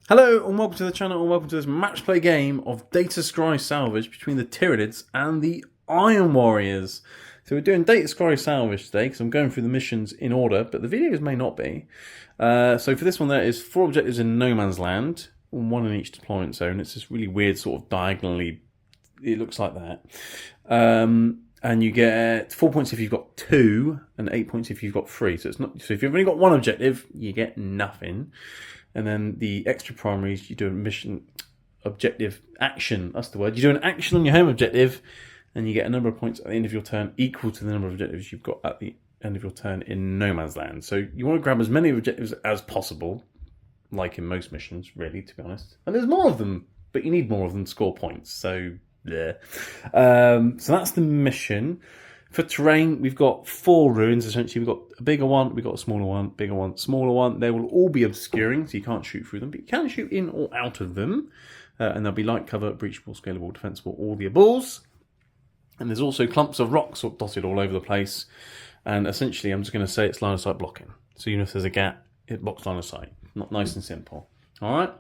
Hello and welcome to the channel and welcome to this match play game of Data Scry Salvage between the Tyranids and the Iron Warriors. So we're doing Data Scry Salvage today because I'm going through the missions in order, but the videos may not be. So for this one there is 4 objectives in no man's land, 1 in each deployment zone. It's this really weird sort of diagonally, it looks like that. And you get 4 points if you've got 2 and 8 points if you've got 3. So it's not, so if you've only got 1 objective, you get nothing. And then the extra primaries, you do a mission objective action. That's the word. You do an action on your home objective, and you get a number of points at the end of your turn equal to the number of objectives you've got at the end of your turn in no man's land. So you want to grab as many objectives as possible, like in most missions, really, to be honest. And there's more of them, but you need more of them to score points. So, yeah. So that's the mission. For terrain, we've got 4 ruins, essentially. We've got a bigger one, we've got a smaller one, bigger one, smaller one. They will all be obscuring, so you can't shoot through them, but you can shoot in or out of them. And they'll be light cover, breachable, scalable, defensible, all the aballs. And there's also clumps of rocks dotted all over the place. And essentially, I'm just going to say it's line of sight blocking. So even if there's a gap, it blocks line of sight. Not nice and simple. All right?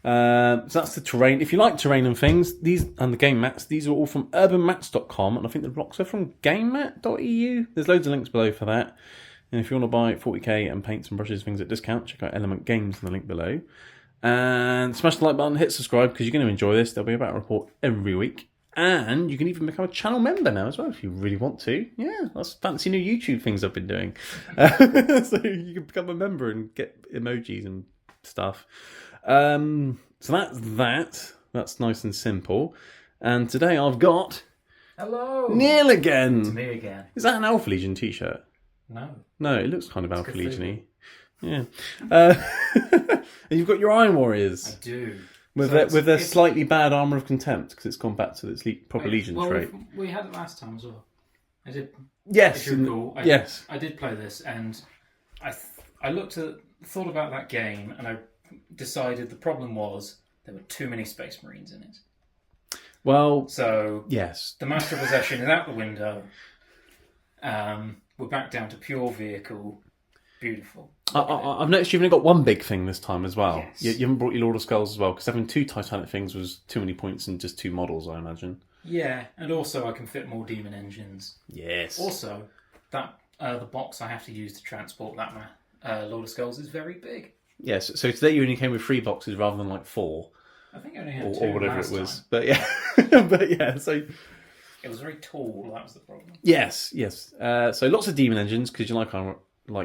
So that's the terrain. If you like terrain and things, these and the game mats, these are all from urbanmats.com, and I think the blocks are from gamemat.eu. There's loads of links below for that. And if you want to buy 40k and paints and brushes, things at discount, check out Element Games in the link below. And smash the like button, hit subscribe, because you're going to enjoy this. There'll be a battle report every week. And you can even become a channel member now as well, if you really want to. Yeah, that's fancy new YouTube things I've been doing. So you can become a member and get emojis and stuff. So that's that. That's nice and simple. And today I've got... Hello! Neil again! It's me again. Is that an Alpha Legion t-shirt? No. No, it looks kind of Alpha Legion-y. Yeah. And you've got your Iron Warriors. I do. With their slightly bad Armour of Contempt, because it's gone back to its proper Legion trait. We had it last time as well. I did. Yes. Yes. I did play this, and I thought about that game, and I decided the problem was there were too many Space Marines in it. Well, so yes, the Master of Possession is out the window. We're back down to pure vehicle. Beautiful. I've noticed you've only got one big thing this time as well. Yes. You haven't brought your Lord of Skulls as well, because having 2 Titanic things was too many points and just 2 models, I imagine. Yeah, and also I can fit more demon engines. Yes. Also, that the box I have to use to transport that Lord of Skulls is very big. Yes, so today you only came with 3 boxes rather than like 4. I think I only had 2 or whatever it was. time. But yeah, so it was very tall. That was the problem. yes. So lots of demon engines because you like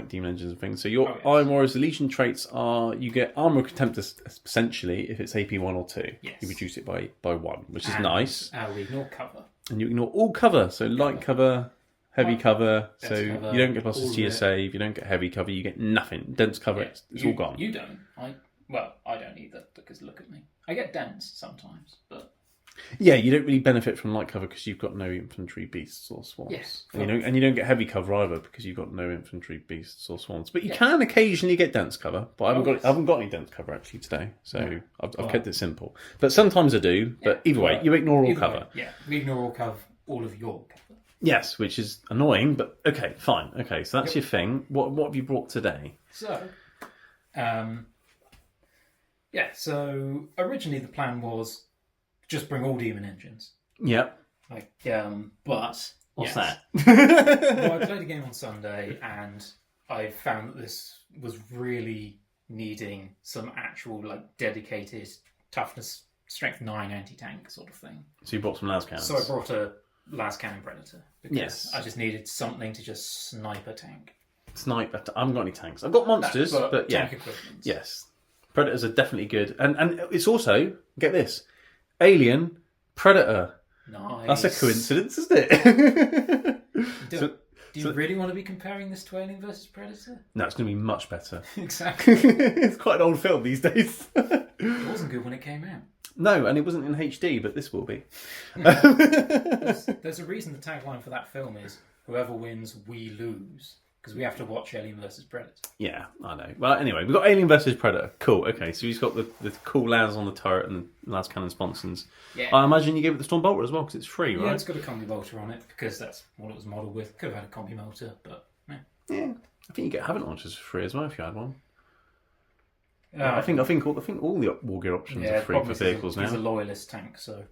demon engines and things. So your Iron Warriors, the Legion traits are you get Armour of Contempt essentially if it's AP 1 or 2. Yes. You reduce it by 1, which is nice. We ignore cover. And you ignore all cover. So light cover, heavy cover. So cover, you don't get pluses to your save. You don't get heavy cover. You get nothing. Dense cover. Yeah, it's all gone. You don't. I don't either because look at me. I get dense sometimes, but. Yeah, you don't really benefit from light cover because you've got no infantry, beasts, or swans. Yes, and you don't get heavy cover either because you've got no infantry, beasts, or swans. But you can occasionally get dense cover. But I haven't got any dense cover actually today, so I've kept it simple. But sometimes I do. But either way, you ignore all cover. We ignore all of your cover. Yes, which is annoying, but okay, fine. Okay, so that's your thing. What have you brought today? So, so originally the plan was just bring all demon engines. Yep. But what's that? Well, I played a game on Sunday and I found that this was really needing some actual dedicated toughness, strength 9 anti-tank sort of thing. So you brought some las cannons. So I brought a las cannon predator because I just needed something to just snipe a tank. Sniper. I haven't got any tanks. I've got monsters, but yeah. Tank equipment. Yes. Predators are definitely good. And it's also, get this, Alien, Predator. Nice. That's a coincidence, isn't it? Do you really want to be comparing this to Alien vs Predator? No, it's going to be much better. Exactly. It's quite an old film these days. It wasn't good when it came out. No, and it wasn't in HD, but this will be. There's a reason the tagline for that film is, whoever wins, we lose. Because we have to watch Alien vs Predator. Yeah, I know. Well, anyway, we've got Alien vs Predator. Cool. Okay, so he's got the cool las on the turret and the las cannon sponsons. Yeah. I imagine you gave it the Storm Bolter as well because it's free, right? Yeah, it's got a combi bolter on it because that's what it was modelled with. Could have had a combi motor, but yeah. I think you get Havant launchers for free as well if you had one. I think all the war gear options are free for vehicles now. He's a loyalist tank, so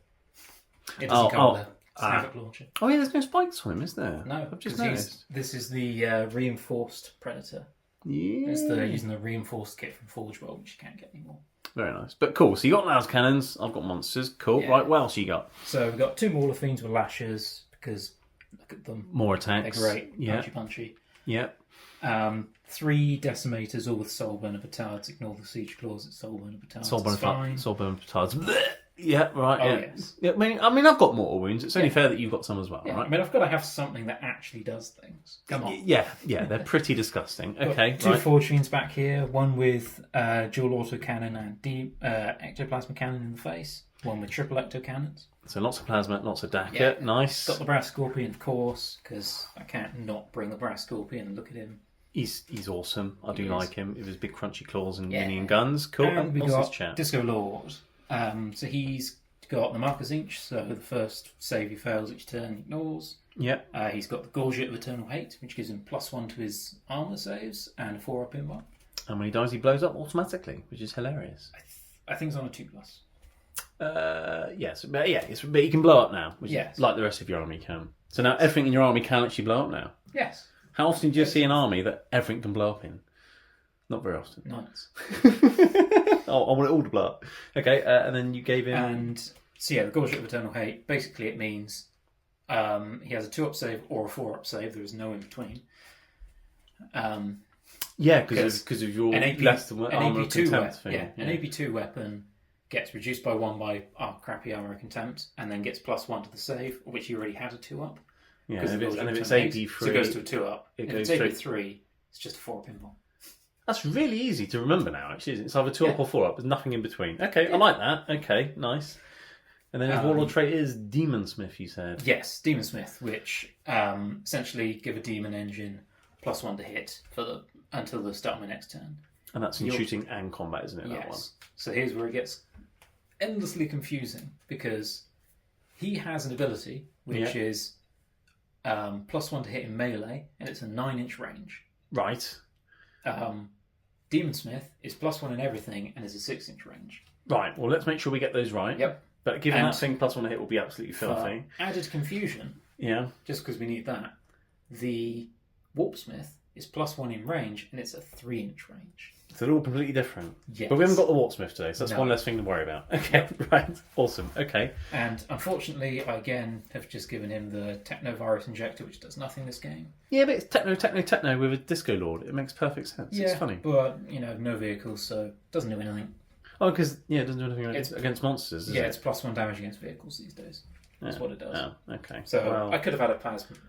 it doesn't come with a havoc launcher. Oh yeah, there's no spikes on him, is there? No, I've just noticed. This is the reinforced Predator. Yeah. It's using the reinforced kit from Forge World, which you can't get anymore. Very nice. But cool, so you got las cannons, I've got monsters. Cool. Yeah. Right, what else you got? So we've got 2 Mauler Fiends with lashes, because look at them. More attacks. They're great. Yeah. Punchy. Yep. 3 Decimators, all with Soulburner Petards. Ignore the Siege Claws, it's Soulburner Petards. Soulburner Petards. Yeah, right. Oh, yeah. yes. Yeah, I mean, I've got mortal wounds. It's only fair that you've got some as well, Yeah, right? I mean, I've got to have something that actually does things. Come on. Yeah, they're pretty disgusting. Okay, 2 right. Forge Fiends back here. One with dual auto cannon and ectoplasma cannon in the face. One with triple ecto cannons. So lots of plasma, lots of Daka. Yeah. Nice. Got the Brass Scorpion, of course, because I can't not bring the Brass Scorpion and look at him. He's awesome. I do like him. With his big crunchy claws and Yeah. minion guns. Cool. And we What's got his chat? Disco Lord. So he's got the Marcus Inch, so the first save he fails each turn he ignores. Yep. He's got the Gorget of Eternal Hate, which gives him +1 to his armor saves and a 4-up invuln. And when he dies, he blows up automatically, which is hilarious. I think it's on a 2+. Yes, but but he can blow up now, which Yes. is like the rest of your army can. So now everything in your army can actually blow up now. Yes. How often do you see an army that everything can blow up in? Not very often. Nice. Oh, I want it all to blow up. Okay, and then you gave him... And so yeah, the Gorget of Eternal Hate, basically it means he has a 2-up save or a 4-up save. There is no in between. Yeah, because of your less than armor of contempt thing. Yeah, an AP2 weapon gets reduced by 1 by crappy armor of contempt, and then gets +1 to the save, which he already had a 2-up. Yeah, and if it's AP3... So it goes to a 2-up. If it's straight... AP3, it's just a 4-up invuln. That's really easy to remember now, actually, isn't it? It's either 2-up or 4-up. There's nothing in between. Okay, I like that. Okay, nice. And then his warlord trait is Demon Smith, you said. Yes, Demon Smith, which essentially give a demon engine +1 to hit until the start of my next turn. And that's in shooting and combat, isn't it, that one? So here's where it gets endlessly confusing, because he has an ability which is +1 to hit in melee, and it's a 9-inch range. Right. Demon Smith is +1 in everything and is a 6-inch range. Right, well, let's make sure we get those right. Yep. But given that thing +1 hit will be absolutely filthy. Added confusion, just because we need that, the Warpsmith is +1 in range, and it's a 3-inch range. So they're all completely different. Yes. But we haven't got the Warpsmith today, so that's one less thing to worry about. Okay, right. Awesome. Okay. And unfortunately, I again have just given him the Technovirus Injector, which does nothing this game. Yeah, but it's techno with a Disco Lord. It makes perfect sense. Yeah, it's funny. But, no vehicles, so it doesn't do anything. Oh, because, it doesn't do anything against monsters, does it? It's +1 damage against vehicles these days. That's what it does. Oh, okay. So I could have had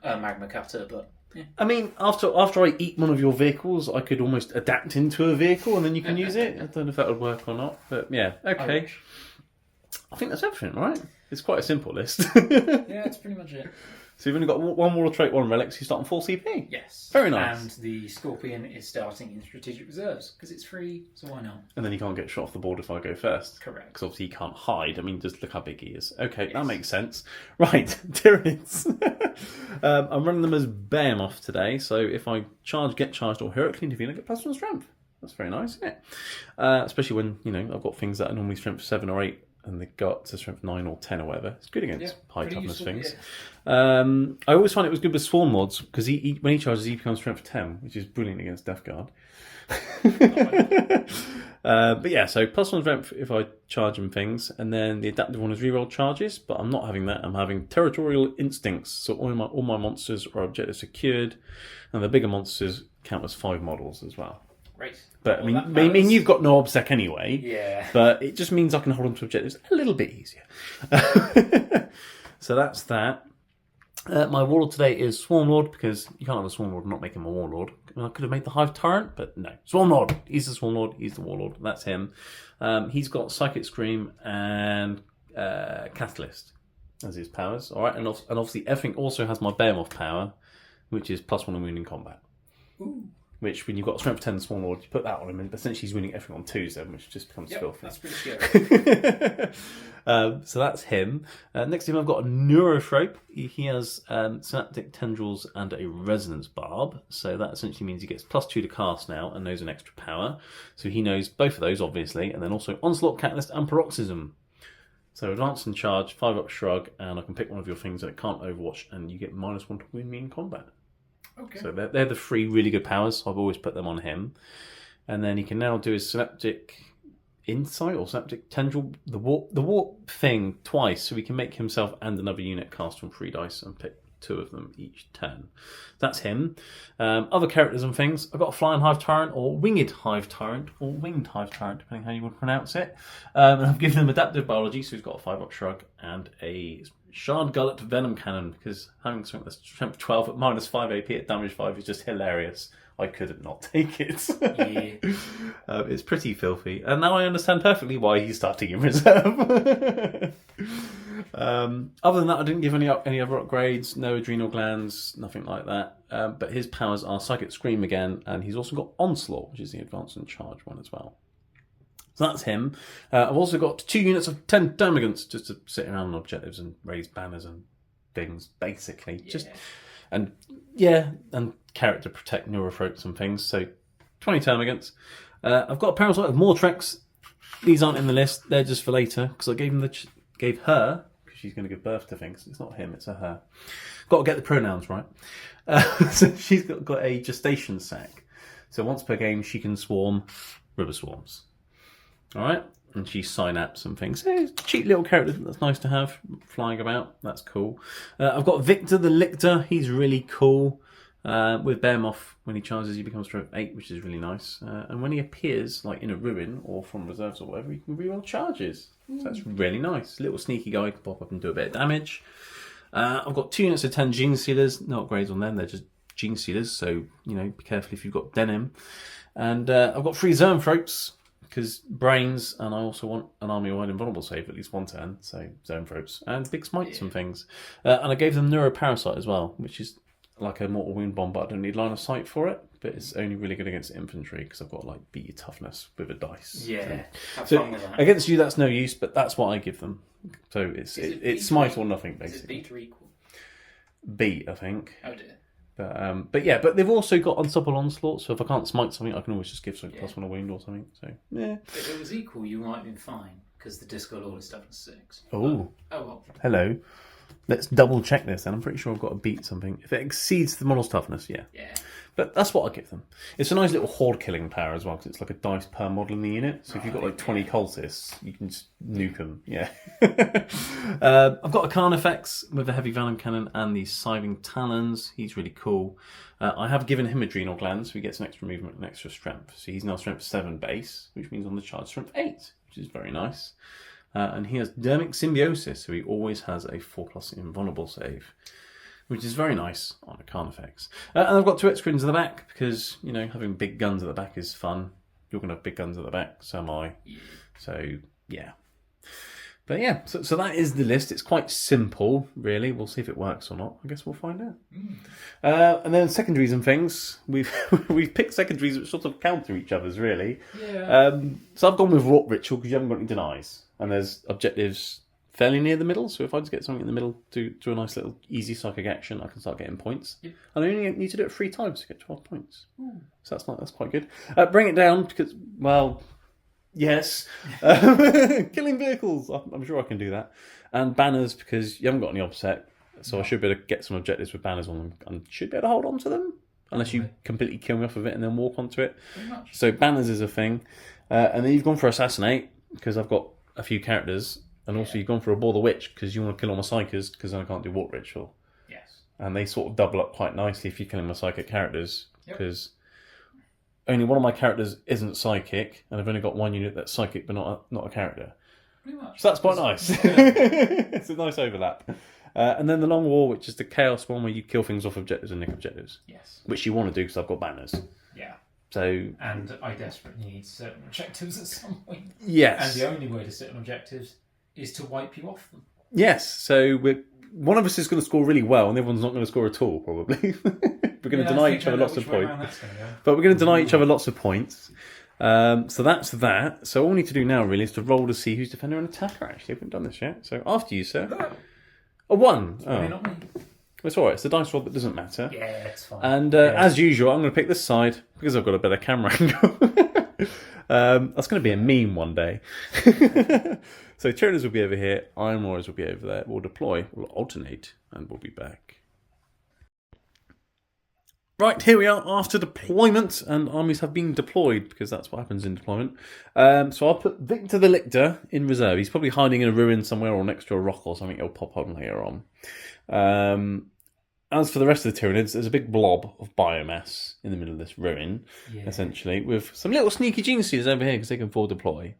a Magma Cutter, but... Yeah. I mean, after I eat one of your vehicles, I could almost adapt into a vehicle and then you can use it. I don't know if that would work or not, but yeah, okay. I think that's everything, right? It's quite a simple list. Yeah, it's pretty much it. So you've only got one warlord trait, 1 relic, so you start on 4 CP. Yes. Very nice. And the Scorpion is starting in Strategic Reserves, because it's free, so why not? And then he can't get shot off the board if I go first. Correct. Because obviously he can't hide. I mean, just look how big he is. Okay, that makes sense. Right, Tyranids. I'm running them as Behemoth today, so if I get charged, or Heraclean Divine, I get +1 strength. That's very nice, isn't it? Especially when, I've got things that are normally strength 7 or 8, and they go up to strength 9 or 10 or whatever. It's good against high toughness things. Yeah. I always find it was good with Swarm Lords, because when he charges, he becomes strength 10, which is brilliant against Death Guard. But yeah, so +1 strength if I charge him things, and then the adaptive one is reroll charges, but I'm not having that. I'm having Territorial Instincts, so all my monsters are objective secured, and the bigger monsters count as 5 models as well. Great. But I mean, you've got no obsec anyway. Yeah. But it just means I can hold on to objectives a little bit easier. So that's that. My warlord today is Swarm Lord, because you can't have a Swarm Lord and not make him a warlord. I mean, I could have made the Hive Tyrant, but no. Swarm Lord. He's the Swarm Lord. He's the warlord. That's him. He's got Psychic Scream and Catalyst as his powers. All right, and obviously everything also has my Behemoth power, which is +1 immune in combat. Ooh. which when you've got strength 10 small lord, you put that on him, and essentially he's winning everything on 2s then, which just becomes filthy. That's pretty scary. So that's him. Next to him, I've got a Neurothrope. He has Synaptic Tendrils and a Resonance Barb. So that essentially means he gets +2 to cast now and knows an extra power. So he knows both of those, obviously, and then also Onslaught, Catalyst, and Paroxysm. So Advance and Charge, 5-up Shrug, and I can pick one of your things that it can't Overwatch, and you get -1 to win me in combat. Okay. So they're the 3 really good powers. So I've always put them on him. And then he can now do his Synaptic Insight or Synaptic Tendril, the warp thing twice, so he can make himself and another unit cast from 3 dice and pick 2 of them each turn. That's him. Other characters and things. I've got a Flying Hive Tyrant or Winged Hive Tyrant or Winged Hive Tyrant, depending how you want to pronounce it. And I've given him Adaptive Biology, so he's got a 5-up Shrug and a Shard Gullet Venom Cannon, because having something that's strength 12 at -5 AP at damage 5 is just hilarious. I couldn't not take it. Yeah. It's pretty filthy. And now I understand perfectly why he's starting in reserve. Other than that, I didn't give any other upgrades. No adrenal glands, nothing like that. But his powers are Psychic Scream again, and he's also got Onslaught, which is the Advance and Charge one as well. So that's him. I've also got 2 units of 10 Termagants just to sit around on objectives and raise banners and things, basically. Yeah. And character protect Neurothropes and things. So 20 Termagants. I've got a Parasite of Mortrex. These aren't in the list. They're just for later because I gave her, because she's going to give birth to things. It's not him, it's a her. Got to get the pronouns right. So she's got a gestation sac. So once per game she can swarm river swarms. All right. And she's synapse and things. So it's a cheap little character that's nice to have flying about. That's cool. I've got Victor the Lictor. He's really cool. With Behemoth, when he charges, he becomes strength 8, which is really nice. And when he appears, like in a ruin or from reserves or whatever, he can reroll charges. So that's really nice. Little sneaky guy, can pop up and do a bit of damage. I've got 2 units of 10 Gene Sealers. No upgrades on them. They're just Gene Sealers. So, be careful if you've got Denim. And I've got 3 Zoanthropes. Because brains, and I also want an army-wide invulnerable save at least 1 turn, so Zoanthropes, and big smites and things. And I gave them Neuroparasite as well, which is like a mortal wound bomb, but I don't need line of sight for it. But it's only really good against infantry because I've got like beat your toughness with a dice. Yeah, have so fun with that. Against you, that's no use, but that's what I give them. So it's smite or nothing basically. Is it beat or equal? Beat, I think. Oh dear. But they've also got Unstoppable Onslaught, so if I can't smite something, I can always just give something +1 a wound or something. So yeah. If it was equal, you might have been fine because the Disco Lord is stuff 6. Oh well. Hello. Let's double check this, and I'm pretty sure I've got to beat something. If it exceeds the model's toughness, yeah. But that's what I give them. It's a nice little horde killing power as well, because it's like a dice per model in the unit. So if you've got like 20 cultists, you can just nuke them. Yeah. I've got a Carnifex with a heavy venom cannon and the Scything Talons. He's really cool. I have given him adrenal glands, so he gets an extra movement and extra strength. So he's now strength 7 base, which means on the charge strength 8, which is very nice. And he has Dermic Symbiosis, so he always has a 4+ invulnerable save, which is very nice on a Carnifex. And I've got 2 X-Crins at the back, because, having big guns at the back is fun. You're going to have big guns at the back, so am I. So, yeah. But yeah, so that is the list. It's quite simple, really. We'll see if it works or not. I guess we'll find out. And then secondaries and things. We've picked secondaries which sort of counter each other's, really. Yeah. So I've gone with Wrought Ritual because you haven't got any denies. And there's objectives fairly near the middle, so if I just get something in the middle, do a nice little easy psychic action, I can start getting points. Yep. And I only need to do it 3 times to get 12 points. So that's quite good. Bring it down because, well, yes. Killing vehicles, I'm sure I can do that. And banners because you haven't got any offset, so I should be able to get some objectives with banners on them and should be able to hold on to them. Unless you completely kill me off of it and then walk onto it. Pretty much. So banners is a thing. And then you've gone for Assassinate because I've got a few characters. And also you've gone for a Bore the Witch because you want to kill all my Psychers because then I can't do Warp Ritual. Yes. And they sort of double up quite nicely if you're killing my Psychic characters because only one of my characters isn't Psychic and I've only got 1 unit that's Psychic but not a character. Pretty much. So that's quite nice. It's a nice overlap. And then the Long War, which is the Chaos one where you kill things off objectives and nick objectives. Yes. Which you want to do because I've got banners. Yeah. So, and I desperately need certain objectives at some point. Yes. And the only way to certain objectives is to wipe you off them. Yes. So one of us is going to score really well, and the other one's not going to score at all, probably. We're going to deny each other lots of points. But we're going to deny each other lots of points. So that's that. So all we need to do now, really, is to roll to see who's defender and attacker, actually. We haven't done this yet. So after you, sir. A 1. Oh. Not me. It's all right. It's the dice roll that doesn't matter. Yeah, it's fine. And as usual, I'm going to pick this side because I've got a better camera angle. That's going to be a meme one day. So Tyranids will be over here. Iron Warriors will be over there. We'll deploy. We'll alternate. And we'll be back. Right, here we are after deployment. And armies have been deployed because that's what happens in deployment. So I'll put Victor the Lictor in reserve. He's probably hiding in a ruin somewhere or next to a rock or something. He'll pop up later on. As for the rest of the Tyranids, there's a big blob of biomass in the middle of this ruin, essentially, with some little sneaky geniuses over here because they can forward deploy.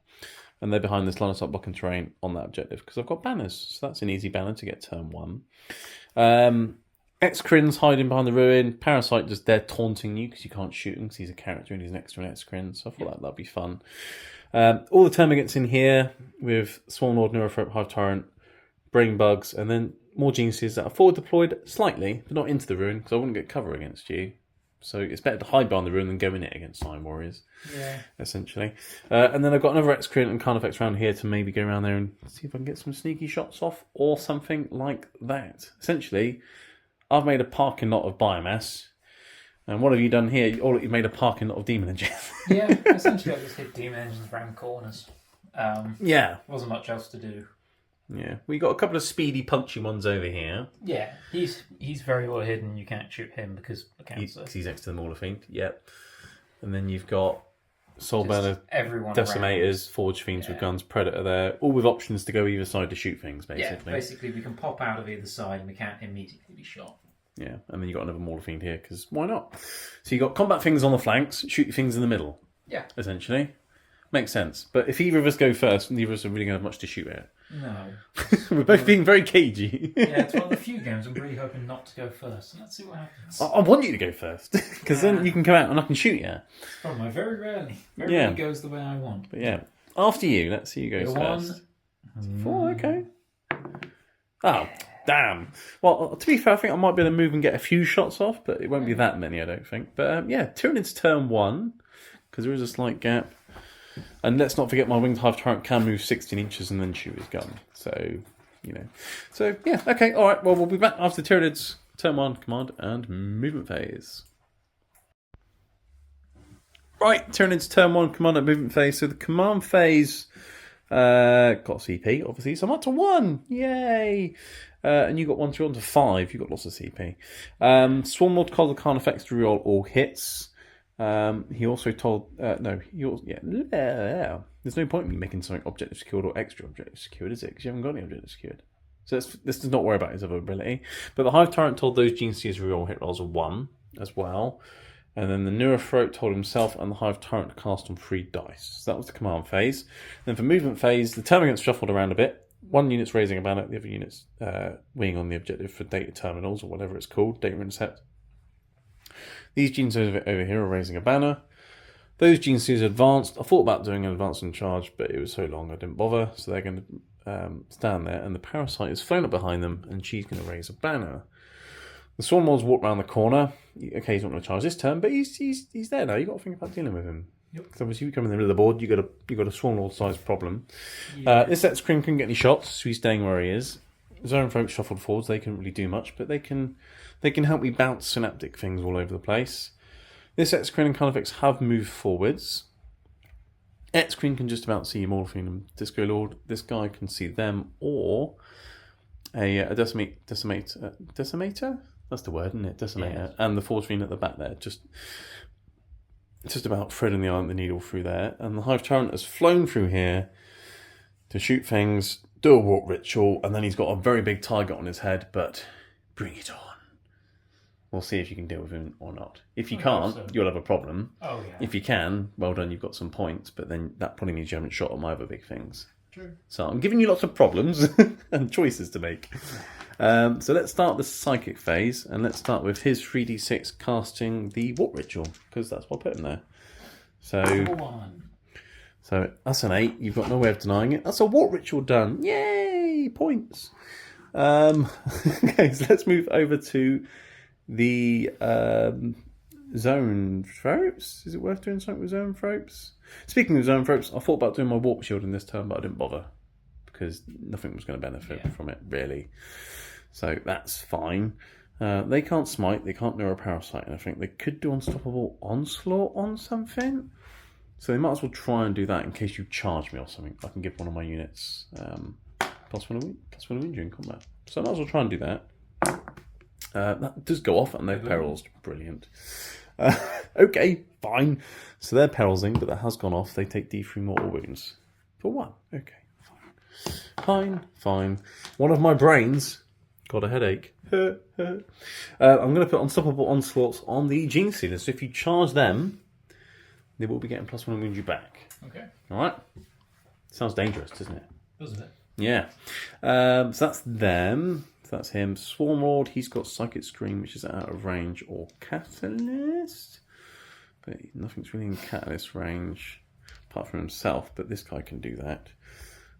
And they're behind this line of sight blocking terrain on that objective because I've got banners. So that's an easy banner to get turn 1. X-Crin's hiding behind the ruin. Parasite just there taunting you because you can't shoot him because he's a character and he's next to an X-Crin. So I thought that'd be fun. All the termagants in here with Swarm Lord, Neurophrope, Hive Tyrant, Brain Bugs, and then more geniuses that are forward deployed slightly, but not into the ruin, because I wouldn't get cover against you. So it's better to hide behind the ruin than go in it against Iron Warriors, essentially. And then I've got another X-Crin and Carnifex around here to maybe go around there and see if I can get some sneaky shots off, or something like that. Essentially, I've made a parking lot of biomass, and what have you done here? You've made a parking lot of demon engines. Yeah, essentially I just hit demon engines around corners. Wasn't much else to do. Yeah, we got a couple of speedy, punchy ones over here. Yeah, he's very well hidden. You can't shoot him because of cancer. He's next to the Mauler Fiend. Yep. And then you've got Soulburner, everyone Decimators, Forge Fiends with guns, Predator there, all with options to go either side to shoot things, basically. Yeah, basically we can pop out of either side and we can't immediately be shot. Yeah, and then you've got another Mauler Fiend here, because why not? So you've got combat things on the flanks, shoot your things in the middle. Yeah. Essentially. Makes sense. But if either of us go first, neither of us are really going to have much to shoot at. No. We're both being very cagey. Yeah, it's one of the few games I'm really hoping not to go first. Let's see what happens. I want you to go first, because then you can come out and I can shoot you. Oh, very rarely goes the way I want. But yeah, after you, let's see who goes first. 4, okay. Oh, damn. Well, to be fair, I think I might be able to move and get a few shots off, but it won't be that many, I don't think. But yeah, Tyranids turn 1, because there is a slight gap. And let's not forget my Winged Hive Tyrant can move 16 inches and then shoot his gun. So, So, yeah, okay, alright. Well, we'll be back after Tyranids turn 1, command and movement phase. Right, Tyranids turn 1, command and movement phase. So the command phase got CP, obviously. So I'm up to 1. Yay! And you got 1 through on to 5. You got lots of CP. Swarmlord Collar Carnifex to reroll all hits. He also told there's no point in me making something objective secured or extra objective secured, is it? Because you haven't got any objective secured. So this does not worry about his other ability. But the Hive Tyrant told those geniuses reroll hit rolls of 1 as well. And then the Neurophrope told himself and the Hive Tyrant to cast on 3 dice. So that was the command phase. Then for movement phase, the termagants shuffled around a bit. One unit's raising a banner, the other unit's winging on the objective for data terminals or whatever it's called, data intercept. These geniuses over here are raising a banner. Those geniuses advanced. I thought about doing an advance and charge, but it was so long I didn't bother. So they're going to stand there, and the Parasite is flown up behind them, and she's going to raise a banner. The Swarmlords walk around the corner. Okay, he's not going to charge this turn, but he's there now. You've got to think about dealing with him. Yep. Because obviously, you come in the middle of the board, you've got a Swarmlord-sized problem. Yeah. This X-Crin couldn't get any shots, so he's staying where he is. Zone folks shuffled forwards. They couldn't really do much, but they can help me bounce synaptic things all over the place. This X-Crin and Carnifex have moved forwards. X-Crin can just about see Morphine and Disco Lord. This guy can see them, or a decimator? That's the word, isn't it? Decimator. Yeah. And the Forge Fiend at the back there. Just about threading the eye of the needle through there. And the Hive Tyrant has flown through here to shoot things, do a walk ritual, and then he's got a very big target on his head, but bring it on. We'll see if you can deal with him or not. If you can't, you'll have a problem. Oh, yeah. If you can, well done, you've got some points, but then that probably means you haven't shot at my other big things. True. So I'm giving you lots of problems and choices to make. So let's start the psychic phase, and let's start with his 3d6 casting the walk ritual, because that's what I put in there. So that's an 8. You've got no way of denying it. That's a walk ritual done. Yay! Points. Okay, so let's move over to the zone tropes. Is it worth doing something with zone tropes? Speaking of zone tropes, I thought about doing my warp shield in this turn, but I didn't bother because nothing was going to benefit from it really. So that's fine. They can't smite, they can't neuroparasite, and I think they could do unstoppable onslaught on something. So they might as well try and do that in case you charge me or something. I can give one of my units plus one of win during combat. So I might as well try and do that. That does go off, and they're perils. Brilliant. Okay, fine. So they're perilsing, but that has gone off. They take D3 mortal wounds. For 1. Okay, fine. One of my brains got a headache. I'm going to put unstoppable onslaughts on the gene sealers. So if you charge them, they will be getting +1 and wound you back. Okay. Alright. Sounds dangerous, doesn't it? Doesn't it? Yeah. So that's them. So that's him. Swarmlord, he's got Psychic Scream, which is out of range, or Catalyst. But nothing's really in Catalyst range, apart from himself. But this guy can do that.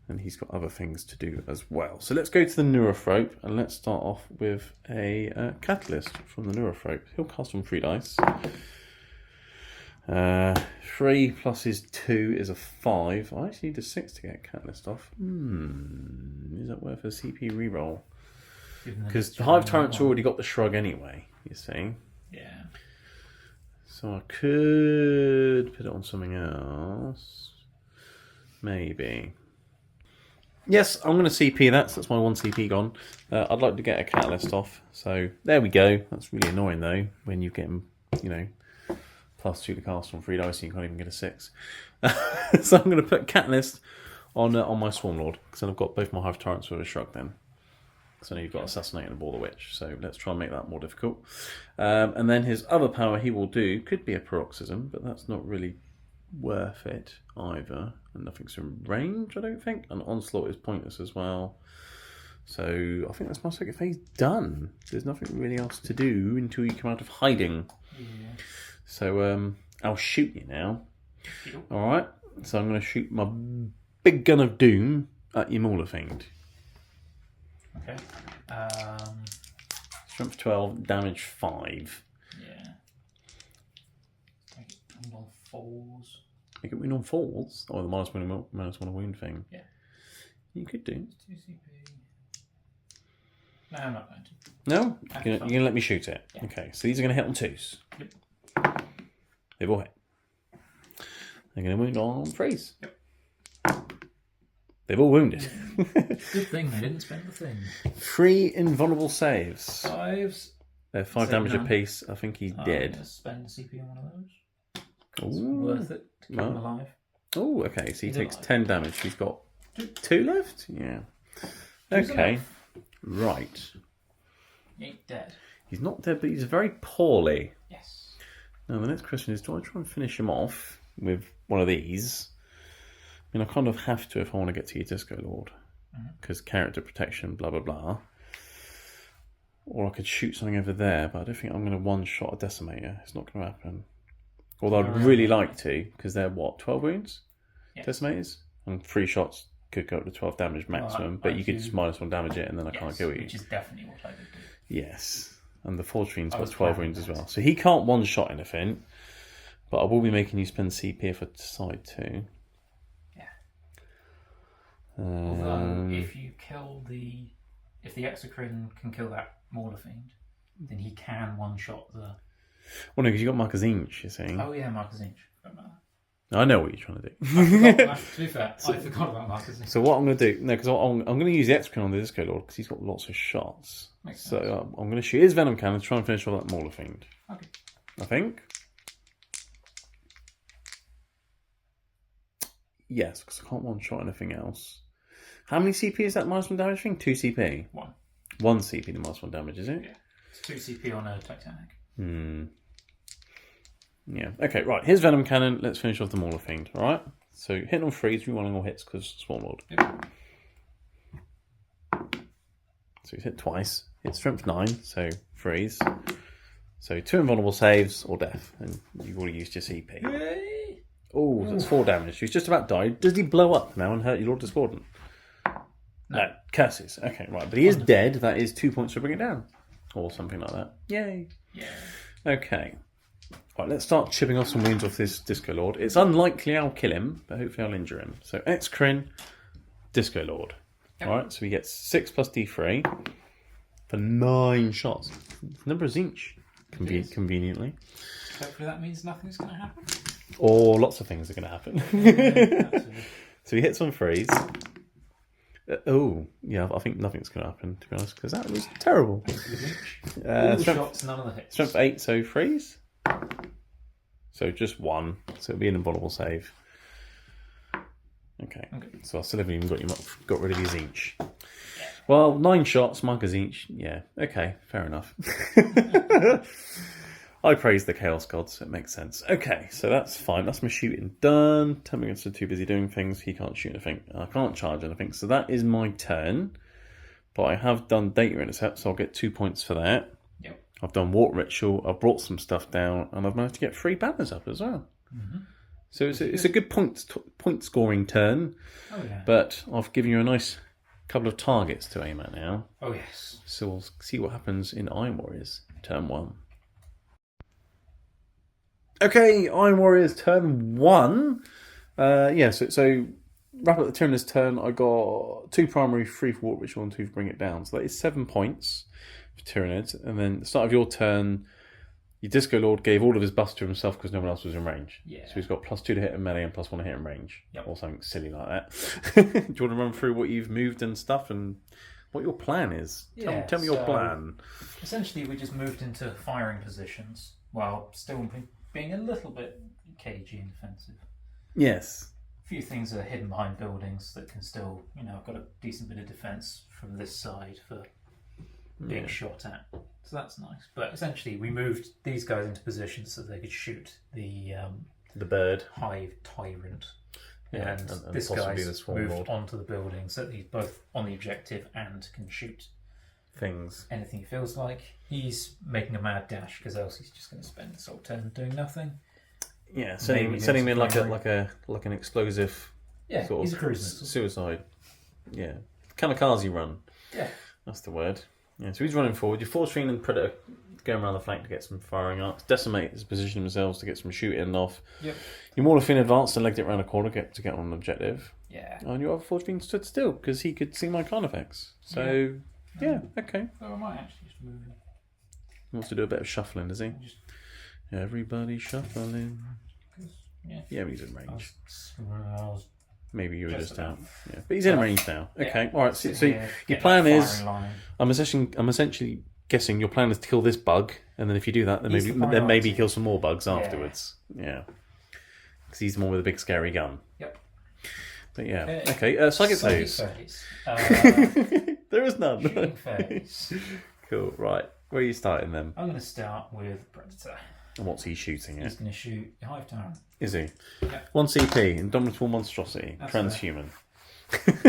And he's got other things to do as well. So let's go to the Neurophrope, and let's start off with a Catalyst from the Neurophrope. He'll cast on 3 dice. 3 plus his 2 is a 5. I actually need a 6 to get Catalyst off. Is that worth a CP reroll? Because the Hive Tyrant's already got the shrug anyway, you see. Yeah. So I could put it on something else. Maybe. Yes, I'm going to CP that. So that's my 1 CP gone. I'd like to get a Catalyst off. So there we go. That's really annoying though, when you get him, +2 to cast on 3 dice and you can't even get a 6. So I'm going to put Catalyst on my Swarmlord, because then I've got both my Hive Tyrants with a shrug then. So now you've got Assassinate and Bore the Witch. So let's try and make that more difficult. And then his other power he will do could be a Paroxysm, but that's not really worth it either. And nothing's in range, I don't think. And Onslaught is pointless as well. So I think that's my second phase done. There's nothing really else to do until you come out of hiding. Yeah. So I'll shoot you now. Alright, so I'm going to shoot my big gun of doom at your Mauler Fiend. Okay. Strength 12, damage 5. Yeah. Make it wind on 4s. Make it win on 4s? Or the -1 wound thing? Yeah. You could do. 2 CP. No, I'm not going to. No? You're going to let me shoot it? Yeah. Okay, so these are going to hit on 2s. Yep. They've all hit. They're going to wound on 3s. Yep. They've all wounded. Good thing they didn't spend the thing. 3 invulnerable saves. 5s. They're 5 damage apiece. I think he's I'm dead. going to spend a CP on one of those. It's worth it to keep him alive. Oh, okay. So he takes alive. 10 damage. He's got 2 left? Yeah. Okay. Right. He ain't dead. He's not dead, but he's very poorly. Yes. Now, the next question is, do I try and finish him off with one of these? I mean, I kind of have to if I want to get to your Disco Lord. Because character protection, blah, blah, blah. Or I could shoot something over there, but I don't think I'm going to one-shot a Decimator. It's not going to happen. Although I'd really like to, because they're, 12 wounds? Yes. Decimators? And 3 shots could go up to 12 damage maximum, but you could just -1 damage it and then I can't kill you. Which is definitely what I would do. Yes. And the Forge Fiend's got 12 wounds as well. So he can't one-shot anything, but I will be making you spend CP if I decide to. Yeah. Although, if the Exocrine can kill that Mauler Fiend, then he can one-shot the... Well, no, because you got Marcus Inch, you see. Oh yeah, Marcus Inch. I know what you're trying to do. To be fair, I forgot about Marcus Inch. So what I'm going to do, because I'm going to use the Exocrine on the Disco Lord because he's got lots of shots. Makes sense. So I'm going to shoot his Venom Cannon to try and finish off that Mauler Fiend. Okay. I think. Yes, because I can't one-shot anything else. How many CP is that -1 damage thing? 2 CP? 1. 1 CP the -1 damage, is it? Yeah. It's 2 CP on a Titanic. Yeah. Okay, right. Here's Venom Cannon. Let's finish off the Mauler Fiend, alright? So hit on 3s, rerolling all hits because Swarmlord. Yep. So he's hit twice. Hit strength 9, so 3s. So 2 invulnerable saves or death, and you've already used your CP. Yay! Oh, that's 4 damage. He's just about died. Does he blow up now and hurt your Lord Discordant? No, curses. Okay, right. But he is dead. That is 2 points to bring it down. Or something like that. Yay. Yeah. Okay. Right, let's start chipping off some wounds off this Disco Lord. It's unlikely I'll kill him, but hopefully I'll injure him. So X-Crin, Disco Lord. Yep. Alright, so we get 6 plus D3 for 9 shots. Number of Zinch, conveniently. Hopefully that means nothing's going to happen. Or lots of things are going to happen. So he hits on freeze. I think nothing's going to happen, to be honest, because that was terrible. All the shots, none of the hits. Strength 8, so freeze. So just 1. So it'll be an invulnerable save. Okay. So I still haven't even got rid of his each. Well, 9 shots, Marcus each. Yeah. Okay. Fair enough. I praise the Chaos Gods. It makes sense. Okay. So that's fine. That's my shooting done. Termagants are too busy doing things. He can't shoot anything. I can't charge anything. So that is my turn. But I have done Data Intercept, so I'll get 2 points for that. Yep. I've done Water Ritual. I've brought some stuff down, and I've managed to get 3 banners up as well. Mm-hmm. So it's a good point scoring turn. Oh yeah. But I've given you a nice couple of targets to aim at now. Oh yes. So we'll see what happens in Iron Warriors turn 1. Okay, Iron Warriors turn 1. So wrap up the Tyranids turn. I got 2 primary, 3 for Water Ritual, and 2 for Bring It Down. So that is 7 points for Tyranids. And then at the start of your turn, your Disco Lord gave all of his buffs to himself because no one else was in range. Yeah. So he's got +2 to hit in melee and +1 to hit in range. Yep. Or something silly like that. Do you want to run through what you've moved and stuff and what your plan is? Tell me your plan. Essentially, we just moved into firing positions while still being a little bit cagey and defensive. Yes. A few things are hidden behind buildings that can still, I've got a decent bit of defense from this side for being shot at. So that's nice. But essentially, we moved these guys into positions so they could shoot the bird hive tyrant. Yeah, and this guy's moved onto the building so that he's both on the objective and can shoot things. Anything he feels like. He's making a mad dash because else he's just going to spend this whole turn doing nothing. Yeah, sending me like an explosive. Yeah, sort he's of a cruise missile. Suicide. Yeah, kamikaze run. Yeah, that's the word. Yeah, so he's running forward. Your Force Fiend and Predator going around the flank to get some firing arcs. Decimate is positioning themselves to get some shooting off. Yep. Your Mortal Fiend advanced and legged it around a corner to get on an objective. Yeah. And your other Force Fiend stood still because he could see my card effects. So yeah, okay. So I might actually just move him. He wants to do a bit of shuffling, does he? Everybody shuffling. Yeah, but he's in range. Maybe you were just out. Yeah, but he's in range now. Okay, all right. So your plan is, I'm essentially guessing your plan is to kill this bug, and then if you do that, then maybe kill some more bugs afterwards. Yeah, because he's the one with a big scary gun. Yep. But yeah, okay. Psychic phase. There is none. Phase. Cool. Right. Where are you starting then? I'm going to start with Predator. And what's he shooting at? He's going to shoot the Hive Tyrant. Is he? Yeah. 1 CP, Indomitable Monstrosity, That's Transhuman. I'm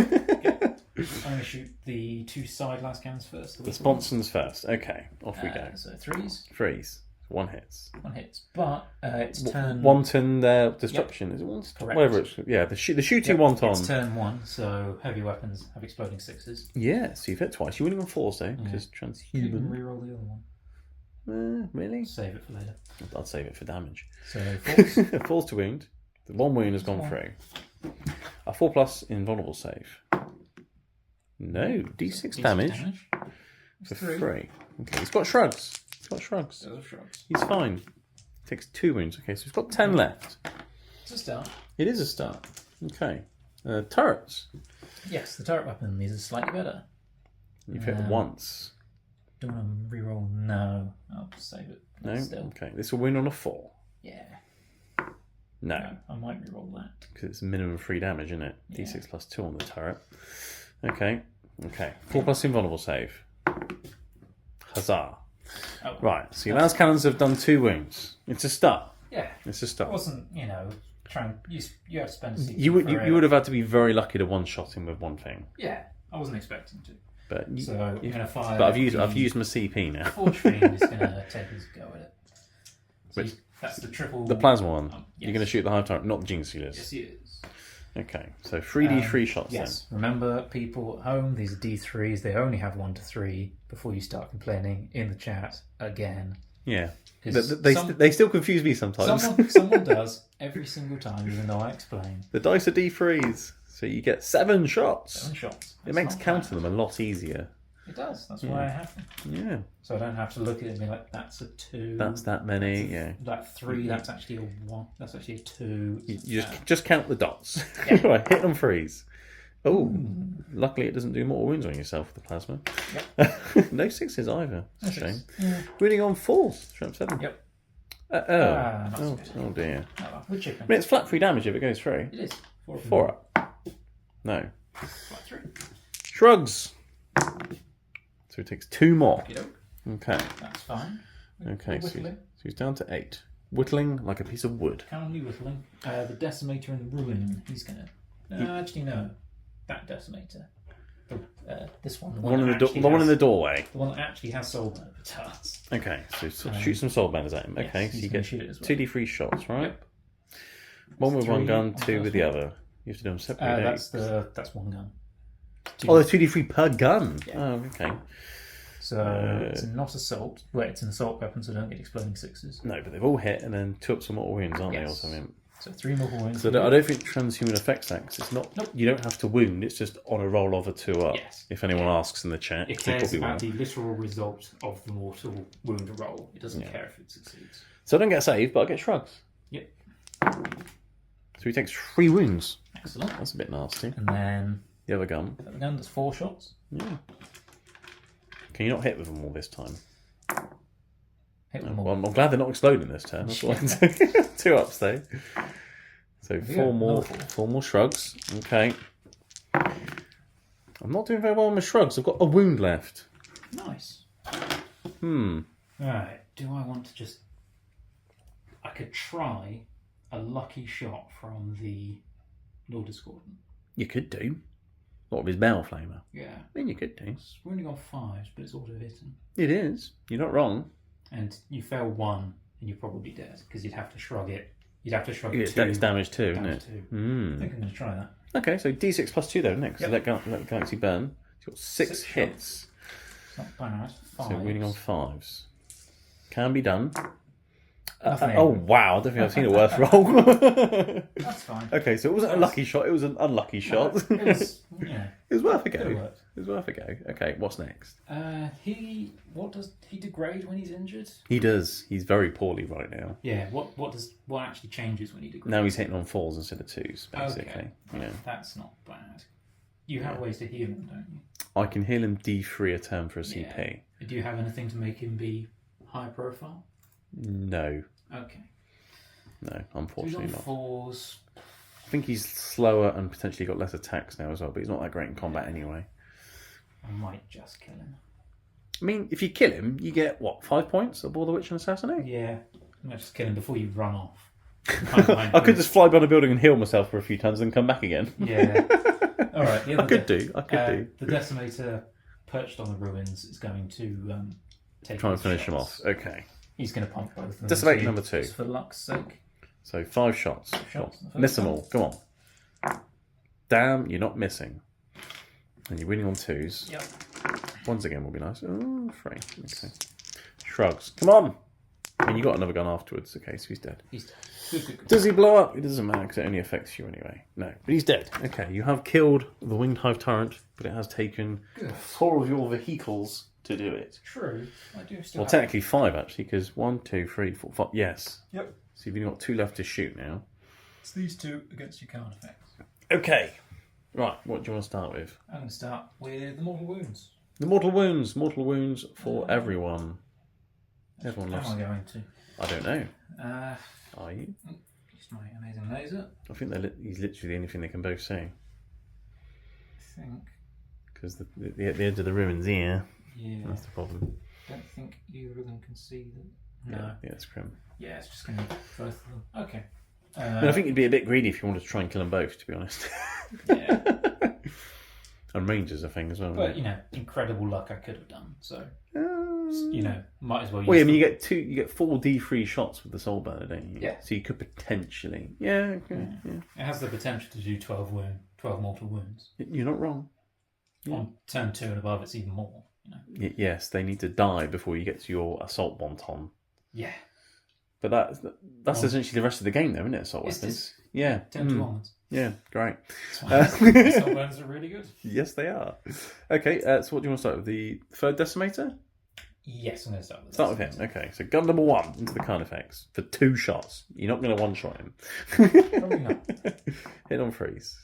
going to shoot the 2 side last cannons first. The sponsons first. Okay, off we go. So 3s. 3s. 1 hits. 1 hits. But it's turn... Wanton destruction. Yep. Is it one? Correct. Whatever it's... Yeah, the shooting wanton. It's turn 1, so heavy weapons have exploding 6s. Yeah, so you've hit twice. You're winning on 4s though, because You Transhuman... can reroll the other one. Really? Save it for later. I'd save it for damage. So 4s. 4s to wound. The 1 wound has gone through. A 4+ invulnerable save. No, D6 damage. For 3. Okay, he's got shrugs. He's fine. Takes 2 wounds. Okay, so he's got 10 left. It's a start. It is a start. Okay. Turrets. Yes, the turret weapon is slightly better. You've hit once. Do you want to reroll? No. I'll save it. No? Still. Okay, this will win on a 4. Yeah. No. I might reroll that. Because it's minimum 3 damage, isn't it? Yeah. D6 plus 2 on the turret. Okay. 4+ invulnerable save. Huzzah. Oh. Right, so your last cannons have done 2 wounds. It's a start. Yeah. It's a start. It wasn't, trying. You have to spend a season You would have had to be very lucky to one-shot him with one thing. Yeah, I wasn't expecting to. But so I'm going to fire. But I've used my CP now. Forge Fiend is going to take his go at it. So that's the triple. The plasma one. Yes. You're going to shoot the Hive Tyrant, not the Jinx Sealers. Yes, he is. Okay, so 3d3 shots Yes. Remember, people at home, these are D3s. They only have 1 to 3 before you start complaining in the chat again. then. Yeah. 'Cause They still confuse me sometimes. Someone does every single time, even though I explain. The dice are D3s, so you get 7 shots. 7 shots. It makes counting them a lot easier. It does. That's why I have them. Yeah. So I don't have to look at it and be like, that's a 2. That's that many, yeah. That 3, that's actually a 1. That's actually a 2. You just count the dots. Yeah. Right, hit on threes. Oh, luckily it doesn't do mortal wounds on yourself with the plasma. Yep. No 6s either. That's a shame. Yeah. Winning on 4s. Strength 7. Yep. Oh dear. Oh, well, we're chicken. I mean, it's flat 3 damage if it goes through. It is. 4 up. No. Flat 3. Shrugs. So it takes 2 more. Okey-doke. Okay. That's fine. Okay, so Whittling. he's down to 8. Whittling like a piece of wood. Currently whittling. The decimator in the ruin. He's gonna. Actually, no. That decimator. This one. The One in that the doorway. The one that actually has soul turrets. Okay, so shoot some soul benders at him. Okay, yes, so he's you gonna get shoot it as well. 2d3 shots, right? Yep. One with one 3 gun, on 2 with first the one. other. You have to do them separately. That's one gun. Oh, there's 2d3 per gun. Yeah. Oh, okay. So it's not assault. Well, it's an assault weapon, so don't get exploding 6s. No, but they've all hit and then 2 up some mortal wounds, aren't they, or Yes. something? So 3 more wounds. So I don't think transhuman affects that because it's not. Nope. You don't have to wound. It's just on a roll of a 2 up. Yes. If anyone asks in the chat, It they cares probably about will. the literal result of the mortal wound roll. It doesn't care if it succeeds. So I don't get saved, but I get shrugs. Yep. So he takes 3 wounds. Excellent. That's a bit nasty. And then The other gun. the gun does 4 shots. Yeah. Can you not hit with them all this time? Hit them all. Well, I'm glad they're not exploding this turn. That's what I can say. 2 ups though. So Yeah, 4 more, another 4 more shrugs. Okay. I'm not doing very well on my shrugs. I've got a wound left. Nice. Right. Do I want to just... I could try a lucky shot from the Lord Discordant. You could do. What with his barrel flamer? Yeah. I mean, you could do. It's wounding on 5s, but it's auto-hitting. It is. You're not wrong. And you fail 1, and you're probably dead, because you'd have to shrug it. You'd have to shrug Yeah, 2. that is damage too, isn't Damage it? 2. I think I'm going to try that. Okay, so D6 plus 2 though, next. Yep. So let Galaxy burn. He's got 6 6 hits. It's not bad. 5. So winning on 5s. Can be done. Nothing. Oh wow, I don't think I've seen a worse roll. That's fine. Okay, so it wasn't a lucky shot, it was an unlucky shot. It was, yeah. It was worth a It go. worked. It was worth a go. Okay, what's next? What does he degrade when he's injured? He does. He's very poorly right now. Yeah. What actually changes when he degrades? Now he's hitting on 4s instead of 2s, basically. Okay. Yeah. That's not bad. You have ways to heal him, don't you? I can heal him D3 a turn for a CP. Yeah. Do you have anything to make him be high profile? No. Okay. No, So he's unfortunately on not. 4s. I think he's slower and potentially got less attacks now as well, but he's not that great in combat anyway. I might just kill him. I mean, if you kill him, you get, what, 5 points aboard the Witch and Assassinate? Yeah. I might just kill him before you run off. I could just fly behind a building and heal myself for a few turns and come back again. Yeah. All right. I could do. The Decimator perched on the ruins is going to take. Try and his finish him shots. off. Okay. He's going to pump both of them. Decimator into you, number 2. just for luck's sake. So 5 shots. shots in the first Miss them one. all. Come on. Damn, you're not missing. And you're winning on 2s. Yep. 1s again will be nice. Oh, 3. Okay. Shrugs. Come on. And you got another gun afterwards. Okay, so he's dead. He's dead. Good. Does he blow up? It doesn't matter because it only affects you anyway. No, but he's dead. Okay, you have killed the Winged Hive Tyrant, but it has taken 4 of your vehicles to do it. True. I do still. Well, technically 5 actually, because 1, 2, 3, 4, 5. Yes. Yep. So you've only got 2 left to shoot now. It's these 2 against your card effects. Okay. Right, what do you want to start with? I'm going to start with the mortal wounds. The mortal wounds. Mortal wounds for everyone. Everyone How loves. am I going to? I don't know. Uh, Are you? Use my amazing laser. I think he's literally the only thing they can both see. I think. Because the edge of the ruins here. Yeah. That's the problem. Don't think either of them can see them. No. Yeah, it's grim. Yeah, it's just going to be both of them. Okay. I mean, I think you'd be a bit greedy if you wanted to try and kill them both, to be honest. Yeah. And range is a thing as well. But, you know, incredible luck I could have done, so. Might as well use Well, I mean, you get 4 D3 shots with the soul burner, don't you? Yeah. So you could potentially, yeah. It has the potential to do 12 mortal wounds. You're not wrong. Yeah. On turn 2 and above, it's even more. Yes, they need to die before you get to your assault wonton. Yeah. But that's essentially the rest of the game, though, isn't it? Assault It's weapons. just, Yeah. Turn 2 onwards. Yeah, great. Assault burns are really good. Yes, they are. Okay, so what do you want to start with? The third decimator? Yes, I'm going to start with this. Start with him. Okay, so gun number 1 into the card effects for 2 shots. You're not going to one-shot him. Probably not. Hit on freeze.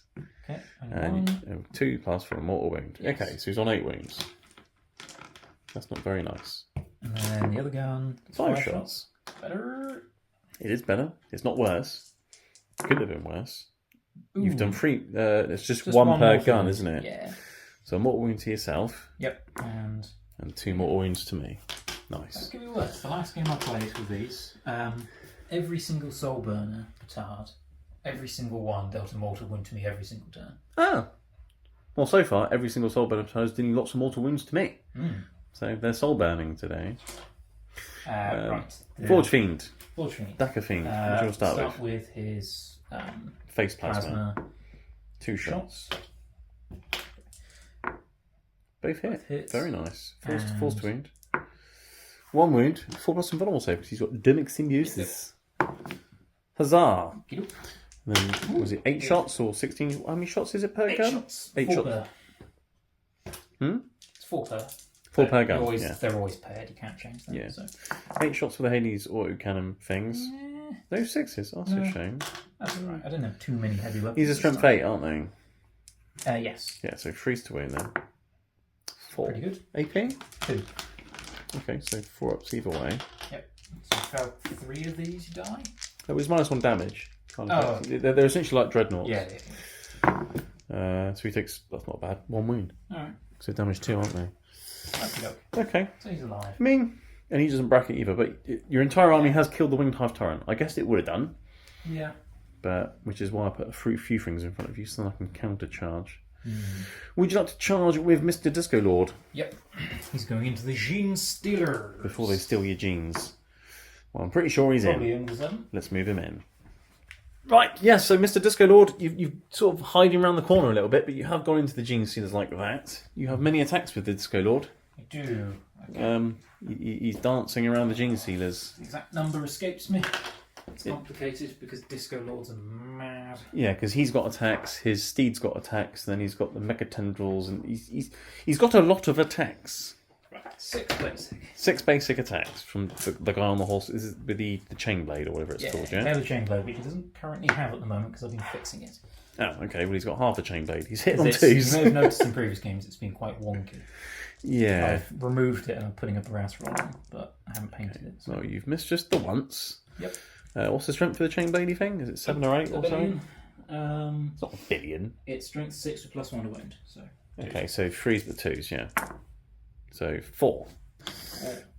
Okay, And 2 plus for a mortal wound. Yes. Okay, so he's on 8 wounds. That's not very nice. And then the other gun, 5 shots. Better. It is better. It's not worse. Could have been worse. Ooh. You've done 3. It's just one per mortal gun, wound. isn't it? Yeah. So a mortal wound to yourself. Yep. And 2 mortal wounds to me. that Nice. could be worse. The last game I played with these, every single soul burner petard, every single one dealt a mortal wound to me every single turn. Ah. Well, so far, every single soul burner is dealing lots of mortal wounds to me. So they're soul burning today. Right. Forge Fiend. Forge Fiend. Daka Fiend. What do you start with his Face plasma. plasma 2 shots. Both hit. hits. Very nice. And- Force to wound. 1 wound. 4 plus invulnerable save because he's got Dymic Symbiosis. Huzzah! Okey-doke. Then, was it 8 shots or 16? How many shots is it per 8 gun? shots. 8 4 shots. per. It's 4 per. 4 per They're gun. always, Yeah. They're always paired. You can't change them. Yeah. So. 8 shots for the Hades autocannon things. No 6s. Oh, that's a shame. That's alright. I don't have too many heavy weapons. These are this strength time. 8, aren't they? Yes. Yeah, so freeze to wound then. 4. Pretty good. AP? 2. Okay, so 4 ups either way. Yep. So if you have 3 of these, you die. That was -1 damage. Kind Oh. of they're essentially like dreadnoughts. Yeah. So he takes, that's not bad, 1 wound. Alright. So damage 2, aren't they? Okey-doke. Okay. So he's alive. I mean, and he doesn't bracket either, but your entire army has killed the winged hive tyrant. I guess it would have done, Yeah. but which is why I put a few things in front of you so that I can counter charge. Would you like to charge with Mr. Disco Lord Yep. He's going into the Gene Stealer. before they steal your jeans? Well, I'm pretty sure he's Probably in. in the 7. Let's move him in. Right, yes, so Mr. Disco Lord, you've sort of hiding around the corner a little bit, but you have gone into the gene stealers like that. You have many attacks with the Disco Lord. I do. Okay. He's dancing around the gene stealers. The exact number escapes me. It's complicated because Disco Lords are mad. Yeah, because he's got attacks, his steed's got attacks, then he's got the mecha tendrils, and he's got a lot of attacks. Right. 6 basic. 6 basic attacks from the guy on the horse. This is with the chain blade or whatever it's called, yeah? Taylor Chain Blade, which he doesn't currently have at the moment because I've been fixing it. Oh, okay, well he's got half a chain blade. He's hit on You 2s. may have noticed in previous games it's been quite wonky. Yeah. I've removed it and I'm putting a brass rod on, but I haven't painted it. So. Well, you've missed just the once. Yep. What's the strength for the chain bladey thing? Is it 7 or 8 or something? It's not a billion. It's strength 6 with +1 to wound. So. Okay, so 3's the 2s, yeah. So 4.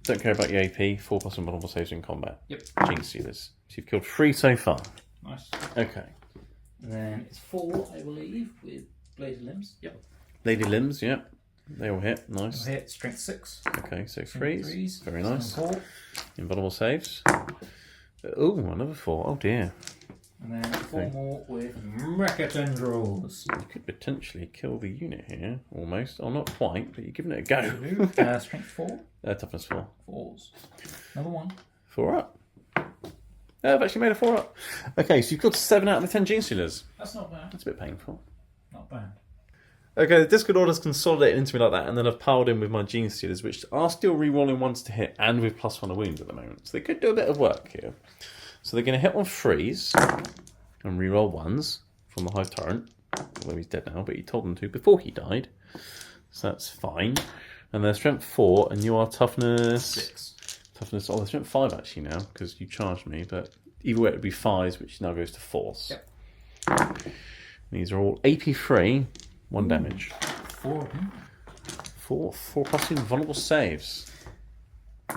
Don't care about your AP. 4 plus invulnerable saves in combat. Yep. Gene stealers. So you've killed 3 so far. Nice. Okay. And then it's 4, I believe, with bladed limbs. Yep. Lady limbs, yeah. They all hit. Nice. Hit strength 6. Okay, so 3s. Very nice. 4. Invulnerable saves. Oh, another 4. Oh dear. And then 4 more with Mecha Tendrils. You could potentially kill the unit here, almost. Oh, not quite, but you're giving it a go. Strength 4. Toughness 4. 4s. Another 1. 4 up. I've actually made a 4 up. Okay, so you've got 7 out of the 10 Gene Stealers. That's not bad. That's a bit painful. Not bad. Okay, the Discord order's consolidated into me like that, and then I've piled in with my Gene Stealers, which are still re-rolling ones to hit, and with +1 to wound at the moment. So they could do a bit of work here. So they're going to hit on 3s, and re-roll 1s from the Hive Tyrant, although he's dead now, but he told them to before he died. So that's fine. And they're strength 4, and you are toughness... 6. Toughness, they're strength 5 actually now, because you charged me, but either way it would be 5s, which now goes to 4s. Yep. These are all AP free, 1 damage. 4 of them. 4 plus invulnerable saves.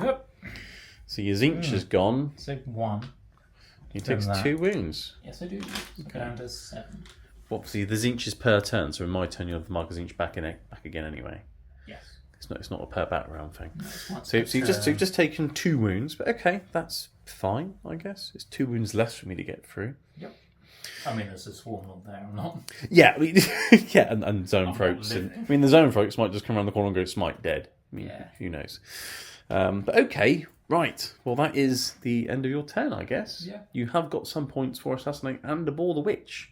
Yep. So your Zinch is gone. So 1. He takes 2 wounds. Yes, I do. Okay. Down to 7. Obviously, the Zinch is per turn, so in my turn you'll have the marker Zinch back again anyway. Yes. It's not a per battle round thing. No, So you've just taken 2 wounds, but okay, that's fine, I guess. It's 2 wounds less for me to get through. Yep. I mean, there's a swarm on there. I'm not. Yeah, I mean, yeah, and zone throats. The zone throats might just come around the corner and go smite dead. I mean, who knows? But okay, right. Well, that is the end of your turn, I guess. Yeah. You have got some points for assassinate and abhor the witch.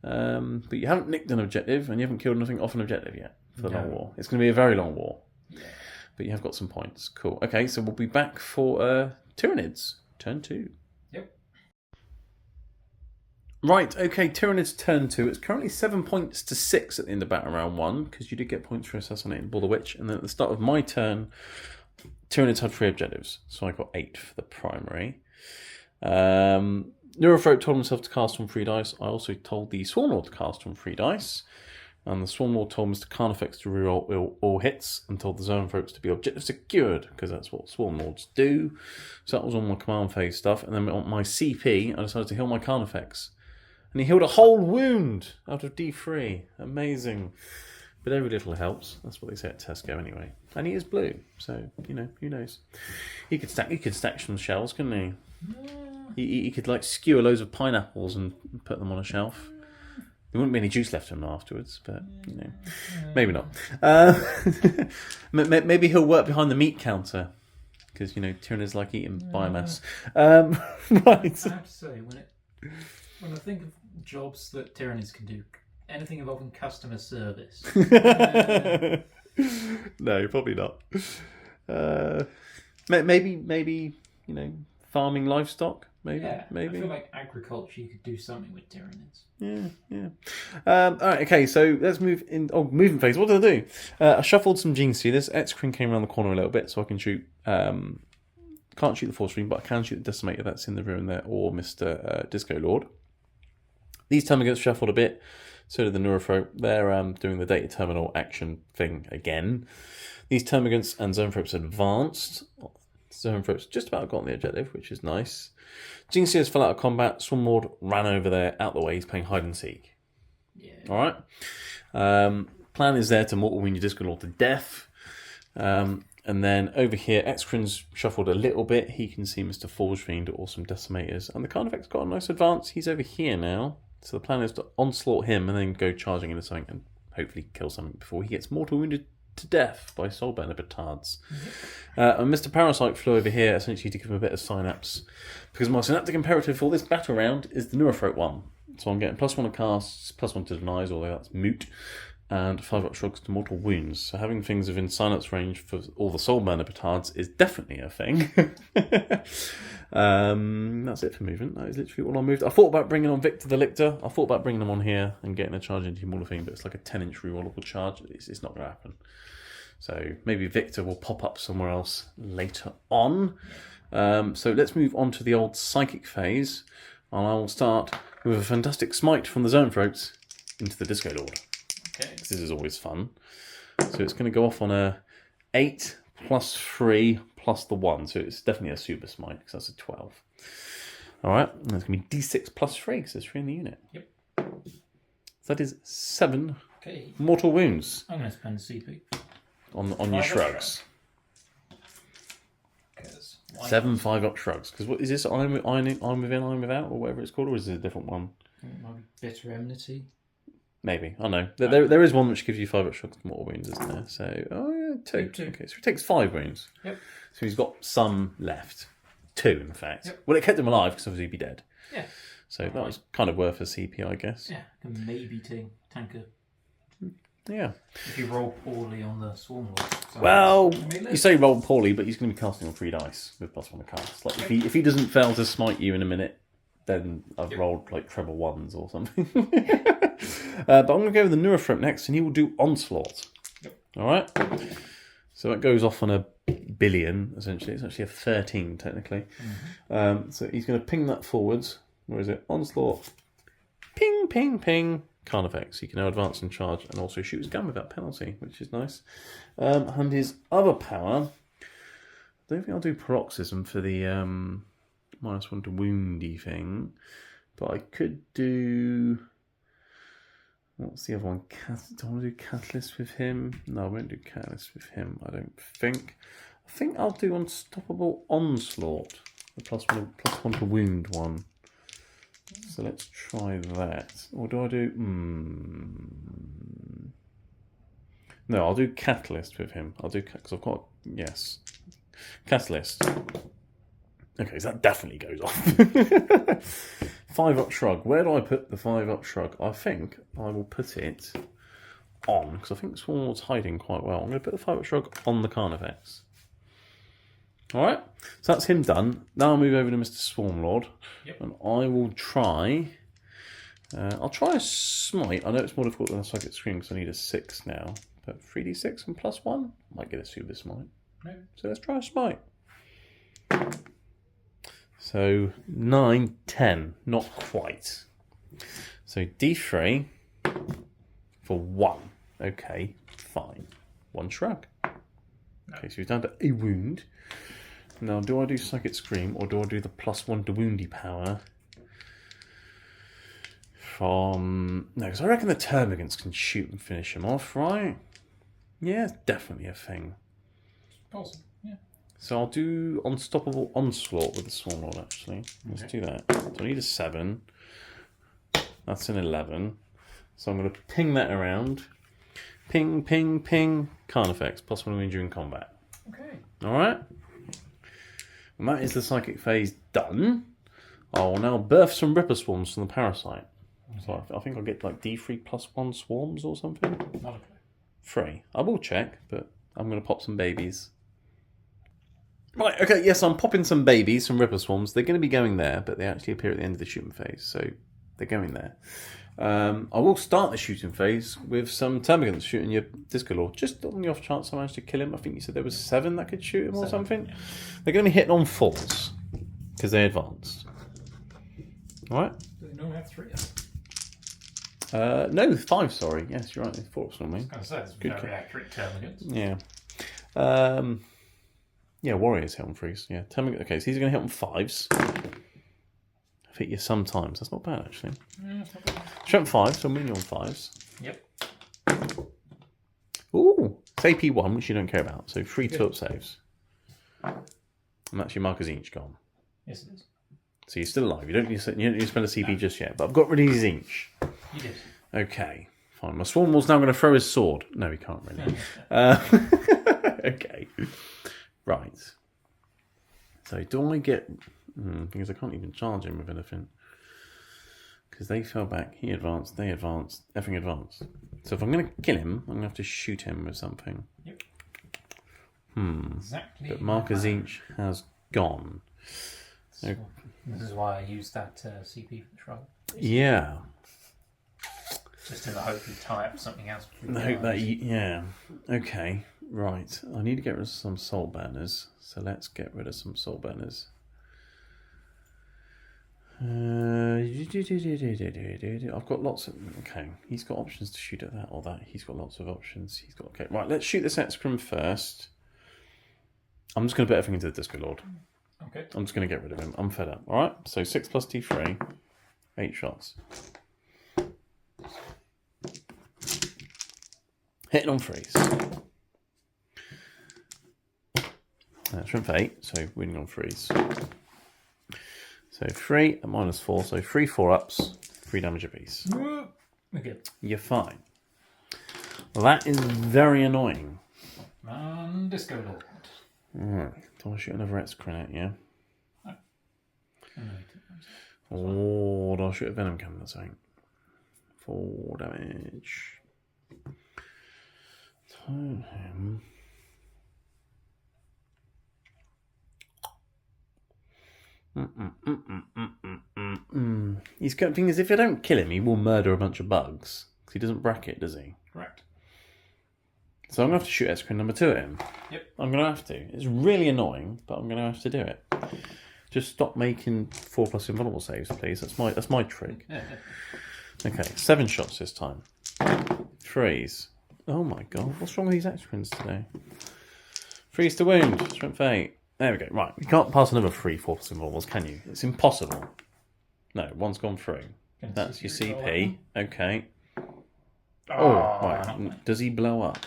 But you haven't nicked an objective, and you haven't killed anything off an objective yet for the long war. It's going to be a very long war. Yeah. But you have got some points. Cool. Okay, so we'll be back for Tyranids, turn 2. Yep. Right, okay, Tyranids turn 2. It's currently 7 points to 6 at the end of battle round 1, because you did get points for assassinating Bull the Witch, and then at the start of my turn, Tyranids had 3 objectives, so I got 8 for the primary. Neurothroat told himself to cast on 3 dice. I also told the Swarmlord to cast on 3 dice. And the Swarmlord told Mr. Carnifex to reroll all hits and told the Zoanthropes to be objective secured, because that's what Swarmlords do. So that was all my command phase stuff. And then on my CP, I decided to heal my Carnifex. And he healed a whole wound out of D3. Amazing. But every little helps. That's what they say at Tesco anyway. And he is blue, so, who knows. He could stack some shells, couldn't he? He could, skewer loads of pineapples and put them on a shelf. There wouldn't be any juice left in them afterwards, but, maybe not. Maybe he'll work behind the meat counter, because, Tyranids like eating biomass. Right. I have to say, when I think of jobs that Tyranids can do, anything involving customer service. No, probably not. Maybe, farming livestock. Maybe. I feel like agriculture, you could do something with Tyranids. Yeah. All right, okay, so let's move in. Oh, movement phase. What did I do? I shuffled some Gene Stealers. Excrin came around the corner a little bit, so I can shoot. Can't shoot the Force Fiend, but I can shoot the Decimator that's in the ruin there, or Mr. Disco Lord. These termagants shuffled a bit. So did the Neurothrope. They're doing the data terminal action thing again. These termagants and Zoanthropes advanced. Zoanthropes just about got on the objective, which is nice. Gene Stealers fell out of combat. Swarmlord ran over there, out the way. He's playing hide and seek. Yeah. All right. Plan is there to mortal wound your Disco Lord to death. And then over here, Excrin's shuffled a little bit. He can see Mr. Forge Fiend or some Decimators. And the Carnifex got a nice advance. He's over here now. So the plan is to onslaught him and then go charging into something and hopefully kill something before he gets mortal wounded to death by Soulburner Petards. And Mr. Parasite flew over here essentially to give him a bit of synapse, because my synaptic imperative for this battle round is the Neurothroat one. So I'm getting +1 to casts, +1 to denies, although that's moot, and 5 up shrugs to mortal wounds. So having things within synapse range for all the Soulburner Petards is definitely a thing. That's it for movement. That is literally all I moved. I thought about bringing on Victor the Lictor. I thought about bringing him on here and getting a charge into Morphine, but it's like a 10-inch rerollable charge. It's not going to happen. So maybe Victor will pop up somewhere else later on. So let's move on to the old psychic phase. And I will start with a fantastic smite from the Zoanthropes into the Disco Lord. Okay. This is always fun. So it's going to go off on a 8 + 3 + the 1. So it's definitely a super smite, because that's a 12. All right. And that's going to be D6 + 3, because there's 3 in the unit. Yep. So that is 7 Okay. mortal wounds I'm going to spend CP. on your shrugs. 7 5-up shrugs. Because what is this? I'm within, I'm without, or whatever it's called, or is it a different one? I think it might be Bitter Enmity. Maybe. I know. There is one which gives you 5-up shrugs to mortal wounds, isn't there? So, 2. Two. Okay, so he takes 5 wounds. Yep. So he's got some left. 2, in fact. Yep. Well, it kept him alive, because obviously he'd be dead. Yeah. So that was kind of worth a CP, I guess. Yeah, can maybe tanker. Yeah. If you roll poorly on the Swarmlord. So Well, you say roll poorly, but he's going to be casting on 3 dice with +1 to cast. Like if he doesn't fail to smite you in a minute, then I've rolled like treble 1s or something. But I'm going to go with the Neurothrope next, and he will do Onslaught. Yep. All right. So it goes off on a billion, essentially. It's actually a 13, technically. Mm-hmm. So he's going to ping that forwards. Where is it? Onslaught. Ping, ping, ping. Carnifex. He can now advance and charge and also shoot his gun without penalty, which is nice. And his other power, I don't think I'll do Paroxysm for the -1 to woundy thing, but I could do What's the other one? Do I want to do Catalyst with him? No, I won't do Catalyst with him, I don't think. I think I'll do Unstoppable Onslaught. The +1 to wound one. So let's try that. Or do I do... No, I'll do Catalyst with him. I'll do... Because I've got... Yes. Catalyst. Okay, so that definitely goes off. 5-up shrug. Where do I put the 5-up shrug? I think I will put it on, because I think Swarmlord's hiding quite well. I'm going to put the 5-up shrug on the Carnifex. Alright, so that's him done. Now I'll move over to Mr. Swarmlord. Yep. And I will try... I'll try a Smite. I know it's more difficult than a Psychic Scream because I need a 6 now. But 3d6 and +1? Might get a Super Smite. Maybe. So let's try a Smite. So 9, 10. Not quite. So D3 for 1. Okay, fine. 1 shrug. Okay, so he's down to a wound. Now, do I do Psychic Scream or do I do the +1 to woundy power? From... No, because I reckon the Termagants can shoot and finish him off, right? Yeah, it's definitely a thing. Awesome, yeah. So I'll do Unstoppable Onslaught with the Swarmlord, actually. Let's do that. So I need a 7. That's an 11. So I'm going to ping that around. Ping, ping, ping. Carnifex, +1 wound during combat. Okay. Alright. And that is the Psychic phase done. I will now birth some Ripper Swarms from the Parasite. So I think I'll get like D3 +1 swarms or something. Not a clue. 3. I will check, but I'm going to pop some babies. Right, okay, yes, I'm popping some babies, some Ripper Swarms. They're going to be going there, but they actually appear at the end of the shooting phase, so they're going there. I will start the shooting phase with some Termagants shooting your Disco Lord, just on the off chance I managed to kill him. I think you said there was 7 that could shoot him or something. Yeah. They're going to be hitting on 4s, because they advanced. Alright? Do they normally have 3 of them? No, 5, sorry. Yes, you're right, 4 normally. I was going to say, it's very accurate Termagants. Yeah. Yeah, Warriors hit on 3s. Yeah, Termagant. Okay, so these are going to hit on 5s. I've hit you sometimes. That's not bad, actually. Yeah, that's not bad. Strength 5, so I'm winning on 5s. Yep. Ooh, it's AP1, which you don't care about. So 3 2-up saves. And that's your Markers each gone. Yes, it is. So you're still alive. You don't need to spend a CP just yet. But I've got rid of his inch. You did. Okay, fine. My Swarmlord's now going to throw his sword. No, he can't really. Okay. Right. So do I get... because I can't even charge him with anything. Because they fell back. He advanced. They advanced. Everything advanced. So if I'm going to kill him, I'm going to have to shoot him with something. Yep. Exactly. But Markers each has gone. So, this is why I used that CP for the shrug. Yeah. Just in the hope you tie up something else. I hope that... Yeah. Okay. Right. I need to get rid of some soul banners. So let's get rid of some soul banners. I've got lots of... Okay. He's got options to shoot at that or that. He's got lots of options. He's got... Okay. Right. Let's shoot this Excrum first. I'm just going to put everything into the Disco Lord. Okay. I'm just going to get rid of him. I'm fed up. Alright. So 6 plus T3. 8 shots. Hitting on 3s. Strength 8, so winning on 3s. So 3 and -4, so 3 4-ups, 3 damage apiece. Okay. You're fine. Well, that is very annoying. And Disco Lord. Alright, do I shoot another Excrum at you? No. Or do I shoot a Venom Cannon or something? 4 damage. Turn him. He's got thing is if I don't kill him, he will murder a bunch of bugs. Because he doesn't bracket, does he? Correct. So I'm going to have to shoot Excrum number 2 at him. Yep. I'm going to have to. It's really annoying, but I'm going to have to do it. Just stop making 4+ invulnerable saves, please. That's my trick. Okay, 7 shots this time. 3s. Oh my god, what's wrong with these Excrums today? 3s to wound. Strength 8. There we go. Right, you can't pass another 3 4+ invulnerables, can you? It's impossible. No, one's gone through. That's your CP. Okay. right. Does he blow up?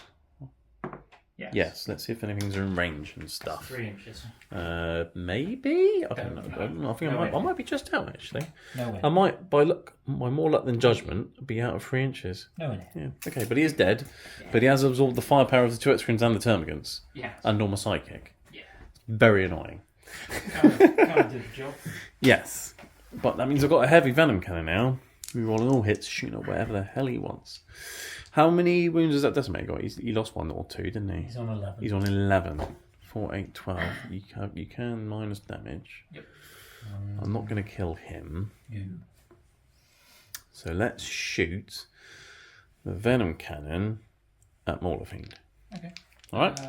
Yes. Yes. Let's see if anything's in range and stuff. 3 inches. Maybe. I don't know. I think I might be just out actually. No way. I might, by more luck than judgment, be out of 3 inches. No way. Yeah. Okay, but he is dead. Yeah. But he has absorbed the firepower of the 2 X-Screens and the Termagants. Yeah. And all my sidekick. Yeah. Very annoying. Kind of did the job. Yes. But that means I've got a heavy venom cannon now. Rerolling all hits, shooting at whatever the hell he wants. How many wounds has that Decimate got? He lost 1 or 2, didn't he? He's on 11. He's on 11. 4, 8, 12. You can minus damage. Yep. I'm not going to kill him. Yeah. So let's shoot the venom cannon at Maulerfiend. Okay. Alright?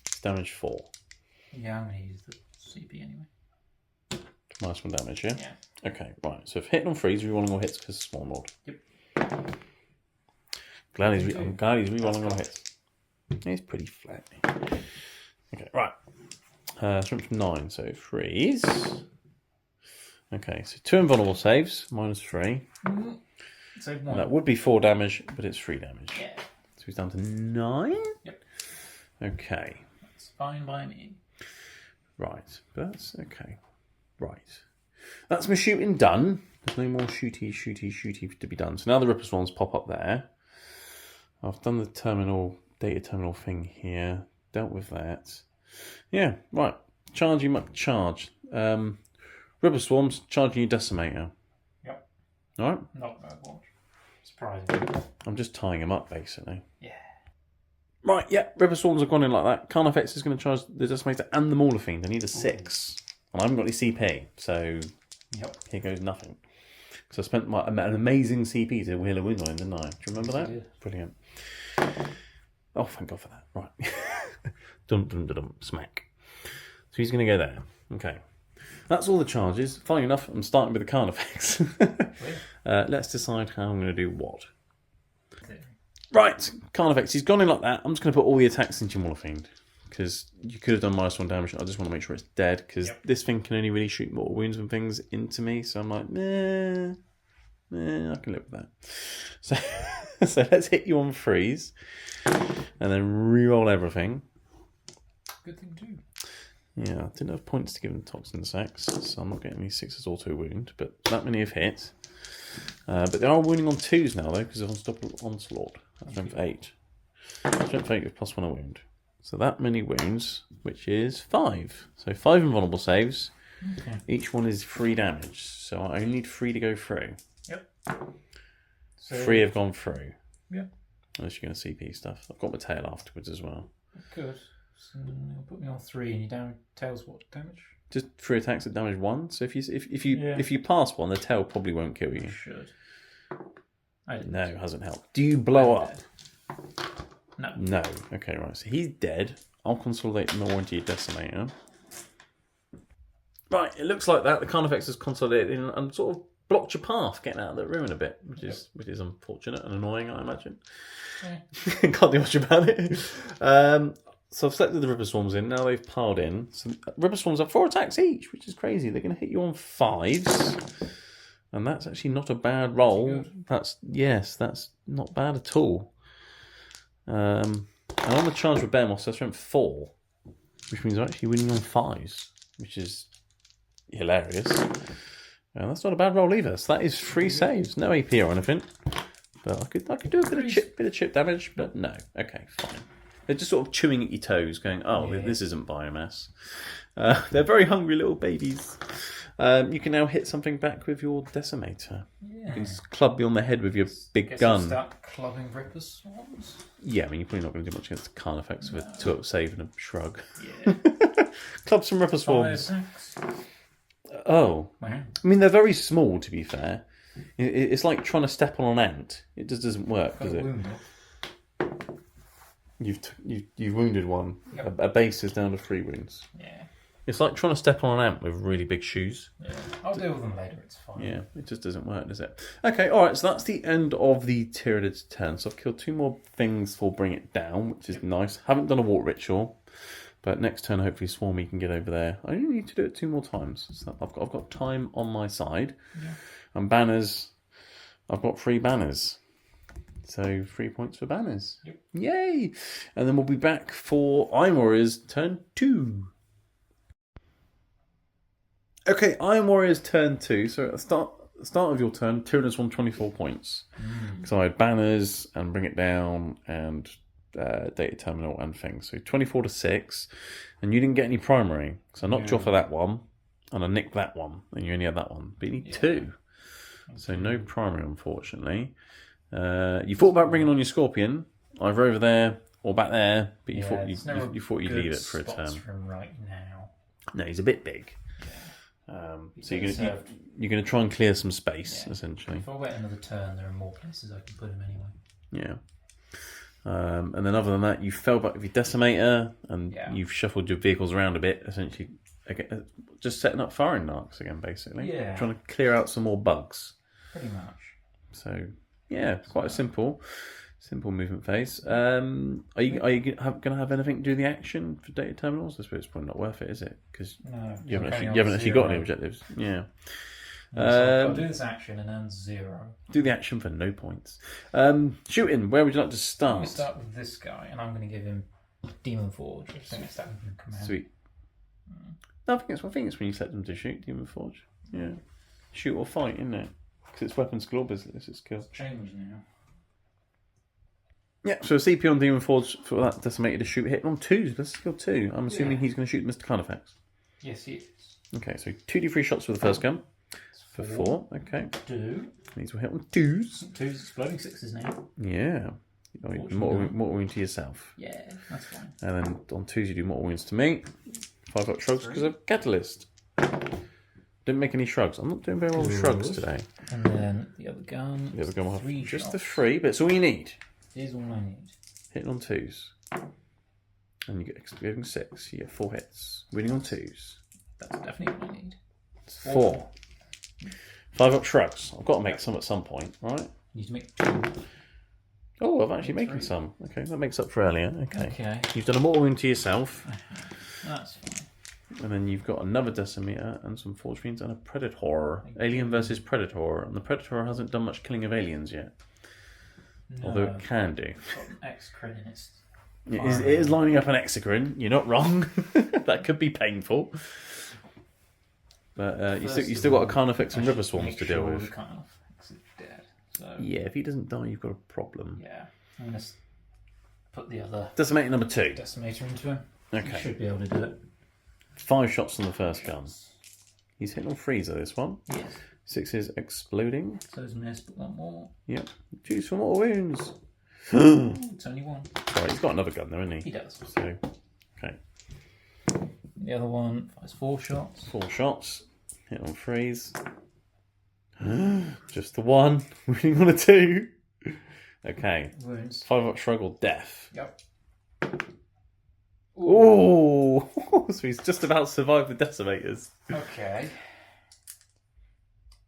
It's damage 4. Yeah, I'm going to use the CP anyway. Minus 1 damage, yeah? Yeah. Okay, right. So if hitting on freeze, rerolling all hits because small mod. Yep. I'm glad he's rerolling all hits. He's pretty flat. Okay, right. Strength 9, so freeze. Okay, so 2 invulnerable saves, minus 3. Save 1. That would be 4 damage, but it's 3 damage. Yeah. So he's down to 9? Yep. Okay. That's fine by me. Right, but that's okay. Right. That's my shooting done. There's no more shooty to be done. So now the Ripper Swans pop up there. I've done the data terminal thing here. Dealt with that. Yeah, right. Charge. Ripper Swarms charging your Decimator. Yep. Alright? Not bad watch. Surprising. I'm just tying him up, basically. Yeah. Right, yeah. Ripper Swarms have gone in like that. Carnifex is going to charge the Decimator and the Mauler Fiend. I need a 6. And I haven't got any CP, so here goes nothing. So I spent an amazing CP to wheel a wound on him, didn't I? Do you remember that? Brilliant. Oh, thank God for that. Right. Dum, smack. So he's going to go there. Okay. That's all the charges. Funny enough, I'm starting with the Carnifex. Let's decide how I'm going to do what. Right, Carnifex. He's gone in like that. I'm just going to put all the attacks into Maulerfiend. Because you could have done minus 1 damage. I just want to make sure it's dead. Because this thing can only really shoot mortal wounds and things into me. So I'm like, I can live with that. So let's hit you on freeze. And then re-roll everything. Good thing to do. Yeah, I didn't have points to give them toxin sacks. So I'm not getting any 6s or 2 wound. But that many have hit. But they are wounding on 2s now, though. Because of Unstoppable Onslaught. That's strength 8. Strength 8 with +1 a wound. So that many wounds, which is 5. So 5 invulnerable saves. Okay. Each one is 3 damage. So I only need 3 to go through. Yep. So 3 have gone through. Yep. Unless you're going to CP stuff. I've got my tail afterwards as well. Good. So you'll put me on 3 and your tail's what damage? Just 3 attacks that damage 1. So if you pass 1, the tail probably won't kill you. Should. No, it hasn't helped. Do you blow up? No. No. Okay, right. So he's dead. I'll consolidate more into your Decimator. Right, it looks like that. The Carnifex has consolidated and sort of blocked your path getting out of the ruin a bit, which is unfortunate and annoying, I imagine. Yeah. Can't do much about it. So I've selected the Ripper Swarms in. Now they've piled in. So Ripper Swarms have 4 attacks each, which is crazy. They're going to hit you on 5s. And that's actually not a bad roll. That's not bad at all. And on the charge with Behemoth, that's strength 4, which means I'm actually winning on 5s, which is hilarious. And that's not a bad roll either. So that is 3 saves, no AP or anything. But I could do a bit of chip damage, but no. Okay, fine. They're just sort of chewing at your toes, going, this isn't biomass. They're very hungry little babies. You can now hit something back with your Decimator. Yeah. You can just club me on the head with your big gun. Start clubbing Ripper Swarms? Yeah, I mean, you're probably not going to do much against the Carnifex with 2-up save and a shrug. Yeah. Club some Ripper Swarms. 5 attacks. Oh. Wow. I mean, they're very small, to be fair. It's like trying to step on an ant. It just doesn't work, does it? You've wounded one. Yep. A base is down to 3 wounds. Yeah. It's like trying to step on an ant with really big shoes. Yeah. I'll deal with them later, it's fine. Yeah, it just doesn't work, does it? Okay, alright, so that's the end of the Tyranids turn. So I've killed 2 more things for Bring It Down, which is nice. Haven't done a Water Ritual, but next turn hopefully Swarmy can get over there. I only need to do it 2 more times. So I've got time on my side. Yeah. And banners, I've got 3 banners. So 3 points for banners. Yep. Yay! And then we'll be back for Iron Warriors turn 2. Okay, Iron Warriors turn 2. So at the start of your turn, Tyranids won 24 points. So I had banners and bring it down and data terminal and things. So 24 to 6. And you didn't get any primary. So I knocked you off of that one. And I nicked that one. And you only had that one. But you need 2. So no primary, unfortunately. You thought about bringing on your Scorpion, either over there or back there, but you thought you'd leave it for a turn. For him right now. No, he's a bit big. So you're going to try and clear some space, essentially. If I wait another turn, there are more places I can put him anyway. Yeah. And then other than that, you fell back with your Decimator, and you've shuffled your vehicles around a bit, essentially. Just setting up firing narcs again, basically. Yeah. Trying to clear out some more bugs. Pretty much. So, yeah, quite a simple movement phase. Are you going to have anything to do with the action for data terminals? I suppose it's probably not worth it, is it? Because you haven't actually got any objectives. Yeah. So I'll do this action and earn 0. Do the action for no points. Shooting, where would you like to start? We start with this guy, and I'm going to give him Demon Forge. I think it's that in command. Sweet. No, I think it's when you set them to shoot, Demon Forge. Yeah. Shoot or fight, isn't it? Because it's weapons galore business, it's cool. It's changed now. Yeah, so a CP on Demon Forge for that decimated to shoot hit on 2s. That's skill 2. I'm assuming he's going to shoot Mr. Carnifex. Yes, he is. Okay, so 2d3 shots for the first gun. For 4, okay. 2. These will hit on 2s. 2s exploding 6s now. Yeah. Mortal wound to yourself. Yeah, that's fine. And then on 2s you do mortal wounds to me. 5 up shrugs because of Catalyst. Didn't make any shrugs. I'm not doing very well with shrugs today. And then the other gun. The other gun will have 3 just shots. the 3, but it's all you need. Here's all I need. Hitting on 2s. And you get exploding 6. You get 4 hits. Winning on 2s. That's definitely what I need. 4. 5 up shrugs. I've got to make some at some point, right? You need to make 2. Oh, I'm actually making some. Okay, that makes up for earlier. Okay. You've done a mortal wound to yourself. That's fine. And then you've got another Decimeter and some Forge Fiends and a Predator. Alien versus Predator. And the Predator hasn't done much killing of aliens yet. No, Although it can do. It's got an X-crit in its... It is lining up an Exocrine. You're not wrong. That could be painful. But you still got a Carnifex and River Swarms to deal with. The Carnifex is dead. So Yeah, if he doesn't die, you've got a problem. yeah, I'm gonna put the other Decimator number 2. decimator into him. Okay. You should be able to do it. 5 shots on the first gun. He's hitting on freezer, this one. Yes. 6 is exploding. So it's missed, but 1 more. Yep. 2's for mortal wounds. Ooh, it's only 1. Right, he's got another gun there, hasn't He he? does. So, okay. The other one fires 4 shots. 4 shots. Hit on freeze. Just the 1. Winning on a 2. Okay. Wounds. 5 up shrug or death. Yep. Oh, so he's just about survived the decimators. Okay.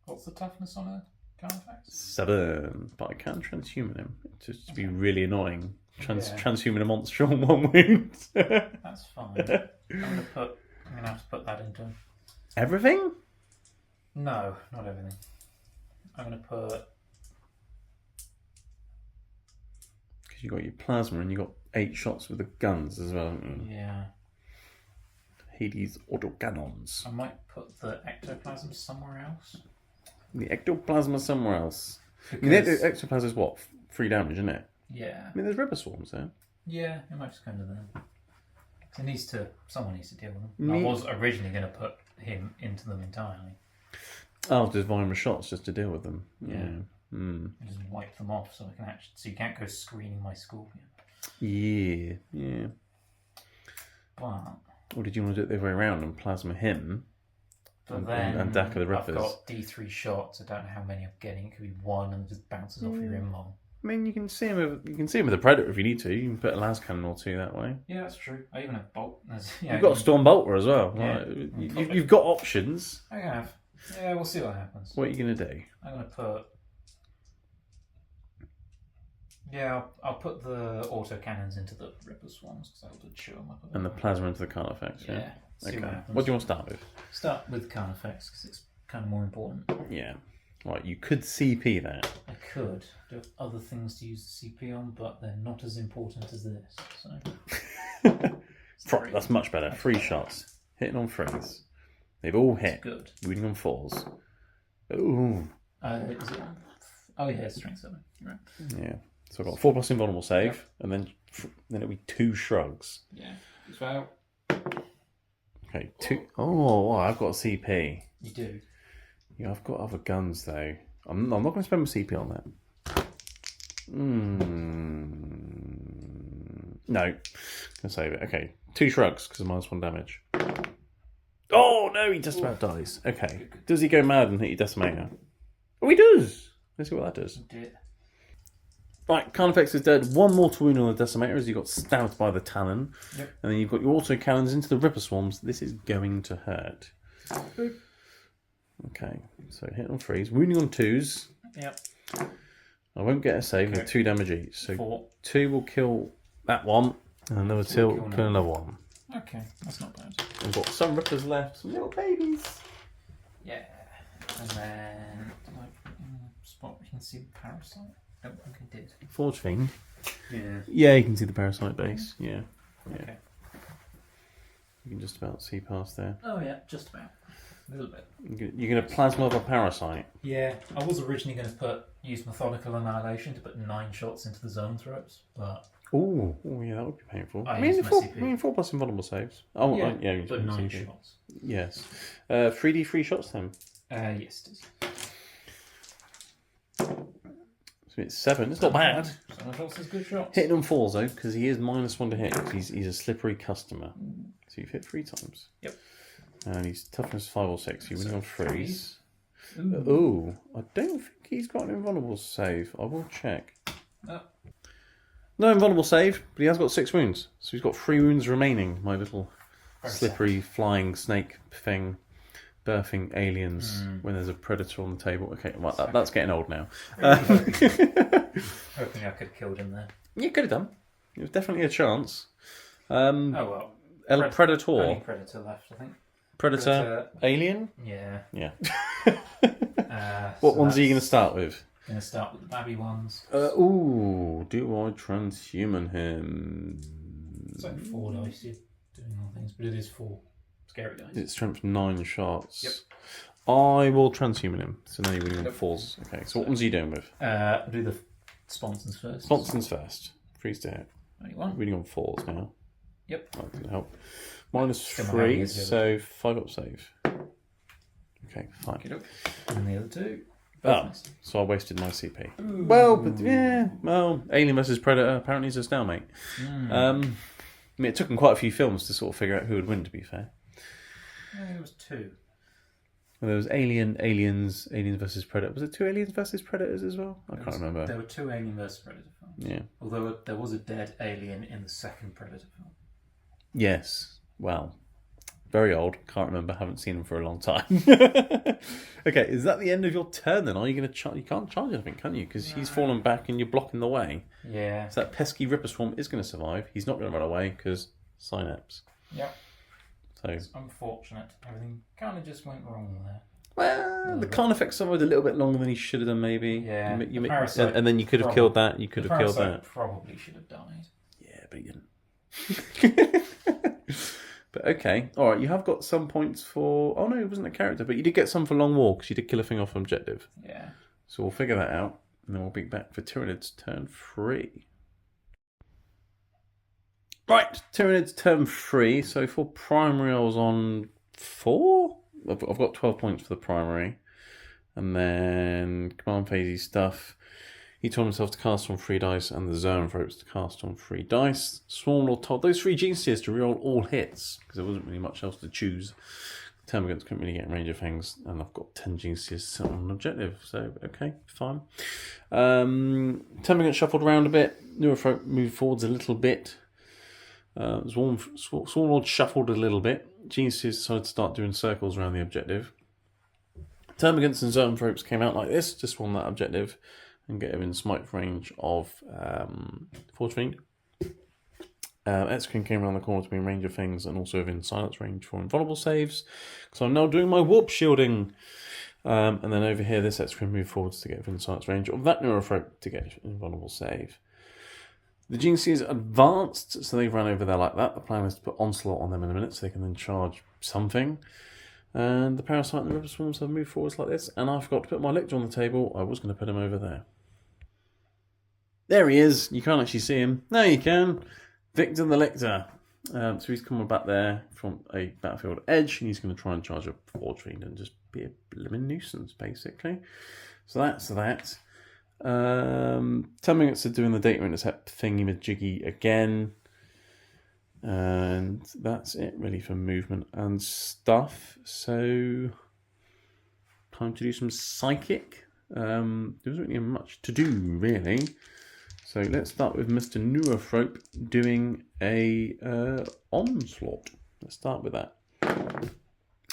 What's the toughness on a Carnifex? 7. But I can transhuman him. Just to be really annoying. Yeah. Transhuman a monster on 1 wound. That's fine. I'm gonna have to put that into. Everything? No, not everything. I'm gonna put. Because you got your plasma and you got 8 shots with the guns as well, haven't you? Yeah. Hades autocannons. I might put the ectoplasm somewhere else. The ectoplasma somewhere else. I mean, the ectoplasm is what? 3 damage, isn't it? Yeah. I mean, there's Ripper Swarms there. Yeah, it might just go into them. Someone needs to deal with them. I was originally going to put him into them entirely. Oh, divine shots just to deal with them. Yeah. Mm. And just wipe them off so you can't go screening my Scorpion. Yeah. But Or did you want to do it the other way around and plasma him? then and Daka the Rippers? I've got D3 shots. I don't know how many I'm getting. It could be 1 and it just bounces off your immol. I mean, you can see him with a Predator if you need to. You can put a las cannon or 2 that way. Yeah, that's true. I even have bolt. You've got a Storm Bolter as well. Yeah. Right? You've got options. I have. Yeah, we'll see what happens. What are you going to do? I'm going to put... Yeah, I'll put the auto cannons into the Ripper Swarms because that'll chew them up a bit. And the plasma into the Carnifex, yeah? Yeah. See Okay. what happens. What do you want to start with? Start with Carnifex because it's kind of more important. Yeah. Right, you could CP that. I could. There are other things to use the CP on, but they're not as important as this. So That's much better. 3 shots. Hitting on 3s. They've all hit. good. Wounding on 4s. Ooh. Is it on? Oh yeah, it's strength 7. You're right. Yeah. So I've got a 4+ invulnerable save, and then it'll be 2 shrugs. Yeah. So Okay, 2. Oh, I've got a CP. you do. Yeah, I've got other guns though. I'm not going to spend my CP on that. No. I'm going to save it. Okay, 2 shrugs because of -1 damage. Oh no, he just about dies. Okay. Does he go mad and hit your decimator? Oh, he does. Let's see what that does. You did. Right, Carnifex is dead. 1 mortal wound on the decimator as you got stabbed by the talon. Yep. And then you've got your auto cannons into the Ripper Swarms. This is going to hurt. Boop. Okay, so hit on 3s, wounding on 2s. Yep. I won't get a save with 2 damage each. So 4. 2 will kill that one, and another 2 will kill another one. Okay, that's not bad. We've got some Rippers left, some little babies. Yeah. And then spot we can see the parasite. I don't think I did. Forge Fiend. Yeah. Yeah, you can see the parasite base. Yeah. Okay. You can just about see past there. Oh yeah, just about. A little bit. You're going to plasma of a parasite. Yeah, I was originally going to use Methodical Annihilation to put 9 shots into the zone throats, but Oh, yeah, that would be painful. I I mean, used my 4 CP. plus invulnerable saves. Oh, yeah, yeah, you but can 9 CP. shots. Yes. 3D3 shots then. Yes, it is. So it's 7. It's not bad. 7 shots is good shots. Hitting on 4s though, because he is -1 to hit. 'Cause he's a slippery customer. So you've hit 3 times. Yep. And he's toughness 5 or 6. You're winning on 3s. Ooh. Ooh, I don't think he's got an invulnerable save. I will check. Oh. No invulnerable save, but he has got 6 wounds. So he's got 3 wounds remaining, my little Very slippery flying snake thing. Birthing aliens when there's a predator on the table. Okay, well, that's getting old now. Hoping I could have killed him there. You could have done. It was definitely a chance. Oh well. El Predator. Only Predator left, I think. Predator. Alien? Yeah. Yeah. So What ones are you going to start with? Going to start with the babby ones. Do I transhuman him? It's like 4 dice you're doing all things, but it is 4 scary dice. It's strength 9 shots. Yep. I will transhuman him. So now you're winning on 4s. Okay, so what ones are you doing with? Do the sponsons first. Sponsons first. Freeze to hit. 21. Winning on 4s now. Yep. That can help. -3, behind so 5 up save. Okay, fine. Okay, and the other 2. Oh, so I wasted my CP. Well, but yeah, well, Alien vs Predator apparently is a stalemate. I mean, it took them quite a few films to sort of figure out who would win, to be fair. I think it was 2. Well, there was Aliens vs Predator. Was it 2 Aliens vs Predators as well? I can't remember. There were 2 Alien vs Predator films. Yeah. Although there was a dead alien in the second Predator film. Yes. Well, very old. Can't remember. Haven't seen them for a long time. Okay, is that the end of your turn then? Are you going to charge? You can't charge anything, can you? Because he's fallen back and you're blocking the way. Yeah. So that pesky Ripper Swarm is going to survive. He's not going to run away because synapse. Yep. So It's unfortunate. Everything kind of just went wrong there. well, the Carnifex survived a little bit longer than he should have done, maybe. Yeah. You Parasite and then you could have killed that. You could have killed that. Probably should have died. Yeah, but he didn't. But okay, all right. You have got some points for. Oh no, it wasn't a character, but you did get some for long walks. You did kill a thing off objective. Yeah. So we'll figure that out, and then we'll be back for Tyranids turn 3. Right, Tyranids turn 3. So for primary, I was on 4. I've got 12 points for the primary, and then command phasey stuff. He told himself to cast on 3 dice, and the zone ropes to cast on 3 dice. Swarm Lord told those 3 geniuses to reroll all hits, because there wasn't really much else to choose. Termagants couldn't really get in range of things, and I've got 10 geniuses on an objective, so okay, fine. Termagant shuffled around a bit. Neurofolk moved forwards a little bit. Swarm Lord shuffled a little bit. Geniuses decided to start doing circles around the objective. Termagants and Zone ropes came out like this, just won that objective, and get him in smite range of Forge Fiend. X-King came around the corner to be in range of things and also within silence range for invulnerable saves. So I'm now doing my warp shielding. And then over here, this X-Crim move forwards to get within sight range of that Neurothrope to get invulnerable save. The Gene Stealers advanced, so they've run over there like that. The plan is to put Onslaught on them in a minute so they can then charge something. And the Parasite and the River Swarms have moved forwards like this. And I forgot to put my Lictor on the table. I was going to put him over there. There he is. You can't actually see him. No, you can. Victor the Lictor. So he's coming back there from a battlefield edge, and he's going to try and charge a Forge Fiend and just be a blimmin' nuisance, basically. So that's that. 10 minutes of doing the data intercept thingy-majiggy again. And that's it, really, for movement and stuff. So, time to do some Psychic. There wasn't really much to do, really. So let's start with Mr. Neurothrope doing a Onslaught. Let's start with that.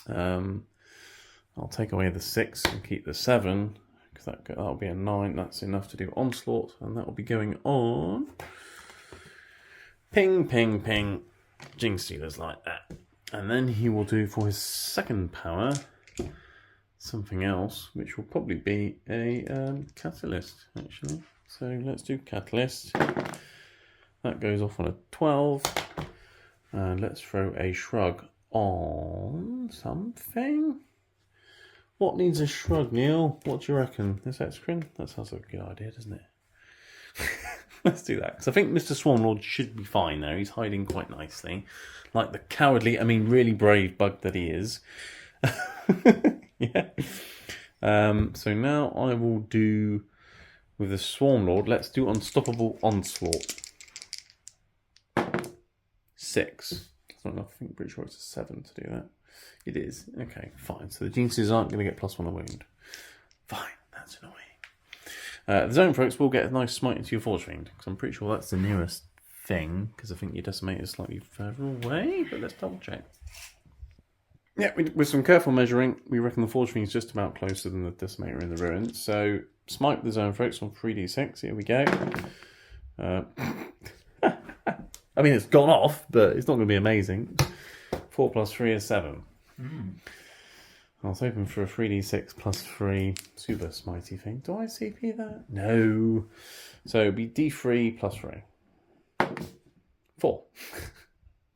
I'll take away the 6 and keep the 7, because that'll be a 9. That's enough to do Onslaught, and that will be going on. Ping, ping, ping. Gene Stealers like that. And then he will do for his second power something else, which will probably be a Catalyst, actually. So let's do Catalyst. That goes off on a 12. And let's throw a Shrug on something. What needs a shrug, Neil? What do you reckon? This X-Crim? That sounds like a good idea, doesn't it? Let's do that. Because I think Mr. Swarmlord should be fine there. He's hiding quite nicely. Like the cowardly, really brave bug that he is. Yeah. So now I will do... With the Swarmlord, let's do Unstoppable Onslaught. 6. That's not enough. I'm pretty sure it's a 7 to do that. It is. Okay, fine. So the Gene Stealers aren't going to get +1 a wound. Fine, that's annoying. The Zone folks will get a nice smite into your Forge Fiend, because I'm pretty sure that's the nearest thing, because I think your Decimator is slightly further away, but let's double check. Yeah, with some careful measuring, we reckon the Forge Fiend is just about closer than the Decimator in the Ruins. So, smite the Zone folks on 3d6. Here we go. I mean, it's gone off, but it's not going to be amazing. 4 plus 3 is 7. I was hoping for a 3d6 plus 3 super smitey thing. Do I CP that? No. So it'd be d3 plus 3. 4.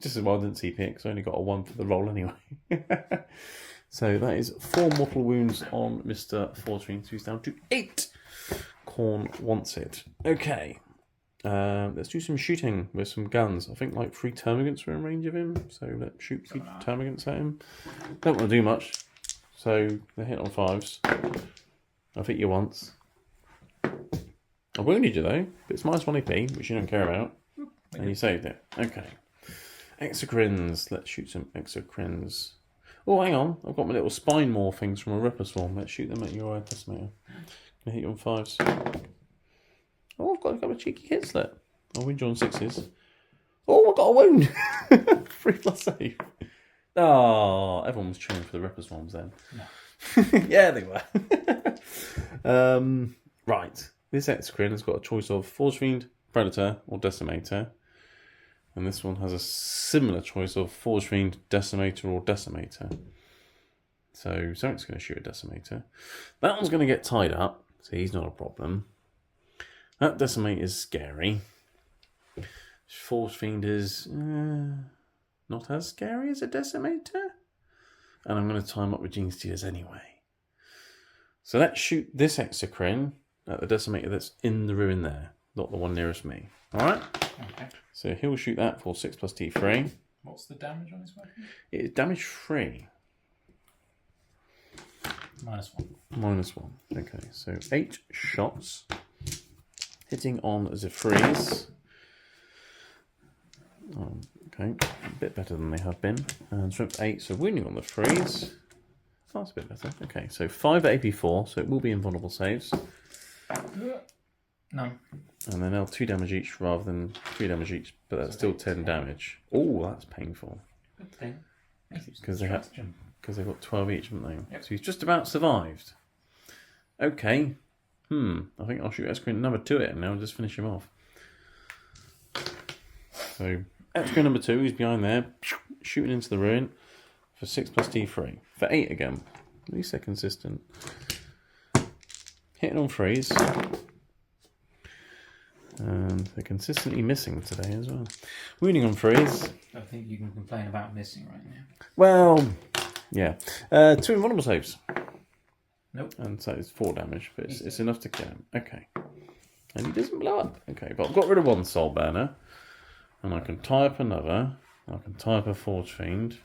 Just as well I didn't CP it, because I only got a 1 for the roll anyway. So that is 4 mortal wounds on Mr. Forge Fiend, so he's down to 8. Khorne wants it. Okay. Let's do some shooting with some guns. I think like 3 termagants are in range of him, so let's shoot 3 termagants at him. Don't want to do much, so they hit on 5s. I've hit you once. I wounded you though, but it's -1 AP, which you don't care about, and you saved it. Okay. Exocrines. Let's shoot some Exocrines. Oh, hang on. I've got my little spine maw things from a Ripper Swarm. Let's shoot them at your Decimator. Gonna hit you on 5s. Oh, I've got a couple of cheeky hits there. I'll wound you on 6s. Oh, I got a wound! 3 plus save. Oh, everyone was cheering for the Ripper Swarms then. No. Yeah, they were. Right. This X-Crin has got a choice of Forge Fiend, Predator, or Decimator. And this one has a similar choice of Forge Fiend, Decimator, or Decimator. So something's going to shoot a Decimator. That one's going to get tied up, so he's not a problem. That Decimator is scary. Forge Fiend is not as scary as a Decimator. And I'm going to tie him up with Gene Stealers anyway. So let's shoot this Exocrine at the Decimator that's in the ruin there, not the one nearest me. Alright? Okay. So he'll shoot that for 6 plus T3. What's the damage on his weapon? It is damage free. -1. -1. Okay, so 8 shots. Hitting on the freeze. Okay, a bit better than they have been. And strength 8, so wounding on the freeze. Oh, that's a bit better. Okay, so 5 at AP4, so it will be invulnerable saves. None. And then they'll 2 damage each rather than 3 damage each, but that's still 10 damage. Oh, that's painful. Good thing. Because they've got 12 each, haven't they? Yep. So he's just about survived. Okay. I think I'll shoot X-Crin number 2 at him now and just finish him off. So X-Crin number 2, he's behind there, shooting into the ruin for 6 plus D3. For 8 again. At least they're consistent. Hitting on threes. And they're consistently missing today as well. Wounding on threes. I think you can complain about missing right now. Well, yeah. 2 invulnerable saves. Nope. And so it's 4 damage, but it's enough to kill him. Okay. And he doesn't blow up. Okay, but I've got rid of 1 soul burner. And I can tie up another. I can tie up a Forge Fiend.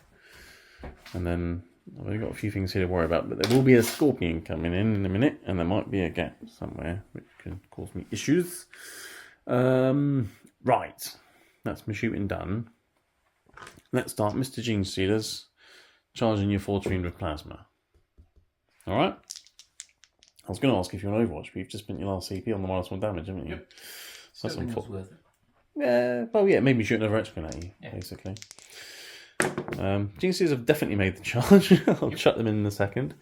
And then I've only got a few things here to worry about, but there will be a Scorpion coming in a minute, and there might be a gap somewhere, which can cause me issues. Right. That's my shooting done. Let's start Mr. Gene Stealers charging your Forge Fiend with Plasma. Alright? I was going to ask if you're on Overwatch, but you've just spent your last CP on the -1 damage, haven't you? Yep. That's unfortunate. worth it. Yeah, well, yeah, maybe shoot another X-Gun at you, basically. Gene Stealers have definitely made the charge. I'll chuck them in a second.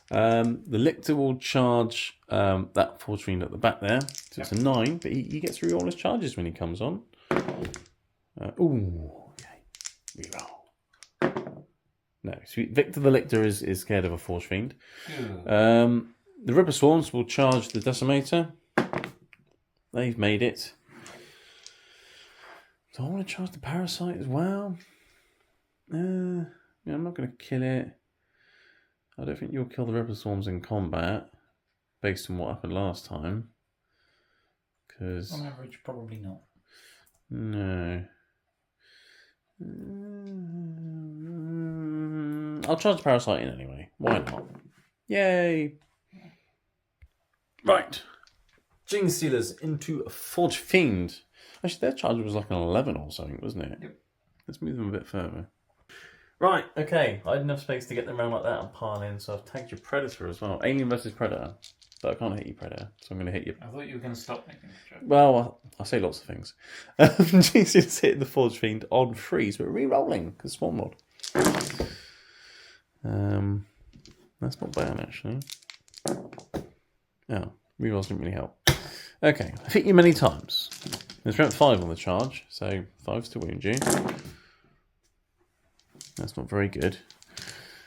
The Lictor will charge that Forge Fiend at the back there. So it's a 9, but he gets to reroll his charges when he comes on. Okay. Reroll. No, so Victor the Lictor is scared of a Forge Fiend. The Ripper Swarms will charge the Decimator. They've made it. Do I want to charge the Parasite as well? Yeah, I'm not going to kill it. I don't think you'll kill the Ripper Swarms in combat, based on what happened last time. Because on average, probably not. No. I'll charge the Parasite in anyway. Why not? Yay! Right. Gene Stealers into a Forge Fiend. Actually, their charge was like an 11 or something, wasn't it? Yep. Let's move them a bit further. Right, okay. I had enough space to get them around like that and pile in, so I've tagged your Predator as well. Alien versus Predator. But I can't hit you, Predator, so I'm going to hit you. I thought you were going to stop making a joke. Well, I say lots of things. Jesus hitting the Forge Fiend on freeze, but re-rolling, because Swarm Lord. That's not bad, actually. Oh, re-rolls didn't really help. Okay, I've hit you many times. There's strength 5 on the charge, so 5's to wound you. That's not very good.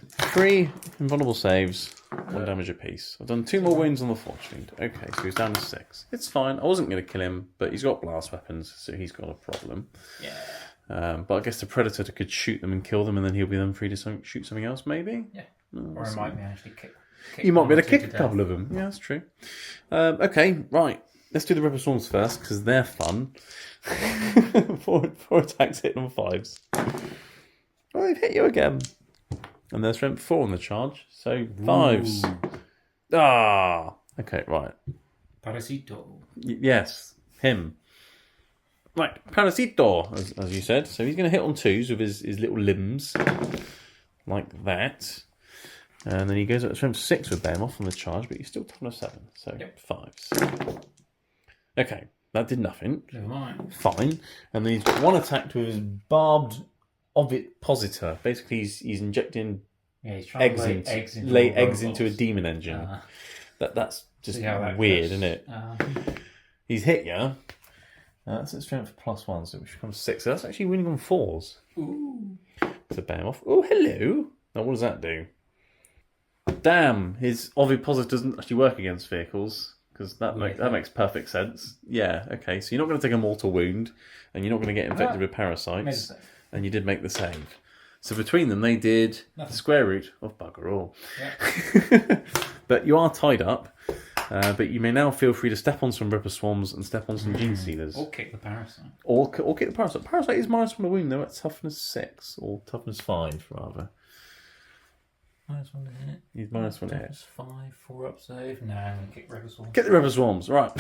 3 invulnerable saves, 1 damage apiece. I've done 2 more wounds on the Forge Fiend. Okay, so he's down to 6. It's fine. I wasn't going to kill him, but he's got blast weapons, so he's got a problem. Yeah. But I guess the Predator could shoot them and kill them, and then he'll be then free to shoot something else, maybe? Yeah. Or I might actually kick you might be able to kick a death. couple of them. Yeah, that's true. Okay, right. Let's do the Ripper Swarms first, because they're fun. 4 attacks hitting on 5s. Oh, they've hit you again. And there's strength 4 on the charge, so 5s. Ooh. Ah! Okay, right. Parasito. Yes, him. Right, Parasito, as you said. So he's going to hit on 2s with his little limbs. Like that. And then he goes up to strength 6 with them off on the charge, but he's still toughness 7, so 5s. Okay, that did nothing. Never mind. Fine. And then he's got 1 attack to his barbed ovipositor. Basically, he's injecting he's trying to lay eggs into a demon engine. That's just weird, isn't it? He's hit you. That's its strength +1, so it becomes 6. So that's actually winning on 4s. Ooh. To bear him off. Oh, hello. Now, what does that do? Damn, his ovipositor doesn't actually work against vehicles, because that makes perfect sense. Yeah, okay, so you're not going to take a mortal wound, and you're not going to get infected with parasites, and you did make the save. So between them, they did the square root of bugger all. Yeah. But you are tied up, but you may now feel free to step on some Ripper Swarms and step on some Gene Stealers. Or kick the Parasite. Or kick the Parasite. Parasite is -1 to wound, though, at toughness 6, or toughness 5, rather. -1 to hit. He's -1 to hit. 5, 4 up save. No, I'm going to kick Ripper Swarms. Get the Ripper Swarms, right.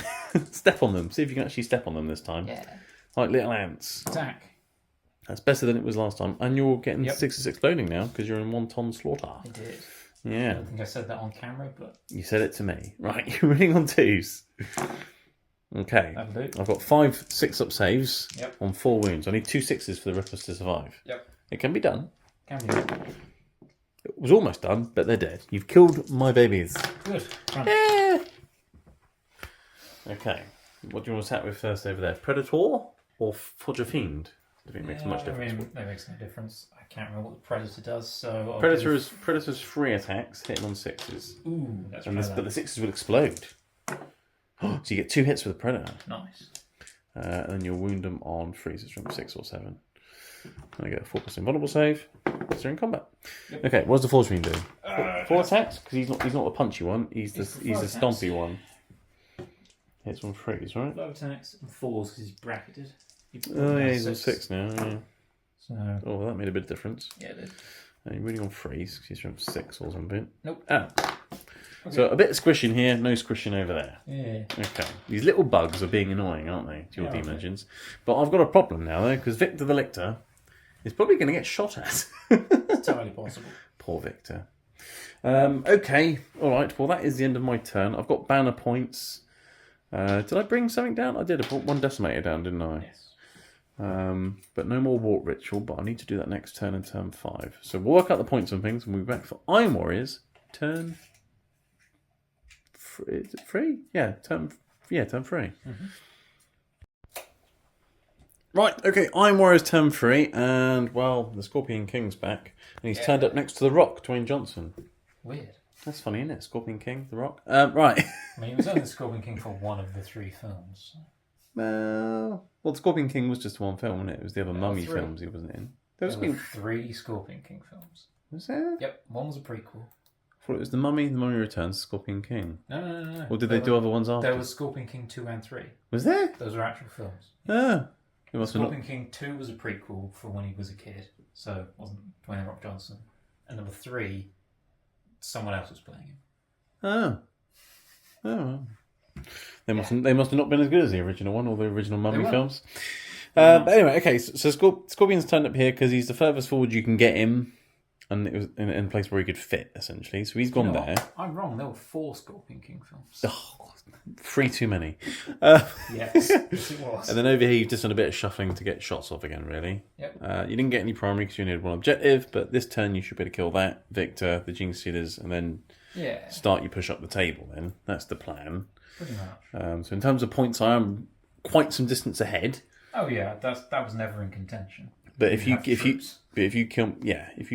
Step on them. See if you can actually step on them this time. Yeah. Like little ants. Attack. That's better than it was last time. And you're getting 6 exploding now, because you're in 1 ton slaughter. I did. Yeah. I don't think I said that on camera, but... You said it to me. Right, you're running on 2s. Okay. That'll do. I've got 5 6-up saves Yep. on 4 wounds. I need 2 6s for the Rippers to survive. Yep. It can be done. Can be done. It was almost done, but they're dead. You've killed my babies. Good. Run. Yeah. Okay. What do you want to attack with first over there? Predator or Forge Fiend? I think it makes much difference. I mean, that makes no difference. I can't remember what the Predator does, so... Predator's 3 attacks, hitting on 6s. Ooh, that's but the 6s will explode. So you get 2 hits with the Predator. Nice. And then you'll wound them on 3s, so from 6 or 7. And I get a 4+ invulnerable save. So you're in combat. Yep. Okay, what does the Forge Fiend do? 4 attacks? Because he's not the punchy one, he's the stompy one. Hits on 3s, right? 5 attacks and 4s because he's bracketed. Oh yeah, he's on 6 now. Yeah. So... Oh, well, that made a bit of difference. Yeah, it did. And you're winning on 3s because he's from 6 or something. Nope. Oh. Okay. So a bit of squishing here, no squishing over there. Yeah. Okay. These little bugs are being annoying, aren't they, to your demon engines? But I've got a problem now, though, because Victor the Lictor is probably going to get shot at. It's totally possible. Poor Victor. Okay. All right. Well, that is the end of my turn. I've got banner points. Did I bring something down? I did. I brought 1 decimator down, didn't I? Yes. But no more Warp Ritual, but I need to do that next turn in turn 5. So we'll work out the points and things, and we'll be back for Iron Warriors turn... Is it 3? Yeah, turn 3. Mm-hmm. Right, okay, Iron Warriors turn 3, and, well, the Scorpion King's back, and he's turned up next to The Rock, Dwayne Johnson. Weird. That's funny, isn't it? Scorpion King, The Rock. Right. I mean, he was only the Scorpion King for one of the 3 films. Well, the Scorpion King was just 1 film, wasn't it? It was the other Mummy 3 films he wasn't in. There were 3 Scorpion King films. Was there? Yep, one was a prequel. I thought it was The Mummy Returns, Scorpion King. No. Or did they do other ones after? There was Scorpion King 2 and 3. Was there? Those were actual films. Ah. Scorpion King 2 was a prequel for when he was a kid, so it wasn't Dwayne The Rock Johnson. And number 3, someone else was playing him. Oh. Well. They must have not been as good as the original one or the original Mummy films. But anyway, okay, so Scorpion's turned up here because he's the furthest forward you can get him. And it was in a place where he could fit, essentially. So he's gone there. I'm wrong. There were 4 Scorpion King films. Oh, 3 too many. Yes, it was. And then over here, you've just done a bit of shuffling to get shots off again, really. Yep. You didn't get any primary because you only had 1 objective, but this turn you should be able to kill that, Victor, the Gene Stealers, and then start you push up the table then. That's the plan. Pretty much. So in terms of points, I am quite some distance ahead. Oh yeah, that was never in contention. But if you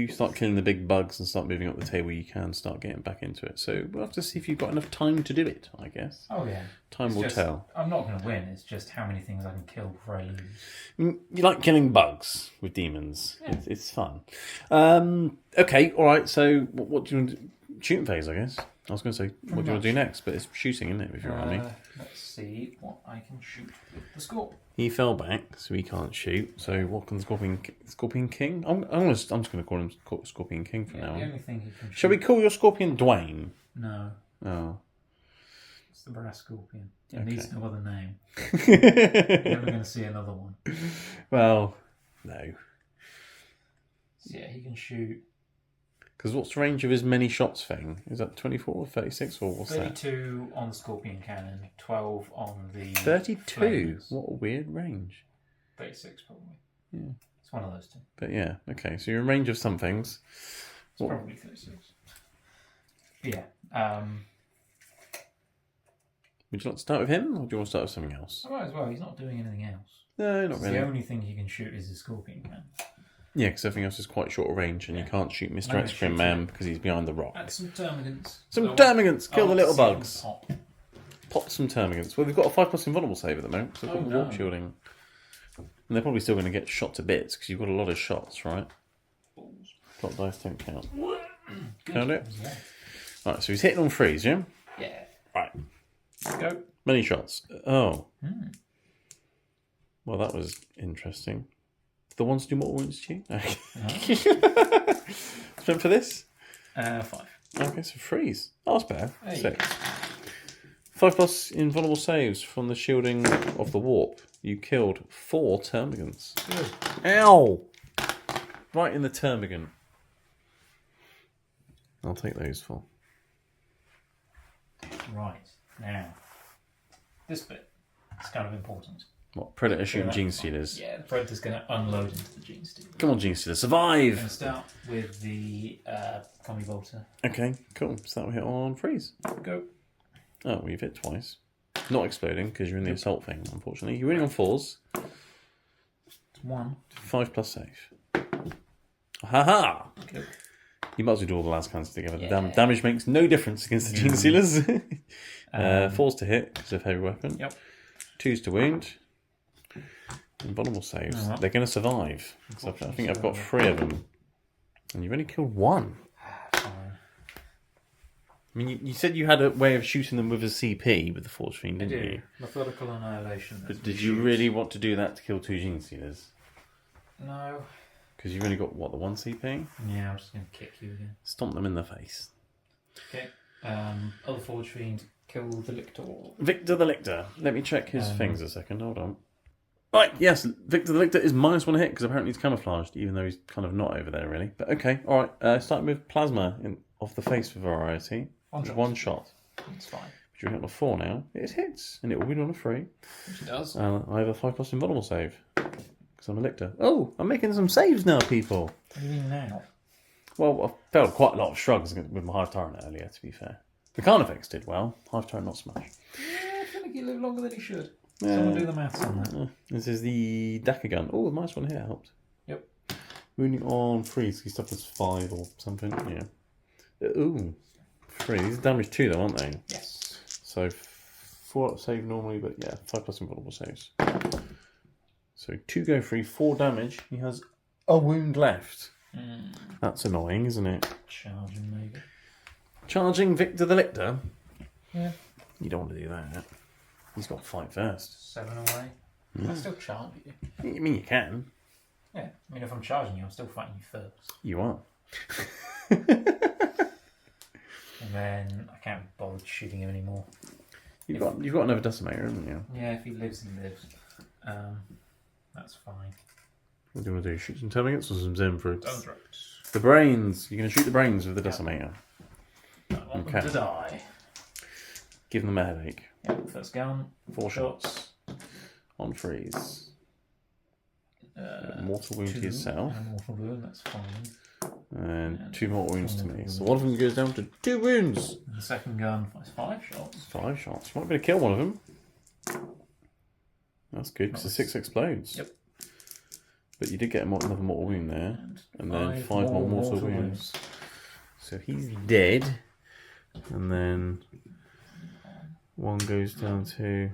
start killing the big bugs and start moving up the table, you can start getting back into it. So we'll have to see if you've got enough time to do it, I guess. Oh yeah. Time will tell. I'm not going to win. It's just how many things I can kill before I lose. You like killing bugs with demons. Yeah. It's fun. Okay, all right. So what do you want to do? Shooting phase, I guess. I was going to say, what do you want to do next? But it's shooting, isn't it, with your army? Let's see what I can shoot with the score. He fell back, so he can't shoot. So what can Scorpion King? I'm just going to call him Scorpion King for now. The only thing he can shoot... Shall we call your Scorpion Dwayne? No. Oh. It's the brass Scorpion. It Okay. needs no other name. You're never going to see another one. Well, no. So yeah, he can shoot... Because what's the range of his many shots thing? Is that 24 or 36 or what's 32 on the Scorpion Cannon, 12 on the... 32? Flames. What a weird range. 36 probably. Yeah. It's one of those 2. But yeah, okay. So you're in range of some things. It's probably 36. Yeah. Would you like to start with him or do you want to start with something else? I might as well. He's not doing anything else. No, not really. The only thing he can shoot is his Scorpion Cannon. Yeah, because everything else is quite short range and you can't shoot Mr. X-Crim Man because he's behind the rock. Add some termagants. Some termagants! Kill the little bugs! Pop some termagants. Well, we've got a 5+ invulnerable save at the moment, so we've got warp shielding. And they're probably still going to get shot to bits because you've got a lot of shots, right? Plot dice don't count. Count it? Yeah. Right, so he's hitting on 3s, yeah? Yeah. Right. Go. Many shots. Oh. Well, that was interesting. The ones do more wounds to you? Okay. Spent for this? 5. Okay, so 3s. Oh, that's better. Hey. 6. 5+ invulnerable saves from the shielding of the warp. You killed 4 termagants. Good. Ow! Right in the termagant. I'll take those 4. Right. Now, this bit is kind of important. What? Predator shooting Gene Stealers? Yeah, the Predator's going to unload into the Gene Stealers. Come on, Gene Stealers, I'm going to survive! start with the Combi Bolter. Okay, cool. So that will hit on 3s. Go. Oh, well, you've hit twice. Not exploding because you're in the assault thing, unfortunately. You're winning on 4s. 1. 5+ save. Ha ha! Good. You might as well do all the last cans together. Yeah. The damage makes no difference against the Gene Sealers. 4s to hit because of heavy weapon. Yep. 2s to wound. Invulnerable saves. Uh-huh. They're going to survive. So I think I've got 3 of them. And you've only killed 1. Fine. I mean, you said you had a way of shooting them with a CP with the Force Fiend, didn't you? Methodical annihilation. But did you really want to do that to kill 2 Gene Sealers? No. Because you've only got, what, the 1 CP? Yeah, I'm just going to kick you again. Stomp them in the face. Okay. Other Forge Fiend, kill the Lictor. Victor the Lictor. Let me check his things a second. Hold on. Right, yes, Victor the Lictor is -1 hit because apparently he's camouflaged, even though he's kind of not over there, really. But okay, alright. Starting with Plasma off the face for variety. 1 shot. That's fine. But you're on a 4 now. It hits, and it will win on a 3. Which it does. I have a 5+ invulnerable save. Because I'm a Lictor. Oh, I'm making some saves now, people. What do you mean now? Well, I failed quite a lot of shrugs with my Hive Tyrant earlier, to be fair. The Carnifex did well. Hive Tyrant not so much. Yeah, I feel like you live longer than you should. Yeah. Someone do the maths on that. This is the Daka gun. Oh, the -1 here helped. Yep. Wounding on 3, so he suffers 5 or something. Yeah. Ooh, 3. These are damage 2 though, aren't they? Yes. So 4 up save normally, but yeah, 5+ invulnerable saves. So 2 go free, 4 damage. He has a wound left. That's annoying, isn't it? Charging, maybe. Charging Victor the Lictor? Yeah. You don't want to do that. He's got to fight first. 7 away. I'll still charge you. I mean, you can. Yeah. I mean, if I'm charging you, I'm still fighting you first. You are. And then I can't be bothered shooting him anymore. You've got another Decimator, haven't you? Yeah, if he lives, he lives. That's fine. What do you want to do? Shoot some termites or some Zenfruits? Don't The brains. You're going to shoot the brains with the Decimator. I want them to die. Give them a headache. Yep, first gun. 4 shots. On freeze. Mortal wound to yourself. And a mortal wound, that's fine. And 2 more wounds to me. So one of them goes down to 2 wounds. And the second gun is 5 shots. 5 shots. You might be able to kill one of them. That's good because the 6 explodes. Yep. But you did get another mortal wound there. And then 5 more mortal wounds. So he's dead. And then 1 goes down to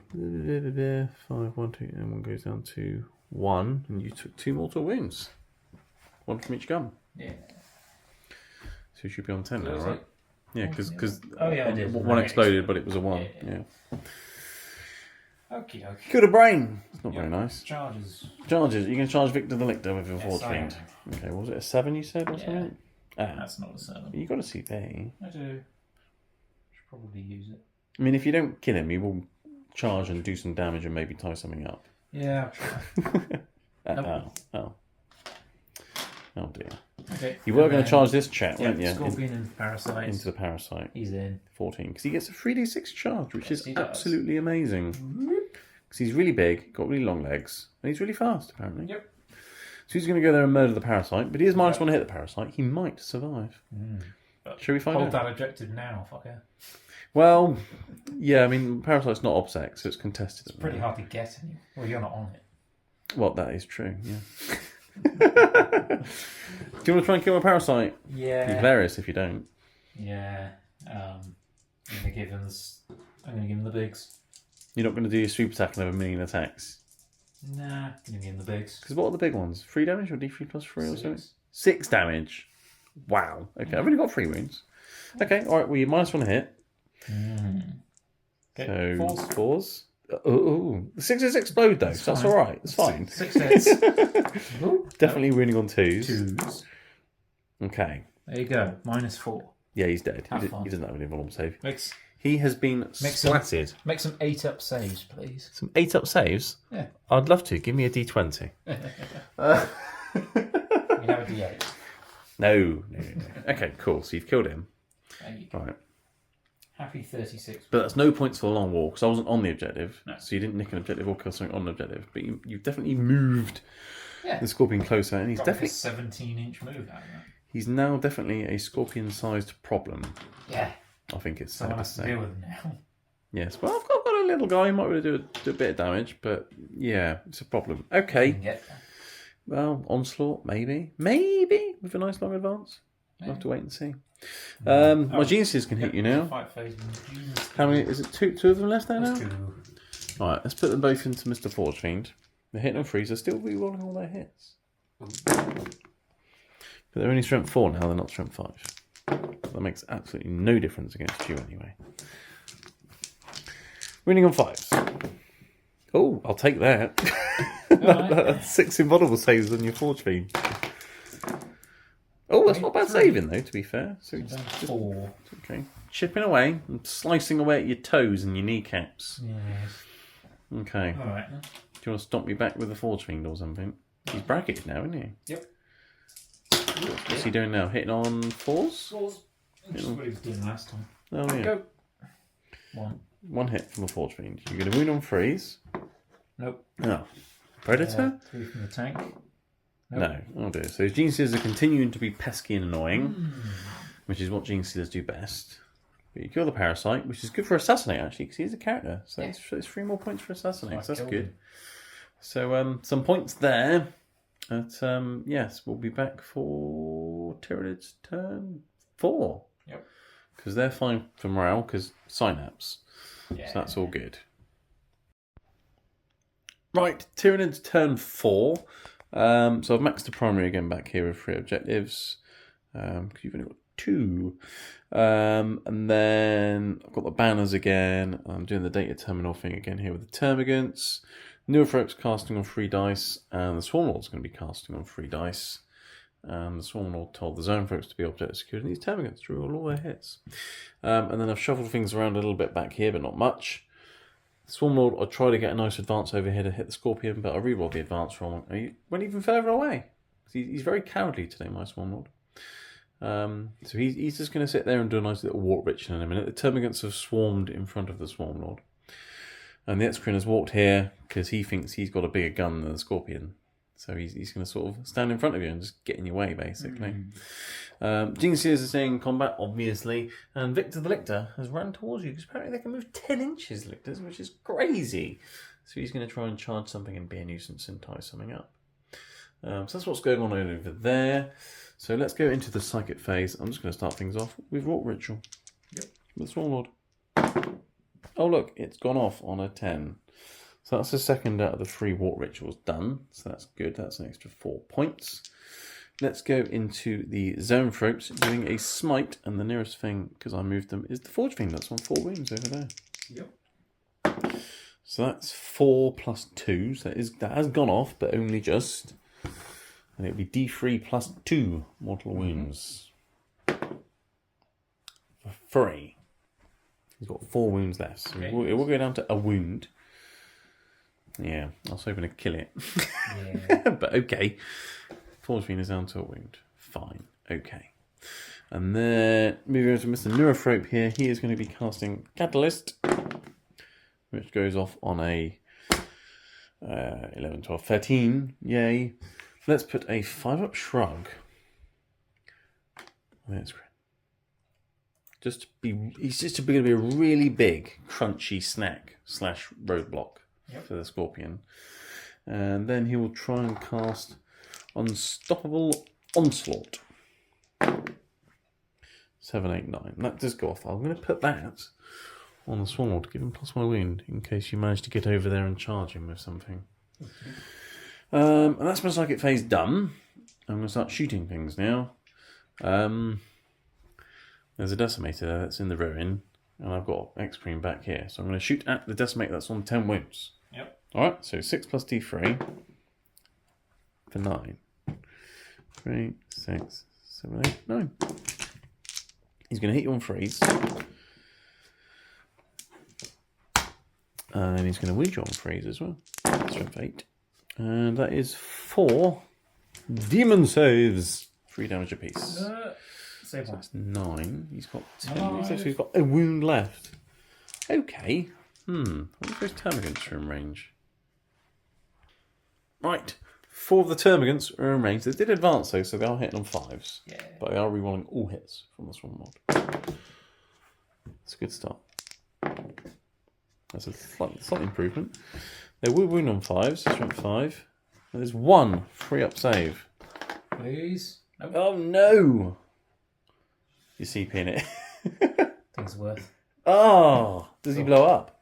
5, 1, 2, and 1 goes down to 1. And you took 2 mortal wounds. 1 from each gun. Yeah. So you should be on 10 now, right? Yeah, because I did. 1 exploded, but it was a 1. Yeah. Okie dokie. Killed a brain. It's not very nice. Charges. Charges. You can charge Victor the Lictor with your Forge I Fiend. am. Okay, what was it a 7 you said or something? That's not a 7. You got a CP. I do. Should probably use it. I mean, if you don't kill him, he will charge and do some damage and maybe tie something up. Yeah, I'll try. Oh dear. Okay. You were going to charge this chat, weren't you? Scorpion and Parasite. Into the Parasite. He's in. 14. Because he gets a 3d6 charge, which Yes, is he does. absolutely amazing. Because he's really big, got really long legs, and he's really fast, apparently. Yep. So he's going to go there and murder the Parasite, but he is -1 to hit the Parasite. He might survive. Shall we find Hold out? that objective now, fucker. Well, yeah, I mean, Parasite's not OBSEC, so it's contested. It's pretty hard to get in. Well, you're not on it. Well, that is true, yeah. Do you want to try and kill a Parasite? Yeah. You're hilarious if you don't. Yeah. I'm gonna give him the bigs. You're not going to do your super attack and have a million attacks. Nah, I'm gonna give him the bigs. Because what are the big ones? 3 damage or D3 plus 3 or something? 6. 6 damage. Wow. Okay, I've only got 3 wounds. Okay, alright, well, you're -1 to hit. Okay, So, 4s. Oh, the 6s explode though, so that's alright. It's fine. 6 hits. Definitely winning on 2s. 2s. Okay. There you go. -4. Yeah, he's dead. Have He fun. doesn't have any vulnerable save. Makes He has been splatted. Make some 8-up saves, please. Some 8-up saves? Yeah. I'd love to. Give me a D20. You have a D8. No. Okay, cool. So you've killed him. There you go. Right. Happy 36. But that's no points for the long war, because I wasn't on the objective. No. So you didn't nick an objective or kill something on an objective. But you've definitely moved the Scorpion closer, and he's Got definitely... like a 17-inch move out of that. He's now definitely a Scorpion-sized problem. Yeah. I think it's So fair I to have to say. deal with him now. Yes, well, I've got a little guy. He might be able to do a bit of damage, but yeah, it's a problem. You Okay. can get that. Well, Onslaught, maybe. Maybe with a nice long advance. We'll have to wait and see. My geniuses can hit you now. Fight phase. How many? Is it two of them left there now? Two. Alright, let's put them both into Mr. Forge Fiend. They're hitting on 3s, they're still re-rolling all their hits. But they're only strength 4 now, they're not strength 5. That makes absolutely no difference against you anyway. Winning on 5s. Oh, I'll take that. That's 6 invulnerable saves on your Forge Fiend. Oh, that's not bad saving though, to be fair. So it's just 4. okay. Chipping away and slicing away at your toes and your kneecaps. Yes. Okay. Alright. Do you want to stomp me back with the Forge Fiend or something? He's bracketed now, isn't he? Yep. What's he doing now? Hitting on 4s? 4s. Just what he was doing last time. Oh yeah. Go. 1 hit from the Forge Fiend. You're going to wound on 3s. Nope. Oh. Predator? 3 from the tank. Nope. No. Oh dear. So his geniuses are continuing to be pesky and annoying, which is what geniuses do best. But you kill the parasite, which is good for assassinate actually, because he's a character. So it's 3 more points for assassinate. So that's good. So some points there. But yes, we'll be back for Tyranids turn 4. Yep. Because they're fine for morale, because synapse. Yeah. So that's all good. Right, Tyranids turn 4. So I've maxed the primary again back here with 3 objectives. Because you've only got 2. And then I've got the banners again. I'm doing the data terminal thing again here with the termagants. Neurophrop's casting on 3 dice, and the Swarmlord's going to be casting on 3 dice. And the Swarmlord told the Zone folks to be object secured, and these termagants drew all their hits. And then I've shuffled things around a little bit back here, but not much. The Swarmlord, I try to get a nice advance over here to hit the Scorpion, but I rerolled the advance roll. He went even further away. He's very cowardly today, my Swarmlord. So he's just going to sit there and do a nice little walk ritual in a minute. The termagants have swarmed in front of the Swarmlord. And the Excreen has walked here because he thinks he's got a bigger gun than the Scorpion. So he's going to sort of stand in front of you and just get in your way, basically. Geniuses are staying in combat, obviously. And Victor the Lictor has run towards you because apparently they can move 10 inches, Lictors, which is crazy. So he's going to try and charge something and be a nuisance and tie something up. So that's what's going on over there. So let's go into the psychic phase. I'm just going to start things off with Wrought Ritual. Yep. With Swarmlord. Oh look, it's gone off on a 10. So that's the second out of the 3 Wrought Rituals done. So that's good. That's an extra 4 points. Let's go into the Zone Thropes, doing a smite, and the nearest thing, because I moved them, is the Forge Fiend. That's on 4 wounds over there. Yep. So that's 4 plus 2. So that has gone off, but only just. And it'll be D3 plus 2 mortal wounds. For 3. He's got 4 wounds left. So Okay. it will go down to a wound. Yeah, I was hoping to kill it. Yeah. But okay. Forge Fiend is down to a wound. Fine. Okay. And then moving over to Mr. Neurophrope here, he is going to be casting Catalyst, which goes off on a 11, 12, 13. Yay. Let's put a 5-up shrug. That's great. He's just going to be a really big, crunchy snack / roadblock for the Scorpion. And then he will try and cast Unstoppable Onslaught. 7, 8, 9. That does go off. I'm going to put that on the Swarmlord to give him +1 wound in case you manage to get over there and charge him with something. And that's my psychic phase done. I'm going to start shooting things now. There's a decimator there that's in the ruin, and I've got X-Cream back here. So I'm going to shoot at the decimator that's on 10 wounds. Yep. Alright, so 6 plus D3 for 9. 3, 6, 7, 8, 9. He's going to hit you on 3s. And he's going to wound you on 3s as well. Strength 8. And that is 4 demon saves. 3 damage apiece. Save So one. that's 9. He's got 10. Nice. He's got a wound left. Okay. What if those termagants are in range? Right. 4 of the termagants are in range. They did advance though, so they are hitting on 5s. Yeah. But they are rerolling all hits from the Swarmlord. It's a good start. That's a slight improvement. They will wound on 5s, strength 5. There's one free up save. Please. Nope. Oh no! You're CPing it. Things worth. Oh! Does he blow up?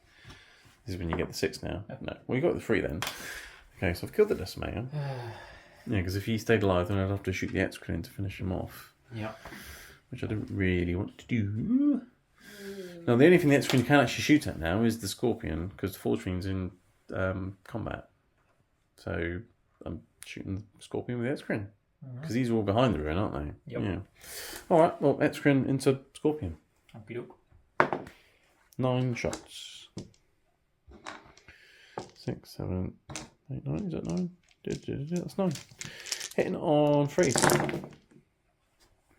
This is when you get the 6 now. No. Well, you got the 3 then. Okay, so I've killed the Decimator. Yeah, because if he stayed alive, then I'd have to shoot the Excrement to finish him off. Yeah. Which I don't really want to do. Now, the only thing the Excrement can actually shoot at now is the Scorpion, because the Forge Fiend's in combat. So I'm shooting the Scorpion with the Excrement. Because these are all behind the ruin, aren't they? Yep. Yeah. Alright, well, Excrement into Scorpion. Okie doke. 9 shots. 6, 7, 8, 9. Is that 9? That's 9. Hitting on 3. That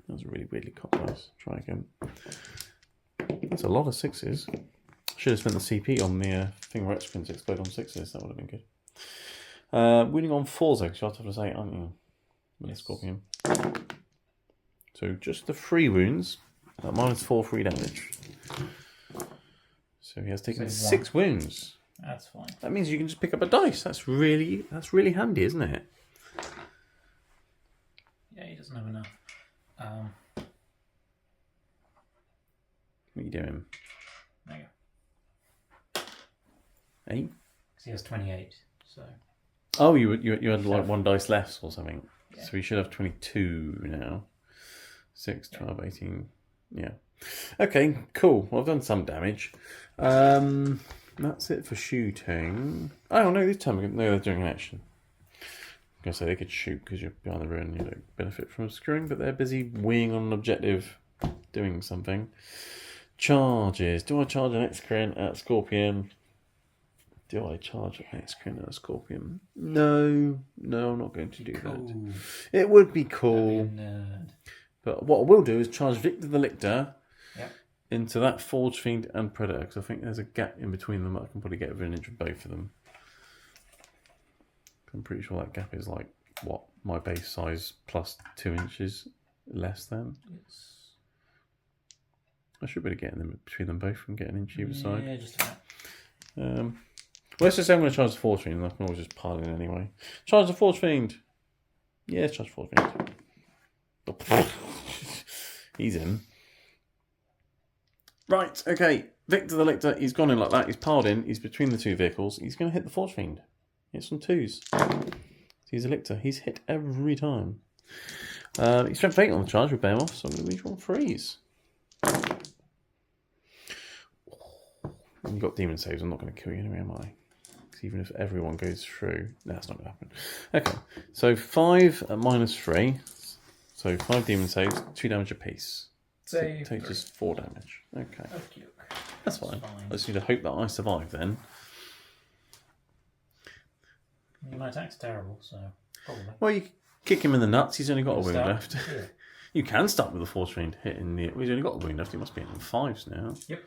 was a really weirdly cocked dice. Try again. That's a lot of 6s. Should have spent the CP on the thing where Excrements explode on 6s. That would have been good. Winning on 4s, though, because you have to have 8, aren't you? With the Scorpion. So just the 3 wounds. -4 free damage. So he has taken 6 wounds. That's fine. That means you can just pick up a dice. That's really handy, isn't it? Yeah, he doesn't have enough. What are you doing? There you 8? Because he has 28, so... Oh, you had like 1 dice less or something. Yeah. So you should have 22 now. 6, 12, 18. Yeah. Okay, cool. Well, I've done some damage. That's it for shooting. Oh, no, this time they're doing an action. I'm going to say they could shoot because you're behind the ruin. You don't benefit from obscuring, but they're busy weighing on an objective, doing something. Charges. Do I charge an Excrement at Scorpion? Do I charge an Excrement at a Scorpion? No, I'm not going to do that. It would be cool. But what I will do is charge Victor the Lictor into that Forge Fiend and Predator, because I think there's a gap in between them. I can probably get within an inch of both of them. I'm pretty sure that gap is like, what, my base size plus 2 inches less than. Yes. I should be able to get in them between them both and get an inch either side. Yeah, just about. Well, let's just say I'm going to charge the Forge Fiend, and I can always just pile in anyway. Charge the Forge Fiend! Yeah, charge the Forge Fiend. He's in. Right, okay. Victor the Lictor, he's gone in like that. He's piled in. He's between the 2 vehicles. He's going to hit the Forge Fiend. Hit some 2s. He's a Lictor. He's hit every time. He's strength 8 on the charge with Behemoth, so I'm going to reach on 3s. You've got demon saves. I'm not going to kill you anyway, am I? Because even if everyone goes through... No, that's not going to happen. Okay, so 5 at -3. So 5 demon saves, 2 damage apiece. Save. Takes us 4 damage. Okay. Okay. That's fine. I just need to hope that I survive then. My attack's terrible, so probably. Well, you kick him in the nuts. He's only got a wound Start. left. Yeah. You can start with the Force Fiend hitting the... Well, he's only got a wound left. He must be hitting 5s now. Yep.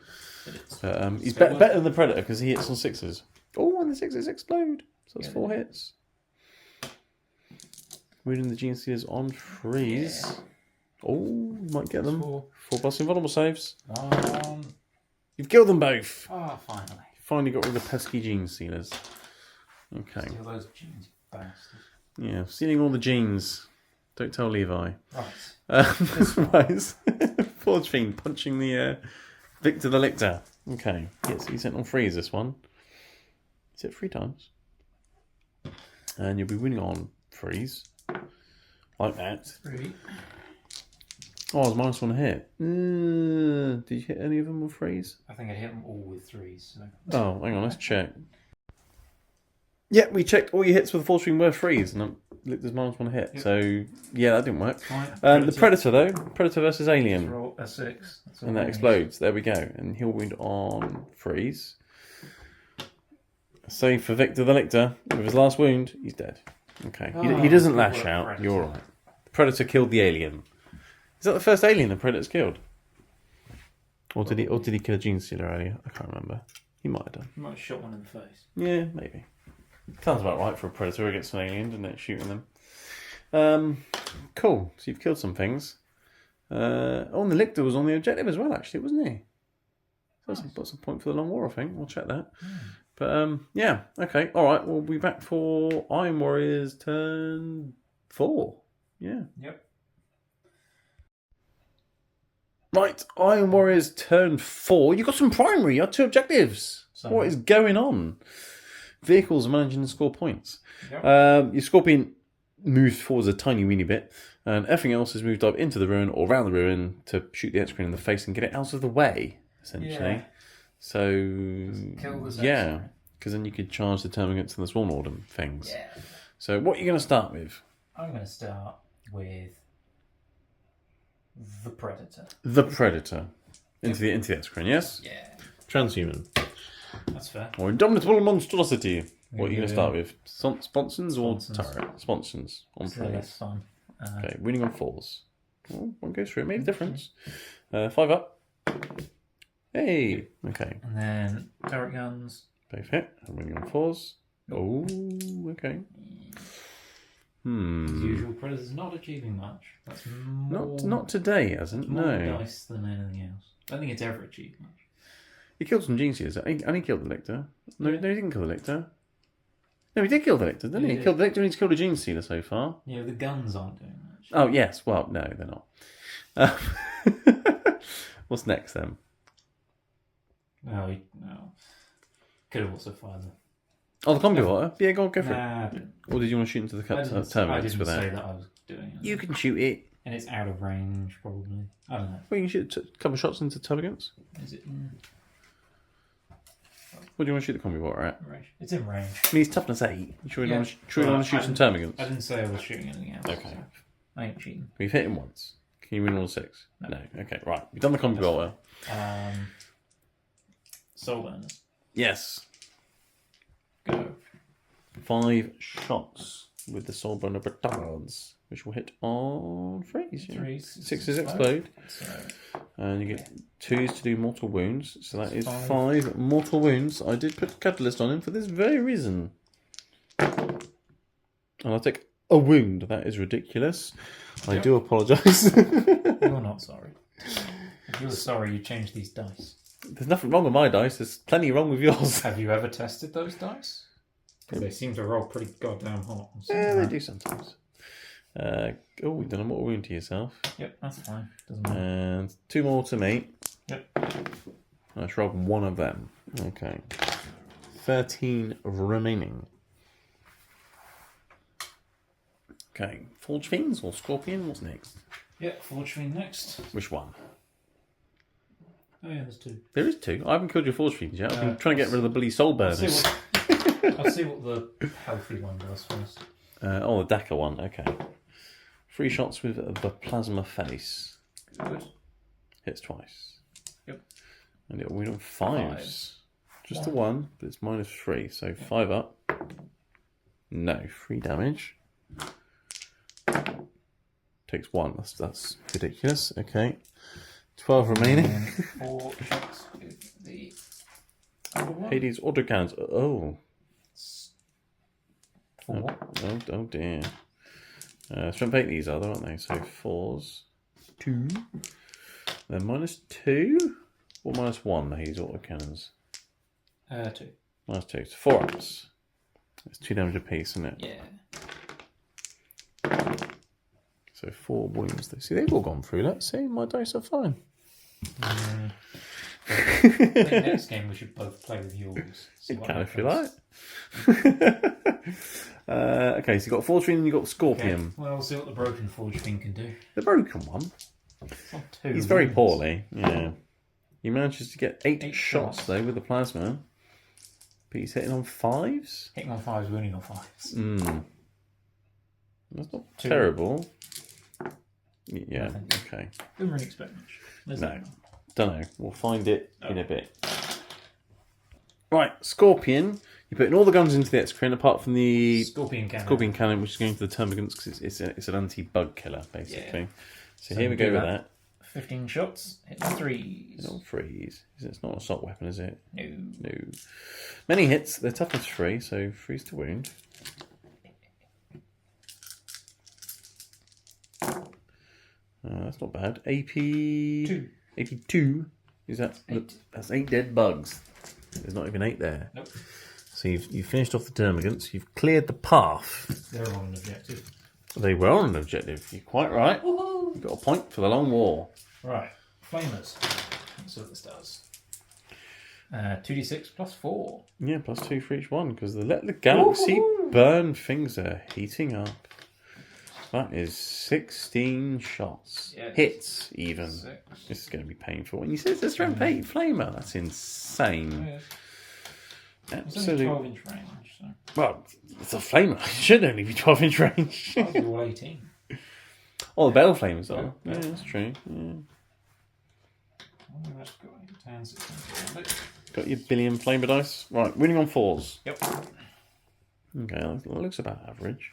It is. But he's better than the Predator because he hits on 6s. Oh, and the 6s explode. So that's 4 hits. Wounding the Gene Stealers on 3s. Yeah. Oh, you might get them. 4 plus invulnerable saves. You've killed them both. Oh, finally. Finally got rid of the pesky Gene Stealers. Okay. Steal those genes, bastard. Yeah, stealing all the genes. Don't tell Levi. Right. Right. Forge Fiend punching the Victor the Lictor. Okay. Yes, he's sent on 3s this one. He's hit 3 times. And you'll be winning on 3s. Like that. 3. Oh, I was -1 hit. Did you hit any of them with 3s? I think I hit them all with 3s. So. Oh, hang on, let's check. Yeah, we checked all your hits with the Force Fiend were 3s, and there's -1 hit. Yep. So, yeah, that didn't work. The Predator, though. Predator versus Alien. Roll a 6. And that explodes. There we go. And he'll wound on 3s. Save for Victor the Lictor. With his last wound, he's dead. Okay. He doesn't lash out. Predator. You're all right. The Predator killed the Alien. Is that the first Alien the Predator's killed? Or did he kill a Gene Stealer earlier? I can't remember. He might have done. He might have shot one in the face. Yeah, maybe. Sounds about right for a Predator against an Alien, doesn't it? Shooting them. Cool. So you've killed some things. And the Lictor was on the objective as well, actually, wasn't he? That's a point for the long war, I think. We'll check that. But yeah, okay, all right. We'll be back for Iron Warriors turn 4. Yeah. Yep. Right, Iron Warriors turn 4. You got some primary. You had 2 objectives. What is going on? Vehicles are managing to score points. Yep. Your Scorpion moves forwards a tiny weeny bit, and everything else is moved up into the ruin or around the ruin to shoot the X-Screen in the face and get it out of the way, essentially. Yeah. So, Kill the yeah, because then you could charge the termagants and the Swarm Lord and things. Yeah. So, what are you going to start with? I'm going to start with the Predator. The Predator. Into the X-Screen, yes? Yeah. Transhuman. That's fair. Or Indomitable Monstrosity. What are you going to Yeah. start with? Sponsons or Sponsons. Turret? Sponsons. On So praise. that's fun. Okay, winning on 4s. Well, one goes through it, made a difference. 5 up. Hey! Okay, And then turret guns. both hit. I'm winning on 4s. Oh, okay. As usual, Predator's not achieving much. That's more, Not today, hasn't? more No. dice than anything else. I don't think it's ever achieved much. He killed some Jinxies. And he killed the Lictor. No, he didn't kill the Lictor. No, he did kill the Lictor, didn't he? He did. killed the Lictor and he's killed a Gene Stealer so far. Yeah, the guns aren't doing much. Oh, yes. Well, no, they're not. What's next then? No. Could have also fired them. Oh, the combi water? Yeah, go for it. Nah, I didn't. Or did you want to shoot into the I didn't termites with say that? that I was doing it. You can shoot it. And it's out of range, probably. I don't know. Well, you can shoot a couple of shots into termagants. Is it What do you want to shoot the combi water at? in range? It's in range. I mean, he's toughness 8. You sure you Yeah. want to shoot some termagants? I didn't say I was shooting anything else. Okay. So I ain't cheating. We've hit him once. Can you win all 6? No. Okay, right. We've done the combi water. Soul burners. Yes. Go. 5 shots with the soul burner petards, which will hit on 3s. Yeah. 3s. 6s explode. So, And you get 2s to do mortal wounds. So that is 5. 5 mortal wounds. I did put Catalyst on him for this very reason. And I'll take a wound. That is ridiculous. I do apologise. you're not sorry. If you were sorry, you changed these dice. There's nothing wrong with my dice. There's plenty wrong with yours. Have you ever tested those dice? Because they seem to roll pretty goddamn hot. Yeah, they do sometimes. You've done a mortal wound to yourself. Yep, that's fine. Doesn't matter. And 2 more to me. Yep. Let's roll one of them. Okay. 13 remaining. Okay. Forge Fiends or Scorpion? What's next? Yep, Forge Fiend next. Which one? Oh yeah, there's 2. There is 2. I haven't killed your Forge Fiends yet. I've been trying to get rid of the bloody soul I'll see burners. I'll see what the healthy one does first. The Dakar one. Okay. 3 shots with the plasma face. Good. Hits twice. Yep. And it'll win on 5s. Just a 1, but it's -3. So 5 up. No, 3 damage. Takes 1. That's ridiculous. Okay. 12 remaining. And 4 shots with the other one. Hades autocannons. Oh. 4. Oh dear. Strength 8 these are, though, aren't they? So 4s. 2. Then -2. Or -1, the Hades autocannons. 2. -2. So 4 ups. It's 2 damage apiece, isn't it? Yeah. So 4 wounds. See, they've all gone through. Let's see. My dice are fine. I think next game we should both play with yours. See You what can if you happens. like. Okay, so you've got Forge Fiend and you've got Scorpion. Okay. Well, we'll see what the broken Forge Fiend can do. The broken one. It's not 2. He's very wounds. poorly. Yeah. He manages to get 8 8 shots, shots. though, with the plasma. But he's hitting on 5s? Hitting on 5s, winning on 5s. That's not 2. terrible. Yeah, Nothing. okay. Didn't really expect much. There's No. Don't know. We'll find it in a bit. Right, Scorpion. You put in all the guns into the X-Screen apart from the Scorpion cannon. Scorpion Cannon, which is going to the termagants because it's an anti-bug killer, basically. Yeah. So here we go do with that. that. 15 shots, hit 3s. It's all 3s. It's not an assault weapon, is it? No. No. Many hits. They're toughness 3, so 3s to wound. That's not bad. AP 2. 82. Is that? 8. That's 8 dead bugs. There's not even 8 there. Nope. So you've finished off the termagants. You've cleared the path. They're on an objective. They were on an objective. You're quite right. Woohoo! You've got a point for the long war. Right. Flamers. That's what this does. 2d6 plus 4. Yeah, +2 for each one, because let the galaxy burn. Things are heating up. That is 16 shots. Yeah, Hits, even. 6. This is going to be painful. And you said it's a strength 8 flamer. That's insane. It's only Absolutely. 12-inch range, so Well, it's a flamer. It should only be 12-inch range. ours are all 18. Oh, the bell flamers are. Yeah. Yeah, that's true. Yeah. Oh, that's got 10, 16, 17. Got your billion flamer dice. Right, winning on 4s. Yep. Okay, that looks about average.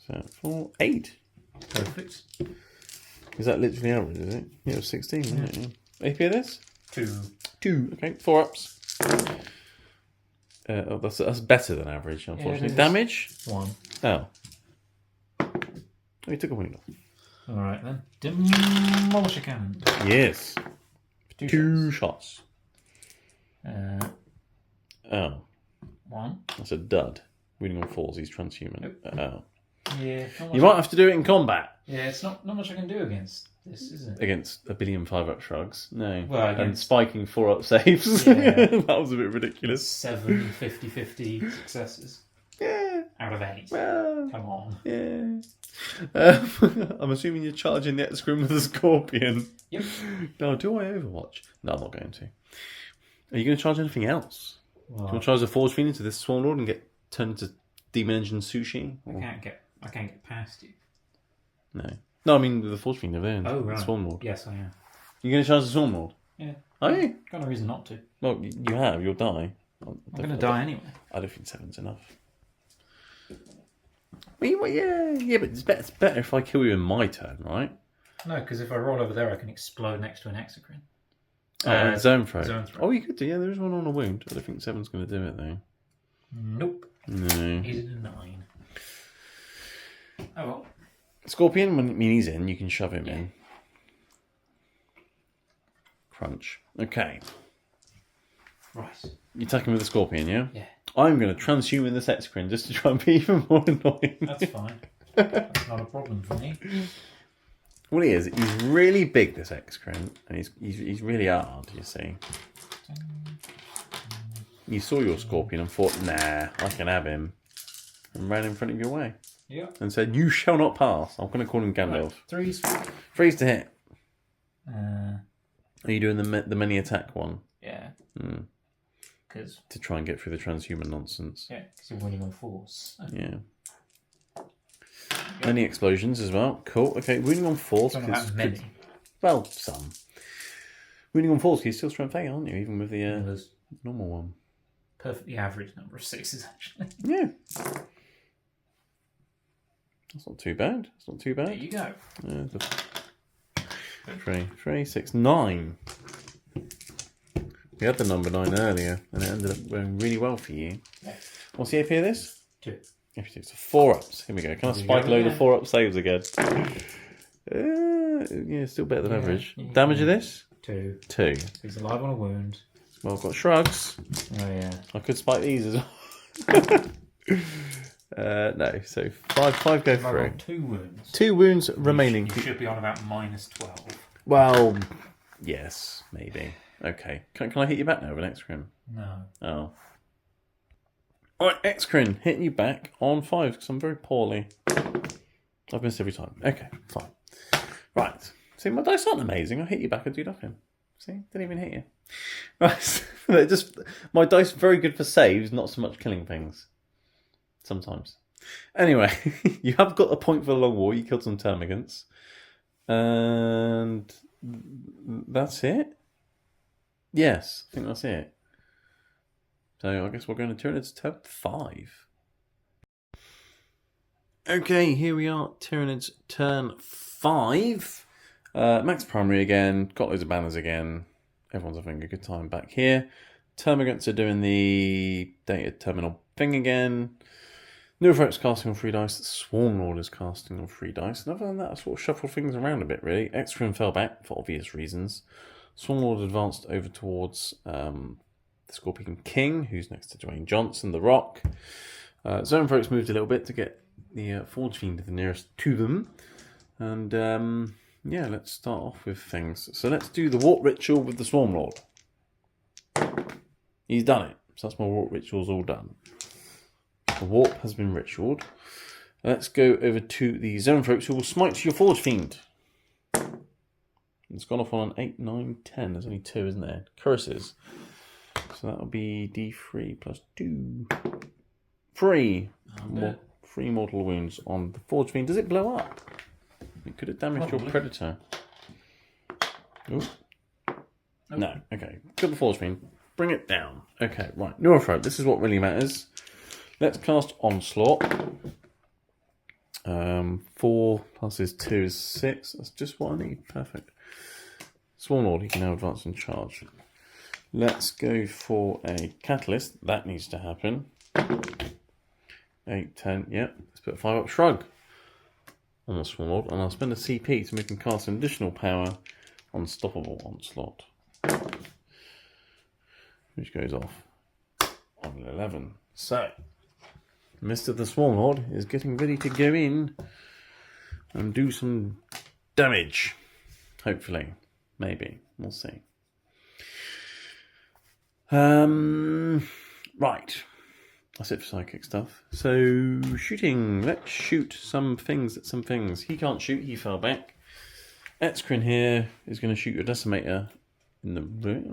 So, 4, 8. Perfect. Is that literally average, is it? Yeah, it was 16, wasn't it? Yeah. AP of this? 2. 2. Okay, 4 ups. That's better than average, unfortunately. is. Damage? 1. Oh. Oh, you took a winning off. Alright then. Demolisher cannon. Yes. 2 shots. Oh, 1. that's a dud. Winning on 4s, he's transhuman. Nope. Oh. Yeah. You might have to do it in combat. Yeah, it's not much I can do against this, is it? Against a billion 5-up shrugs. No. Well, and against- spiking 4-up saves. Yeah. That was a bit ridiculous. 7 50-50 successes Yeah. out of 8. Well, Come on. yeah. I'm assuming you're charging the X-Grim with a scorpion. Yep. No, do I Overwatch? No, I'm not going to. Are you going to charge anything else? Do you Well, want to charge the Forge Fiend into this Swarm Lord and get turned into Demon Engine Sushi? Or- I can't get past you. No. No, I mean the Forge Fiend over there. Oh, right. The Swarm Lord. Yes, I am. You're going to charge the Swarm Lord? Yeah. Are you? Got no reason not to. Well, you have. You'll die. I'm going to die anyway. I don't think 7's enough. Well, yeah, but it's better if I kill you in my turn, right? No, because if I roll over there, I can explode next to an exocrine. Zone throw. Zone throw. Oh, you could do. Yeah, there is one on a wound. I don't think 7's going to do it though. Nope. No. He's in a 9. Oh well. Scorpion, when he's in, you can shove him in. Crunch. Okay. Right. You attack him with the Scorpion, yeah? Yeah. I'm going to transhume in this Exocrine just to try and be even more annoying. That's fine. That's not a problem for me. Well, he's really big, this Exocrine, and he's really hard, you see. You saw your Scorpion and thought, nah, I can have him. And ran in front of your way. Yeah. And said, you shall not pass. I'm going to call him Gandalf. Right. 3s. Freeze to hit. Uh, Are you doing the many attack one? yeah. Because To try and get through the transhuman nonsense. you're winning on 4s. Yeah. Many explosions as well. Cool. Okay, winning on 4s. Don't know how many. Well, some. Winning on 4s, you're still strength 8, aren't you? Even with the There's normal one. perfectly average number of 6s actually. Yeah. That's not too bad. That's not too There bad. you go. Three, 6, 9. We had the number 9 earlier, and it ended up going really well for you. Yeah. What's the AP of this? 2. So 4 ups. Here we go. Can I There you spike a go load of again. 4 up saves again? Yeah, still better than average. Yeah. Damage of this? 2. 2. He's alive on a wound. Well, I've got shrugs. Oh yeah. I could spike these as well. No, so 5 go I've through. got 2 wounds. 2 wounds remaining. You should be on about -12. Well, yes, maybe. Okay. Can I hit you back now with an X-Crim? No. Oh. Alright, X-Crim, hitting you back on 5 because I'm very poorly. I've missed every time. Okay, fine. Right. See, my dice aren't amazing. I hit you back and do nothing. See? Didn't even hit you. Right. They're just my dice are very good for saves, not so much killing things. Sometimes. Anyway, you have got a point for the long war. You killed some termagants. And that's it? Yes, I think that's it. So I guess we're going to Tyranids turn 5. Okay, here we are. Tyranids turn 5. Max primary again. Got loads of banners again. Everyone's having a good time back here. Termagants are doing the data terminal thing again. Neurofolk's casting on 3 dice. Swarm Lord is casting on 3 dice. And other than that, I sort of shuffled things around a bit, really. X-Crim fell back for obvious reasons. Swarm Lord advanced over towards the Scorpion King, who's next to Dwayne Johnson, The Rock. Zone folks moved a little bit to get the Forge Fiend the nearest to them. And yeah, let's start off with things. So let's do the Warp Ritual with the Swarm Lord. He's done it. So that's my Warp Rituals all done. The Warp has been ritualed. Let's go over to the Zone folks who will smite your Forge Fiend. It's gone off on an 8, 9, 10. There's only 2, isn't there? Curses. So that'll be D3 plus 2. 3. 3 mortal wounds on the Forge Fiend. Does it blow up? It could have damaged your Predator. Ooh. No. Okay. Kill the Forge Fiend. Bring it down. Okay, right. Neurothroat. This is what really matters. Let's cast Onslaught. 4 plus is 2 is 6. That's just what I need. Perfect. Swarm Lord, he can now advance and charge. Let's go for a Catalyst. That needs to happen. 8, 10, yep. Let's put a 5 up Shrug on the Swarm Lord. And I'll spend a CP to make him cast an additional power Unstoppable Onslaught. Which goes off on an 11. So, Mr. the Swarm Lord is getting ready to go in and do some damage. Hopefully. Maybe. We'll see. Right. That's it for psychic stuff. So, shooting. Let's shoot some things at some things. He can't shoot. He fell back. Excrin here is going to shoot your Decimator in the...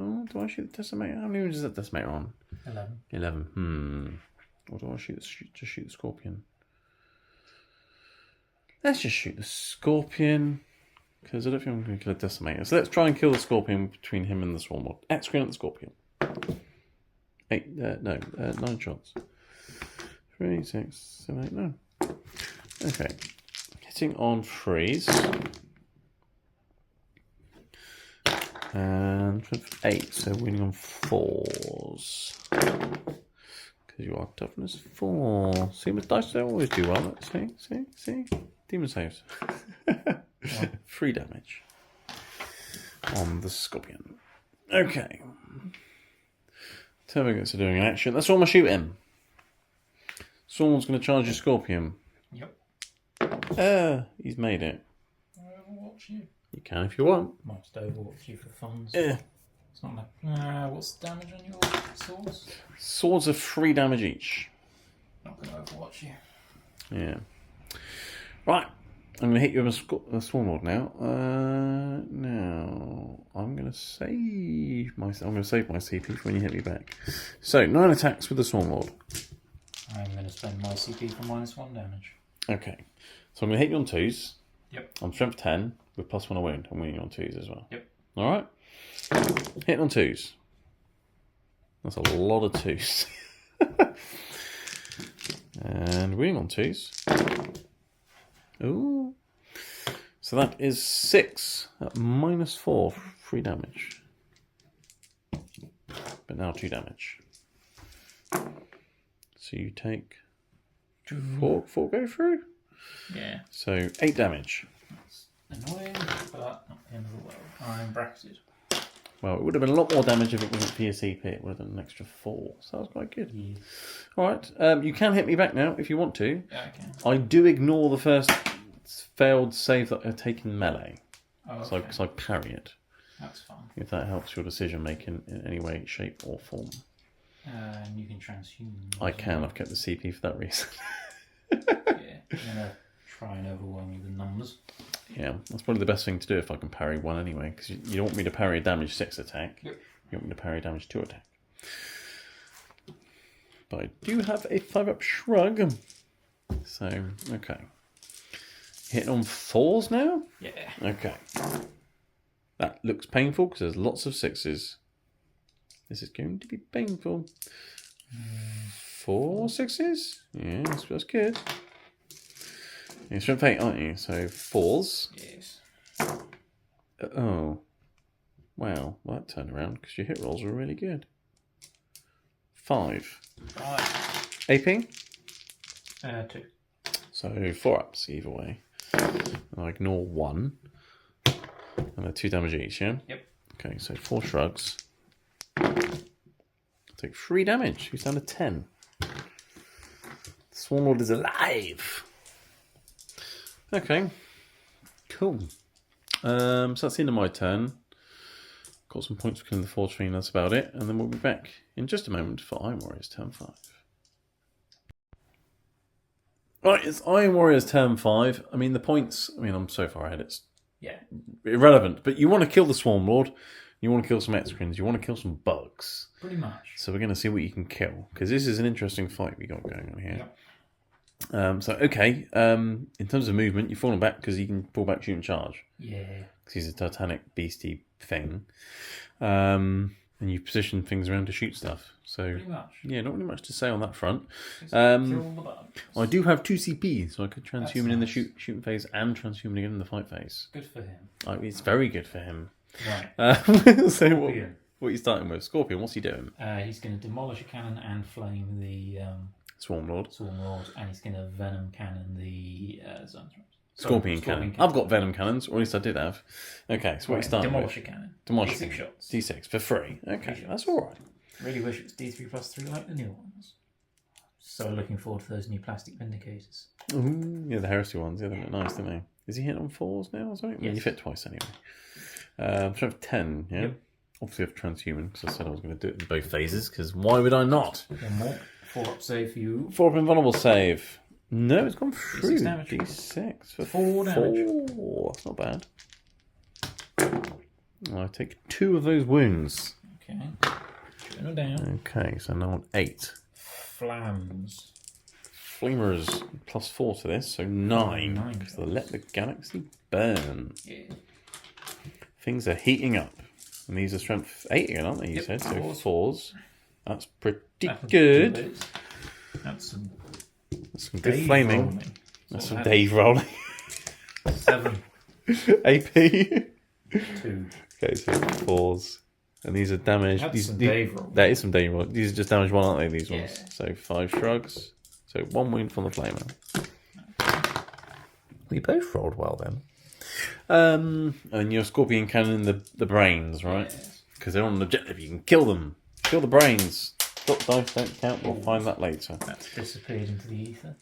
Oh, do I shoot the Decimator? How many wounds is that Decimator on? 11. 11. Or do I shoot just shoot the Scorpion? Let's just shoot the Scorpion. Because I don't think I'm going to kill a Decimator. So let's try and kill the Scorpion between him and the Swarm Lord. Excrin at the Scorpion. 9 shots. 3, 6, 7, 8, 9. Okay. Hitting on freeze. And 8, so winning on 4s. Because you are toughness 4. See, my dice don't always do well. See? Demon saves. 3 damage on the Scorpion. Okay. Termagants are doing action. That's all I'm shooting. Someone's going to charge your Scorpion. Yep. He's made it. Overwatch you. You can if you want. Might just overwatch you for funds. Yeah. It's not like. What's the damage on your swords? Swords are 3 damage each. Not going to overwatch you. Yeah. Right. I'm going to hit you with a Swarm Lord now. Now I'm going to save my CP for when you hit me back. So 9 attacks with the Swarm Lord. I'm going to spend my CP for -1 damage. Okay. So I'm going to hit you on 2s. Yep. On strength 10 with +1 a wound. I'm winning on 2s as well. Yep. All right. Hitting on 2s. That's a lot of 2s. And winning on 2s. Ooh. So that is 6 at -4, 3 damage. But now 2 damage. So you take 4 go through? Yeah. So 8 damage. That's annoying, but not the end of the world. I'm bracketed. Well, it would have been a lot more damage if it wasn't for your CP. It would have been an extra 4. So that was quite good. Yeah. Alright, you can hit me back now if you want to. Yeah, I can. I do ignore the first failed save that I've taken melee. Oh, okay. So I parry it. That's fine. If that helps your decision making in any way, shape or form. And you can transhume. I can, I've kept the CP for that reason. Yeah. I'm going to try and overwhelm you with numbers. Yeah, that's probably the best thing to do if I can parry 1 anyway, because you don't want me to parry a damage 6 attack. Yep. You want me to parry a damage 2 attack. But I do have a 5-up Shrug. So, okay. Hitting on 4s now? Yeah. Okay. That looks painful because there's lots of 6s. This is going to be painful. 4 6s? Yeah, that's good. You're strength 8, aren't you? So 4s. Yes. Oh. Wow. Well, that turned around because your hit rolls were really good. 5. Right. AP? 2. So 4 ups either way. And I ignore 1. And they're 2 damage each, yeah? Yep. Okay, so 4 shrugs. Take 3 damage. He's down to 10. Swarmlord is alive. Okay. Cool. So that's the end of my turn. Got some points for killing the Forge Fiend, that's about it. And then we'll be back in just a moment for Iron Warriors turn 5. Right, it's Iron Warriors turn 5. I mean, the points, I'm so far ahead, it's irrelevant. But you want to kill the Swarmlord, you want to kill some Exocrines, you want to kill some bugs. Pretty much. So we're going to see what you can kill, because this is an interesting fight we got going on here. Yep. In terms of movement, you've fallen back because you can pull back, shoot and charge. Yeah. Because he's a titanic beastie thing. And you position things around to shoot stuff. So pretty much. Yeah, not really much to say on that front. Kill the bugs. I do have 2 CP, so I could transhuman in the shooting phase and transhuman again in the fight phase. Good for him. It's very good for him. Right. So what are you starting with? Scorpion, what's he doing? He's going to demolish a cannon and flame the Swarmlord, and he's going to venom cannon the Zone Throws. Scorpion cannon. I've got venom cannons, or at least I did have. Okay, so what are you starting demolish with? A cannon. Demolish D6 shots. D6 for free. Okay, that's all right. Really wish it was D3 plus 3 like the new ones. So looking forward to those new plastic Vindicators. Ooh, yeah, the heresy ones. Yeah, they look nice, don't they? Is he hitting on 4s now or something? Yes. You fit twice anyway. Strength 10, yeah? Yep. Obviously I have transhuman, because I said I was going to do it in both phases, because why would I not? 1 more. 4 up save for you. 4 up invulnerable save. No, it's gone through. D6 D6 for 4 damage. 4. That's not bad. I take 2 of those wounds. Okay. Turn them down. Okay, so now on 8. Flams. Flamers plus 4 to this, so 9. Because they let the galaxy burn. Yeah. Things are heating up. And these are strength 8 again, aren't they? You said so 4s. That's pretty good. That's some good flaming. Rolling. That's some Dave rolling. 7. AP. 2. Okay, so 4s. And these are damage. That's some Dave rolling. That is some Dave rolling. These are just damage 1, aren't they? These ones. Yeah. So 5 shrugs. So 1 wound from the flamer. We both rolled well then. And your Scorpion cannon the brains, right? Because they're on an objective. You can kill them. Kill the brains. Dot dice don't count. We'll find that later. That's disappeared into the ether.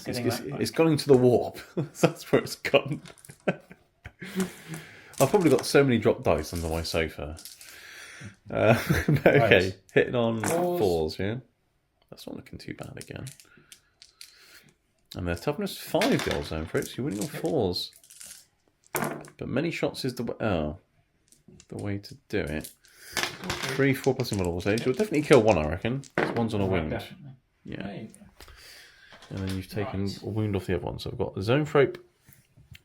It's gone into the warp. That's where it's gone. I've probably got so many drop dice under my sofa. But okay, right. Hitting on 4s, yeah? That's not looking too bad again. And there's toughness 5 goal zone for it, so you're winning on 4s. But many shots is the way to do it. 3, 4 plus invulnerable saves. You'll definitely kill 1, I reckon. 1's on a wound. Definitely. Yeah. And then you've taken a wound off the other one. So I've got a zone thrope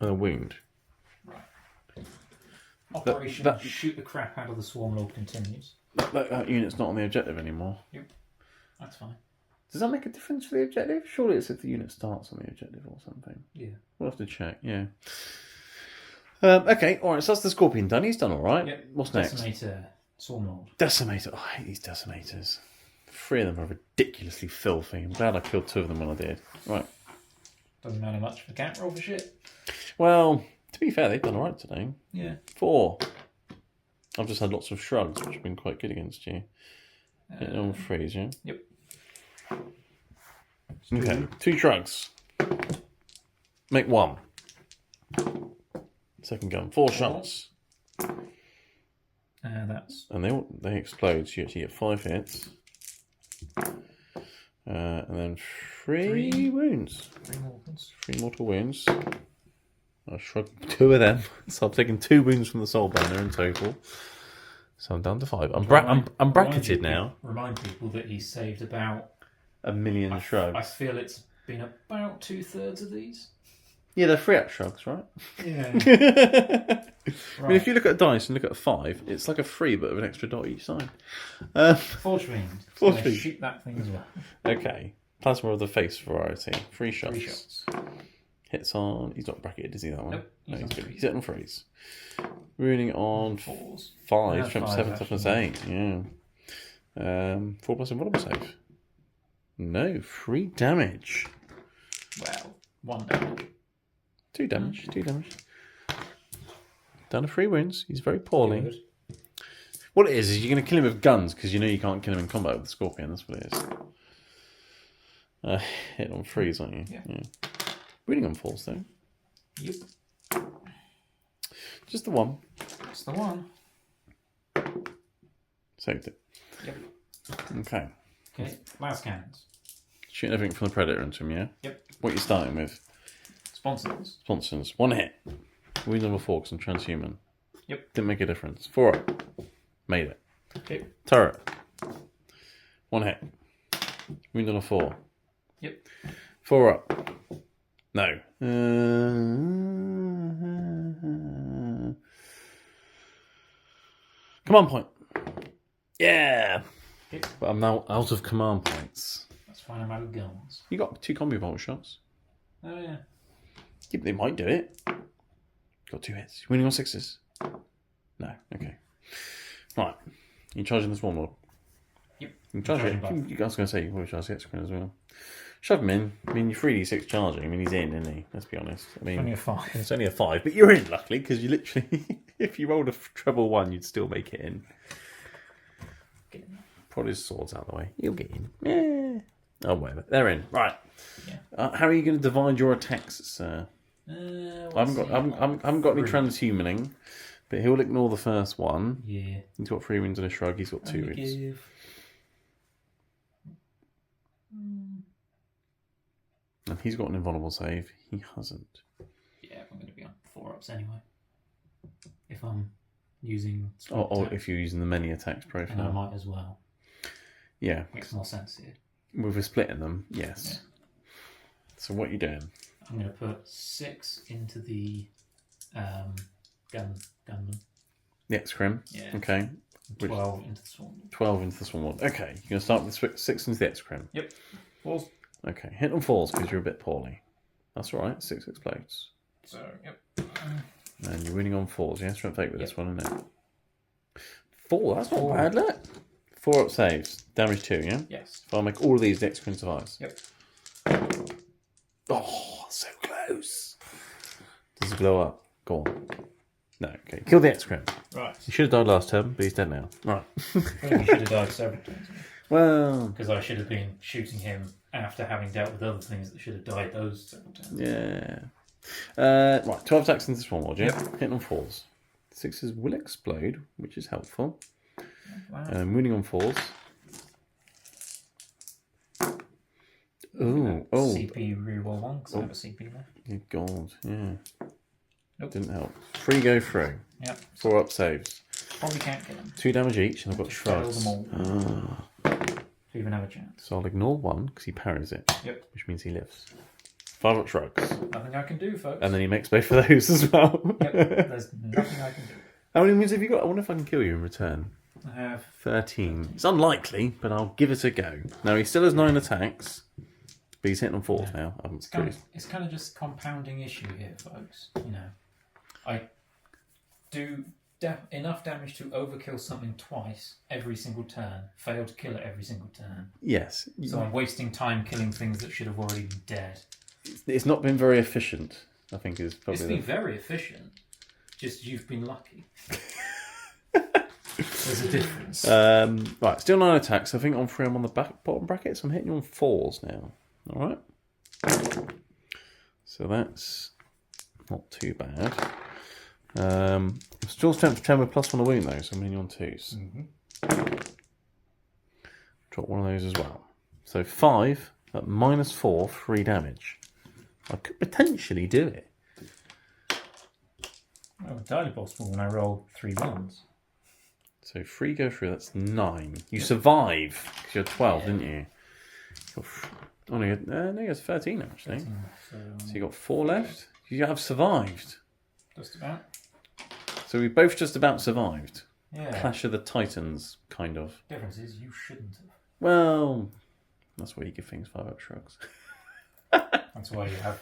and a wound. Right. Operation shoot the crap out of the Swarmlord continues. That unit's not on the objective anymore. Yep. That's fine. Does that make a difference for the objective? Surely it's if the unit starts on the objective or something. Yeah. We'll have to check, yeah. Okay, alright, so that's the Scorpion done. He's done alright. Yep. What's Decimator, Swarmlord. Decimator. Oh, I hate these Decimators. 3 of them are ridiculously filthy. I'm glad I killed 2 of them when I did. Right. Doesn't matter much for cat roll for shit. Well, to be fair, they've done alright today. Yeah. 4. I've just had lots of shrugs, which have been quite good against you. Hitting on 3s, yeah? Yep. Okay, 2 shrugs. Make 1. Second gun, 4 shots. That's... And they explode, so you actually get 5 hits. And then 3 wounds. 3 wounds. 3 mortal wounds. I shrugged 2 of them, so I've taken 2 wounds from the soul burner in total. So I'm down to 5. I'm bracketed now. Remind people that he saved about 1 million shrugs. I feel it's been about 2/3 of these. Yeah, they're 3-up shrugs, right? Yeah. Right. I mean, if you look at a dice and look at a 5, it's like a 3 but with an extra dot each side. Forge Fiend. Forge Fiend. Shoot that thing as well. Okay. Plasma of the face variety. 3 shots. 3 shots. Hits on... He's not bracketed, is he, that one? Nope. No, he's good. He's hitting on 3s. Ruining on 4s. 5. Strength 7, toughness 8. Yeah. 4 plus invulnerable save. No. 3 damage. Well, 1 damage. 2 damage. 2 damage. Down to 3 wounds. He's very poorly. Good. What it is you're going to kill him with guns because you know you can't kill him in combat with the Scorpion. That's what it is. Hit on 3s, aren't you? Yeah. Winning on 4s, though. Yep. Just the one. Just the one. Saved it. Yep. Okay, last cannons. Shooting everything from the Predator into him, yeah? Yep. What are you starting with? Sponsons. Sponsons. 1 hit. Wound number 4 because I'm transhuman. Yep. Didn't make a difference. 4 up. Made it. Okay. Turret. 1 hit. Wound on a 4. Yep. 4 up. No. Command point. Yeah. Okay. But I'm now out of command points. That's fine, I'm out of guns. You got 2 combi bolt shots. Oh, yeah. Yeah, they might do it. Got 2 hits. Winning on 6s. No. Okay. Right. You charging this Warlord? Yep. You charge it. I was going to say you probably charge the X-Screen as well. Shove him in. I mean, you're 3d6 charging. I mean, he's in, isn't he? Let's be honest. I mean, Only a 5. it's only a 5, but you're in, luckily, because you literally, if you rolled a treble 1, you'd still make it in. Prod his swords out of the way. You'll get in. Yeah. Oh, whatever. They're in. Right. Yeah. How are you going to divide your attacks, sir? I haven't got any transhumaning, but he'll ignore the first one. Yeah. He's got 3 wins and a shrug. He's got 2 wins. And he's got an invulnerable save. He hasn't. Yeah, I'm going to be on 4 ups anyway. If I'm using... Or if you're using the many attacks profile. And I might as well. Yeah. Makes more sense here. With a split in them, yes. Yeah. So what are you doing? I'm going to put 6 into the gunman. The X-Crim? Yeah. Okay. 12 into the Swarm. 12 into the Swarm. Okay. You're going to start with 6 into the X-Crim? Yep. 4s. Okay. Hit on 4s because you're a bit poorly. That's all right. 6 explodes. So, yep. And you're winning on 4s. Yeah, strength 8 with this one, isn't it? 4. That's not bad, look. 4 up saves. Damage 2, yeah? Yes. If I make all of these, the X-Crim survives. Yep. Oh, so close. Does it blow up? Go on. No, okay. Kill the X-Crim. Right. He should have died last turn, but he's dead now. Right. I think he should have died several times. Well... Because I should have been shooting him after having dealt with other things that should have died those several times. Yeah. Right, 12 attacks into this one, will you? Yep. Hitting on 4s. 6s will explode, which is helpful. Wow. Winning on 4s. Oh. CP reroll 1 because I have a CP left. Good God, yeah. Nope. Didn't help. 3 go through. Yep. 4 up saves. Probably can't kill him. 2 damage each, and I've got shrugs. Them all. To even have a chance. So I'll ignore 1 because he parries it. Yep. Which means he lives. 5 up shrugs. Nothing I can do, folks. And then he makes both of those as well. Yep. There's nothing I can do. How many wins have you got? I wonder if I can kill you in return. I have 13. It's unlikely, but I'll give it a go. Now, he still has 9 attacks, but he's hitting on 4s now. It's kind of just compounding issue here, folks. You know, I do enough damage to overkill something twice every single turn, fail to kill it every single turn. Yes. So I'm wasting time killing things that should have already been dead. It's not been very efficient, I think is probably... It's been very efficient. Just you've been lucky. There's a difference. Right, still 9 attacks. I think on 3 I'm on the bottom bracket, so I'm hitting you on 4s now. Alright. So that's not too bad. I'm still strength 10 with +1 a wound though, so I'm hitting you on 2s. Mm-hmm. Drop one of those as well. So 5 at -4, 3 damage. I could potentially do it. Well, entirely possible when I roll 3 ones. So 3 go through, that's 9. You survive, because you're 12, didn't you? No, you had 13 actually. 13, so you got 4 left. You have survived. Just about. So we both just about survived. Yeah. Clash of the Titans, kind of. Difference is you shouldn't have. Well, that's why you give things 5 up shrugs. That's why you have.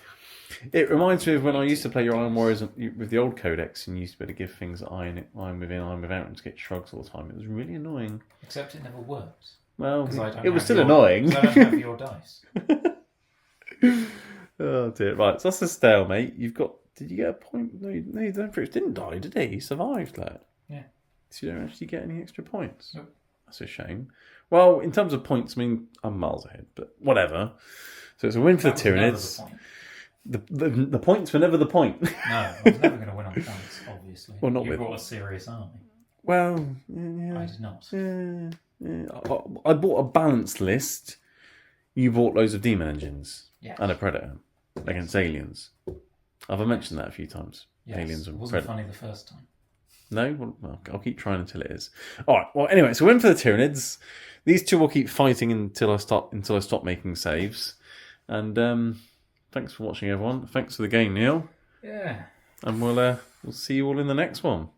It reminds me of when I used to play your Iron Warriors with the old codex and you used to be able to give things iron within, iron without, and to get shrugs all the time. It was really annoying. Except it never worked. Well, it was still annoying. I don't have your dice. Oh dear. Right, so that's a stalemate. You've got... Did you get a point? No, you don't. Didn't die, did he? He survived that. Yeah. So you don't actually get any extra points. Nope. That's a shame. Well, in terms of points, I mean, I'm miles ahead, but whatever. So it's a win for the Tyranids. The points were never the point. No, I was never going to win on points, obviously. Well, not you with... brought a serious army. Well, yeah. I did not. Yeah. I bought a balanced list. You bought loads of demon engines. Yes. And a predator against aliens. Have I mentioned that a few times? Yes. Aliens and it wasn't predator. funny the first time. No? Well, I'll keep trying until it is. Alright, well, anyway, so win for the Tyranids. These two will keep fighting until I stop making saves. And thanks for watching, everyone. Thanks for the game, Neil. Yeah. And we'll see you all in the next one.